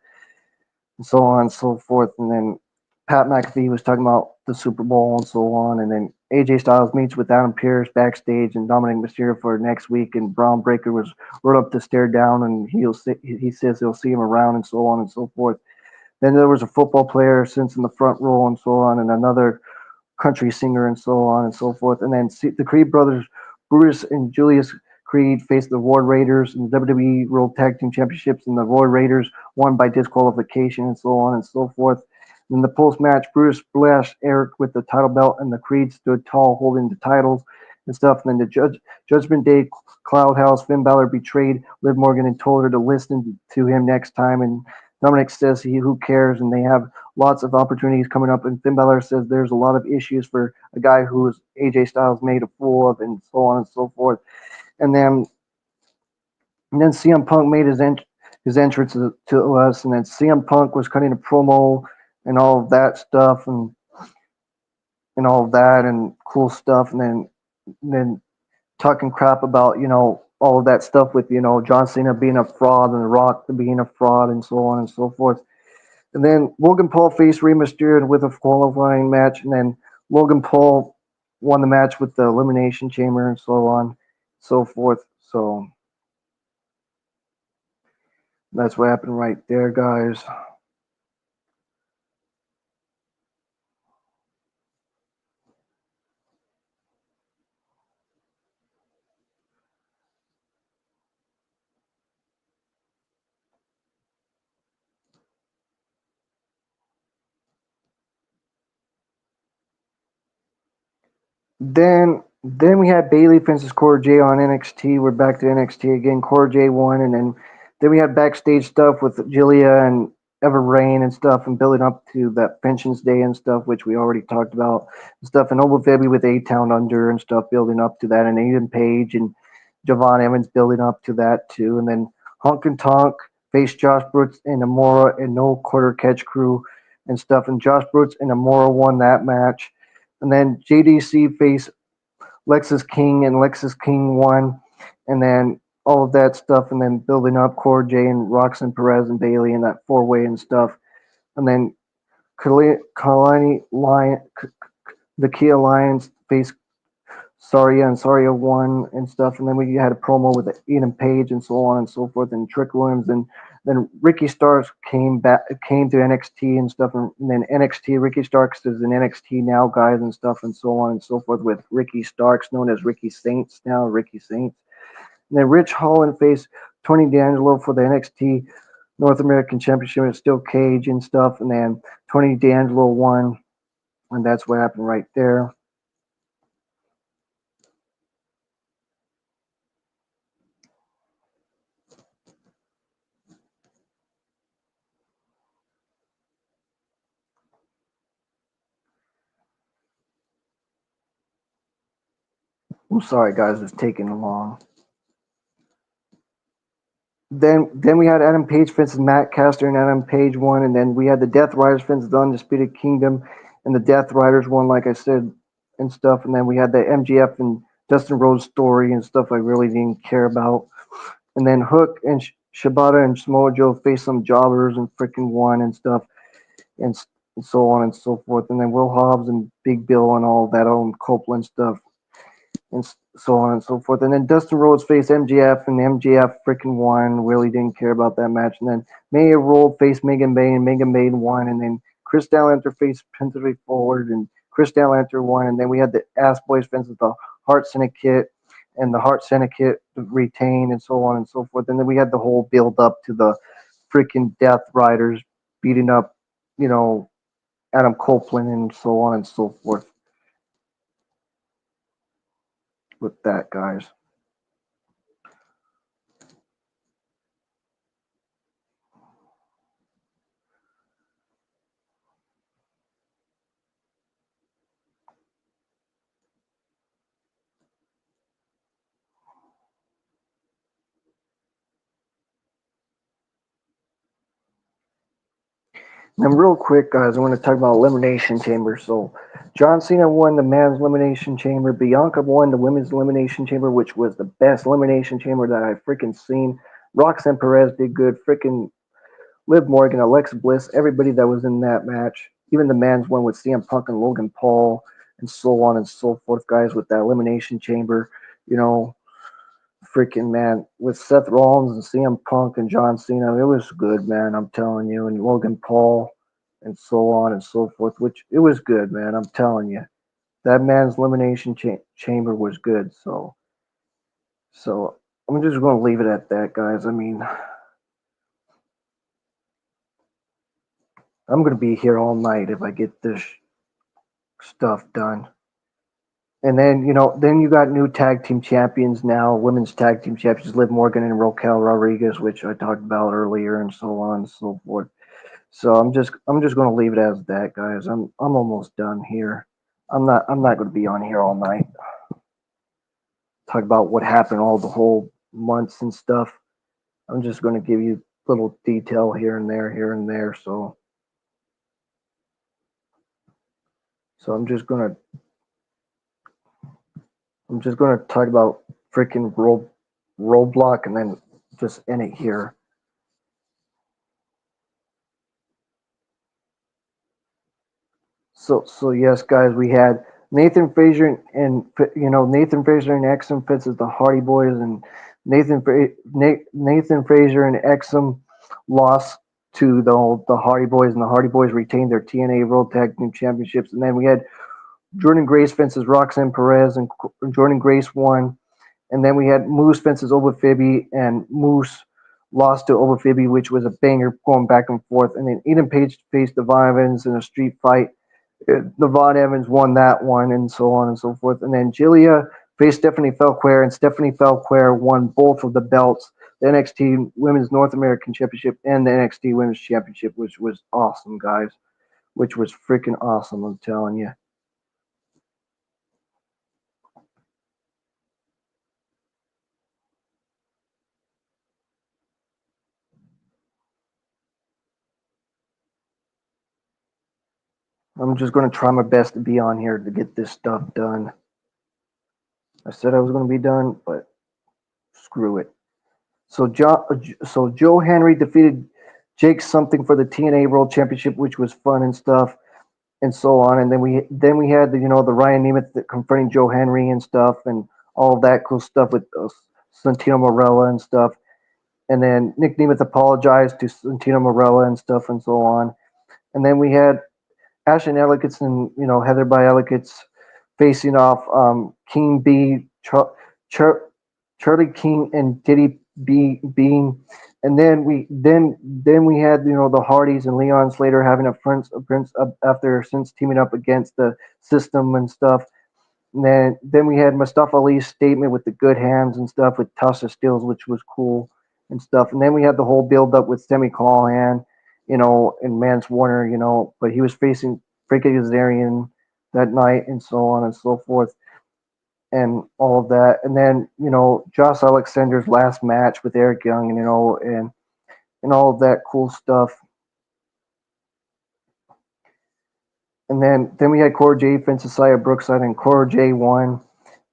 S1: and so on and so forth. And then Pat McAfee was talking about the Super Bowl and so on. And then AJ Styles meets with Adam Pearce backstage and Dominic Mysterio for next week. And Braun Breaker was rode up to stare down, and he says he'll see him around and so on and so forth. Then there was a football player since in the front row and so on, and another country singer and so on and so forth. And then the Creed brothers, Brutus and Julius Creed, faced the War Raiders in the WWE World Tag Team Championships, and the War Raiders won by disqualification and so on and so forth. In the post match, Brutus splashed Eric with the title belt, and the Creed stood tall holding the titles and stuff. And then the Judgment Day Cloud House, Finn Balor betrayed Liv Morgan and told her to listen to him next time. And Dominic says who cares, and they have lots of opportunities coming up. And Finn Balor says there's a lot of issues for a guy who's AJ Styles made a fool of, and so on and so forth. And then CM Punk made his entrance to us, and then CM Punk was cutting a promo and all of that stuff, and all of that and cool stuff, and then talking crap about all of that stuff with John Cena being a fraud and The Rock being a fraud and so on and so forth. And then Logan Paul faced Rey Mysterio with a qualifying match, and then Logan Paul won the match with the Elimination Chamber and so on, so forth. So that's what happened right there, guys. Then we had Bailey versus Cora J on NXT. We're back to NXT again. Cora J won, and then we had backstage stuff with Jilia and Ever Rain and stuff, and building up to that Pensions Day and stuff, which we already talked about and stuff. And Nova Febby with A Town Under and stuff, building up to that, and Aiden Page and Javon Evans building up to that too. And then Hunk and Tonk faced Josh Brooks and Amora and No Quarter Catch Crew and stuff. And Josh Brooks and Amora won that match. And then JDC faced Lexus King, and Lexus King won. And then all of that stuff, and then building up Core J and Roxanne Perez and Bailey and that four-way and stuff. And then Kalani Lion, the Kia Lions faced Saria, and Saria won and stuff. And then we had a promo with Ian Page and so on and so forth, and Trick Williams. And then Ricky Starks came to NXT and stuff. And then NXT, Ricky Starks is in NXT now, guys, and stuff, and so on and so forth, with Ricky Starks, known as Ricky Saints now, Ricky Saints. And then Rich Holland faced Tony D'Angelo for the NXT North American Championship and Steel Cage and stuff. And then Tony D'Angelo won, and that's what happened right there. I'm sorry, guys, it's taking long. Then we had Adam Page versus Matt Caster, and Adam Page won. And then we had the Death Riders versus the Undisputed Kingdom, and the Death Riders won, like I said, and stuff. And then we had the MGF and Dustin Rhodes story and stuff I really didn't care about. And then Hook and Shibata and Samoa Joe faced some jobbers and freaking won and stuff, and, and so on and so forth. And then Will Hobbs and Big Bill and all that own Copeland stuff, and so on and so forth. And then Dustin Rhodes faced MJF, and MJF freaking won. Really didn't care about that match. And then Maya Roll faced Megan Bay, and Megan Bay won. And then Chris Dallenter faced Pentatonic Forward, and Chris Dallenter won. And then we had the Ass Boys fans with the Heart Syndicate, and the Heart Syndicate retained, and so on and so forth. And then we had the whole build up to the freaking Death Riders beating up, you know, Adam Copeland, and so on and so forth with that, guys. And real quick, guys, I want to talk about Elimination Chamber. So, John Cena won the men's Elimination Chamber. Bianca won the women's Elimination Chamber, which was the best Elimination Chamber that I've freaking seen. Roxanne Perez did good. Freaking Liv Morgan, Alexa Bliss, everybody that was in that match, even the man's one with CM Punk and Logan Paul, and so on and so forth, guys, with that Elimination Chamber, you know, freaking man, with Seth Rollins and CM Punk and John Cena, it was good, man, I'm telling you, and Logan Paul, and so on and so forth, which it was good, man, I'm telling you. That man's Elimination Chamber was good, so I'm just going to leave it at that, guys. I mean, I'm going to be here all night if I get this stuff done. And then, then you got new tag team champions now, women's tag team champions, Liv Morgan and Raquel Rodriguez, which I talked about earlier, and so on and so forth. So I'm just going to leave it as that, guys. I'm almost done here. I'm not going to be on here all night. Talk about what happened all the whole months and stuff. I'm just going to give you little detail here and there, here and there. So I'm just gonna talk about freaking Roblox and then just end it here. So yes, guys, we had Nathan Frazier and Nathan Frazier and Exum Fitz as the Hardy Boys, and Nathan Frazier and Exum lost to the Hardy Boys, and the Hardy Boys retained their TNA World Tag Team Championships. And then we had Jordan Grace fences Roxanne Perez, and Jordan Grace won. And then we had Moose fences Obafibi, and Moose lost to Obafibi, which was a banger going back and forth. And then Eden Page faced Devon Evans in a street fight. Devon Evans won that one, and so on and so forth. And then Jilia faced Stephanie Felquer, and Stephanie Felquer won both of the belts, the NXT Women's North American Championship and the NXT Women's Championship, which was awesome, guys. Which was freaking awesome, I'm telling you. I'm just going to try my best to be on here to get this stuff done. I said I was going to be done, but screw it. So Joe Henry defeated Jake something for the TNA World Championship, which was fun and stuff, and so on. And then we had the Ryan Nemeth confronting Joe Henry and stuff, and all of that cool stuff with Santino Marella and stuff. And then Nick Nemeth apologized to Santino Marella and stuff, and so on. And then we had Ashton Ellicott and Heather by Ellicott facing off King B, Charlie King, and Diddy B Bean. And then we had the Hardys and Leon Slater having a prince after since teaming up against the system and stuff. And then we had Mustafa Ali's statement with the good hands and stuff with Tasha Steeles, which was cool and stuff. And then we had the whole build up with Semi Callahan, and Mance Warner, but he was facing Frankie Kazarian that night, and so on and so forth, and all of that. And then Josh Alexander's last match with Eric Young, and all of that cool stuff. And then we had Cora J fence Saya Brookside, and Cora J won.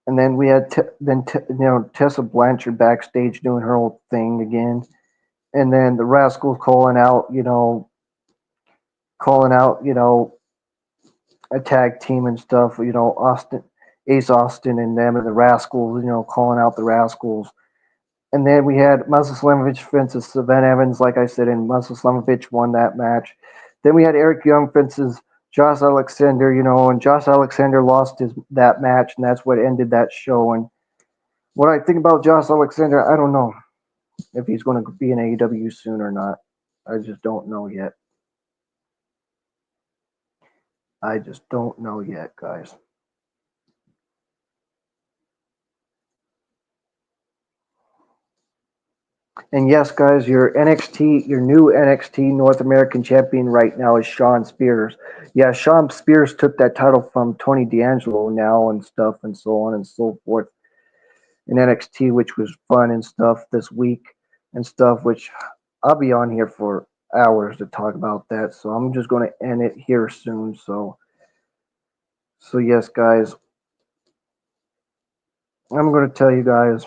S1: And then we had Tessa Blanchard backstage doing her old thing again. And then the Rascals calling out a tag team and stuff. Ace Austin and them and the Rascals. Calling out the Rascals. And then we had Muscle Slamovich fences Savannah Evans, like I said, and Muscle Slamovich won that match. Then we had Eric Young fences Josh Alexander, and Josh Alexander lost that match, and that's what ended that show. And what I think about Josh Alexander, I don't know if he's going to be in AEW soon or not. I just don't know yet. I just don't know yet, guys. And yes, guys, your new NXT North American champion right now is Shawn Spears. Yeah, Shawn Spears took that title from Tony D'Angelo now and stuff, and so on and so forth in NXT, which was fun and stuff this week and stuff, which I'll be on here for hours to talk about that. So I'm just going to end it here soon. So yes, guys, I'm going to tell you guys.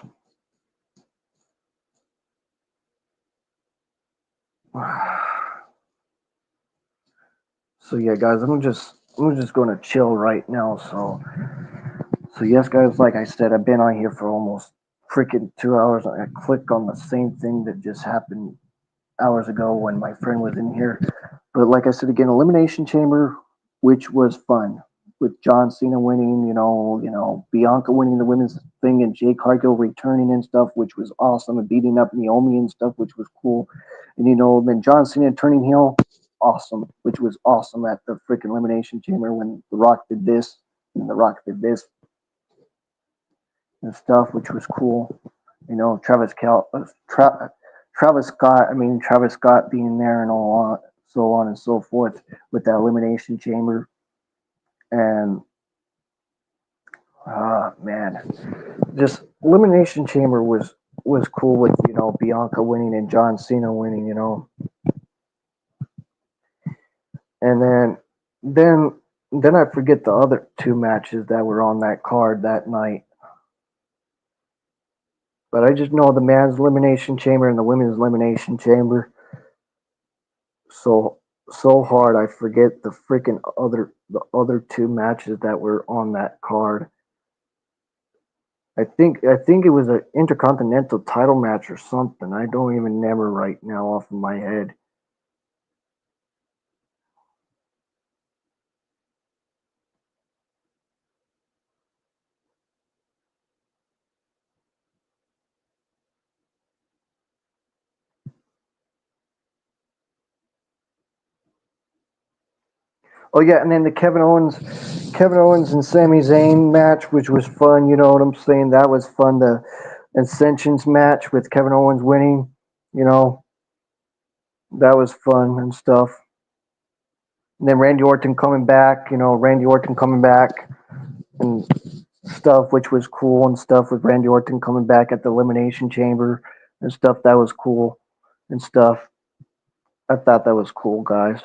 S1: So yeah, guys, I'm just going to chill right now. So yes, guys, like I said, I've been on here for almost freaking 2 hours. I clicked on the same thing that just happened hours ago when my friend was in here. But like I said again, Elimination Chamber, which was fun, with John Cena winning, Bianca winning the women's thing, and Jade Cargill returning and stuff, which was awesome, and beating up Naomi and stuff, which was cool. And then John Cena turning heel, awesome, which was awesome at the freaking Elimination Chamber when The Rock did this and The Rock did this and stuff, which was cool. Travis Scott. I mean, Travis Scott being there and so on and so forth with that Elimination Chamber. And man, just Elimination Chamber was cool with Bianca winning and John Cena winning. And then I forget the other two matches that were on that card that night. But I just know the men's elimination chamber and the women's elimination chamber. So so hard I forget the other two matches that were on that card. I think it was an intercontinental title match or something. I don't even remember right now off of my head. Oh yeah, and then the Kevin Owens and Sami Zayn match, which was fun. You know what I'm saying? That was fun. The Ascensions match with Kevin Owens winning. You know that was fun and stuff. And then Randy Orton coming back. Randy Orton coming back and stuff, which was cool and stuff with Randy Orton coming back at the Elimination Chamber and stuff. That was cool and stuff. I thought that was cool, guys.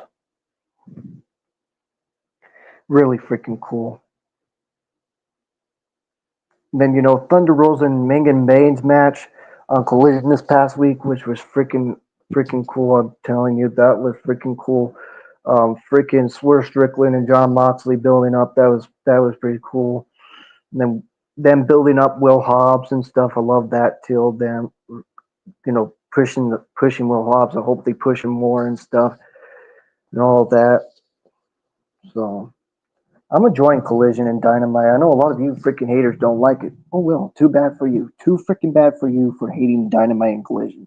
S1: Really freaking cool. Then Thunder Rosa and Megan Baynes match on Collision this past week, which was freaking cool. I'm telling you, that was freaking cool. Freaking Swerve Strickland and John Moxley building up. That was pretty cool. And then them building up Will Hobbs and stuff. I love that till them pushing Will Hobbs. I hope they push him more and stuff and all of that. So I'm enjoying Collision and Dynamite. I know a lot of you freaking haters don't like it. Oh well, too bad for you. Too freaking bad for you for hating Dynamite and Collision.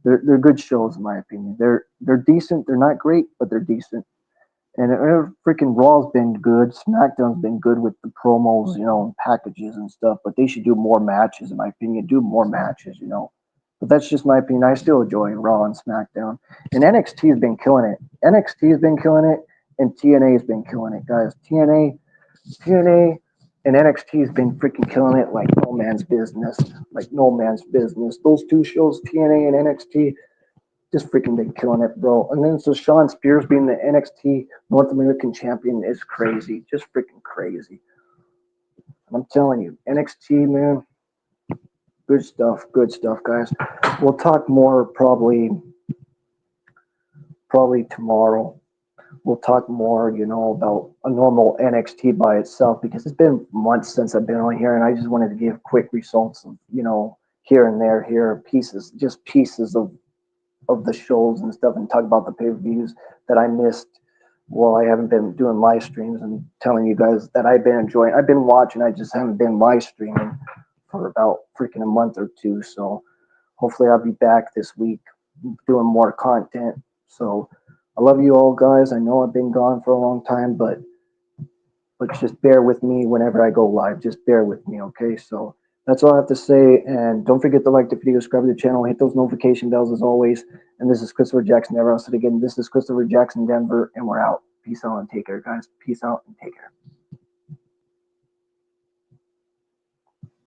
S1: They're good shows in my opinion. They're decent. They're not great, but they're decent. And freaking Raw's been good. SmackDown's been good with the promos, and packages and stuff. But they should do more matches, in my opinion. Do more matches. But that's just my opinion. I still enjoy Raw and SmackDown. And NXT has been killing it. NXT has been killing it, and TNA has been killing it, guys. TNA, and NXT has been freaking killing it like no man's business. Like no man's business. Those two shows, TNA and NXT, just freaking been killing it, bro. And then so Sean Spears being the NXT North American champion is crazy. Just freaking crazy. I'm telling you, NXT, man, good stuff, guys. We'll talk more probably tomorrow. We'll talk more, about a normal NXT by itself because it's been months since I've been on here, and I just wanted to give quick results of, here and there, here pieces, just pieces of the shows and stuff, and talk about the pay-per-views that I missed. Well, I haven't been doing live streams and telling you guys that I've been enjoying. I've been watching. I just haven't been live streaming for about freaking a month or two. So hopefully I'll be back this week doing more content. So I love you all, guys. I know I've been gone for a long time, but just bear with me whenever I go live. Just bear with me, okay? So that's all I have to say. And don't forget to like the video, subscribe to the channel, hit those notification bells as always. And this is Christopher Jackson. Never else again. This is Christopher Jackson Denver, and we're out. Peace out and take care, guys. Peace out and take care.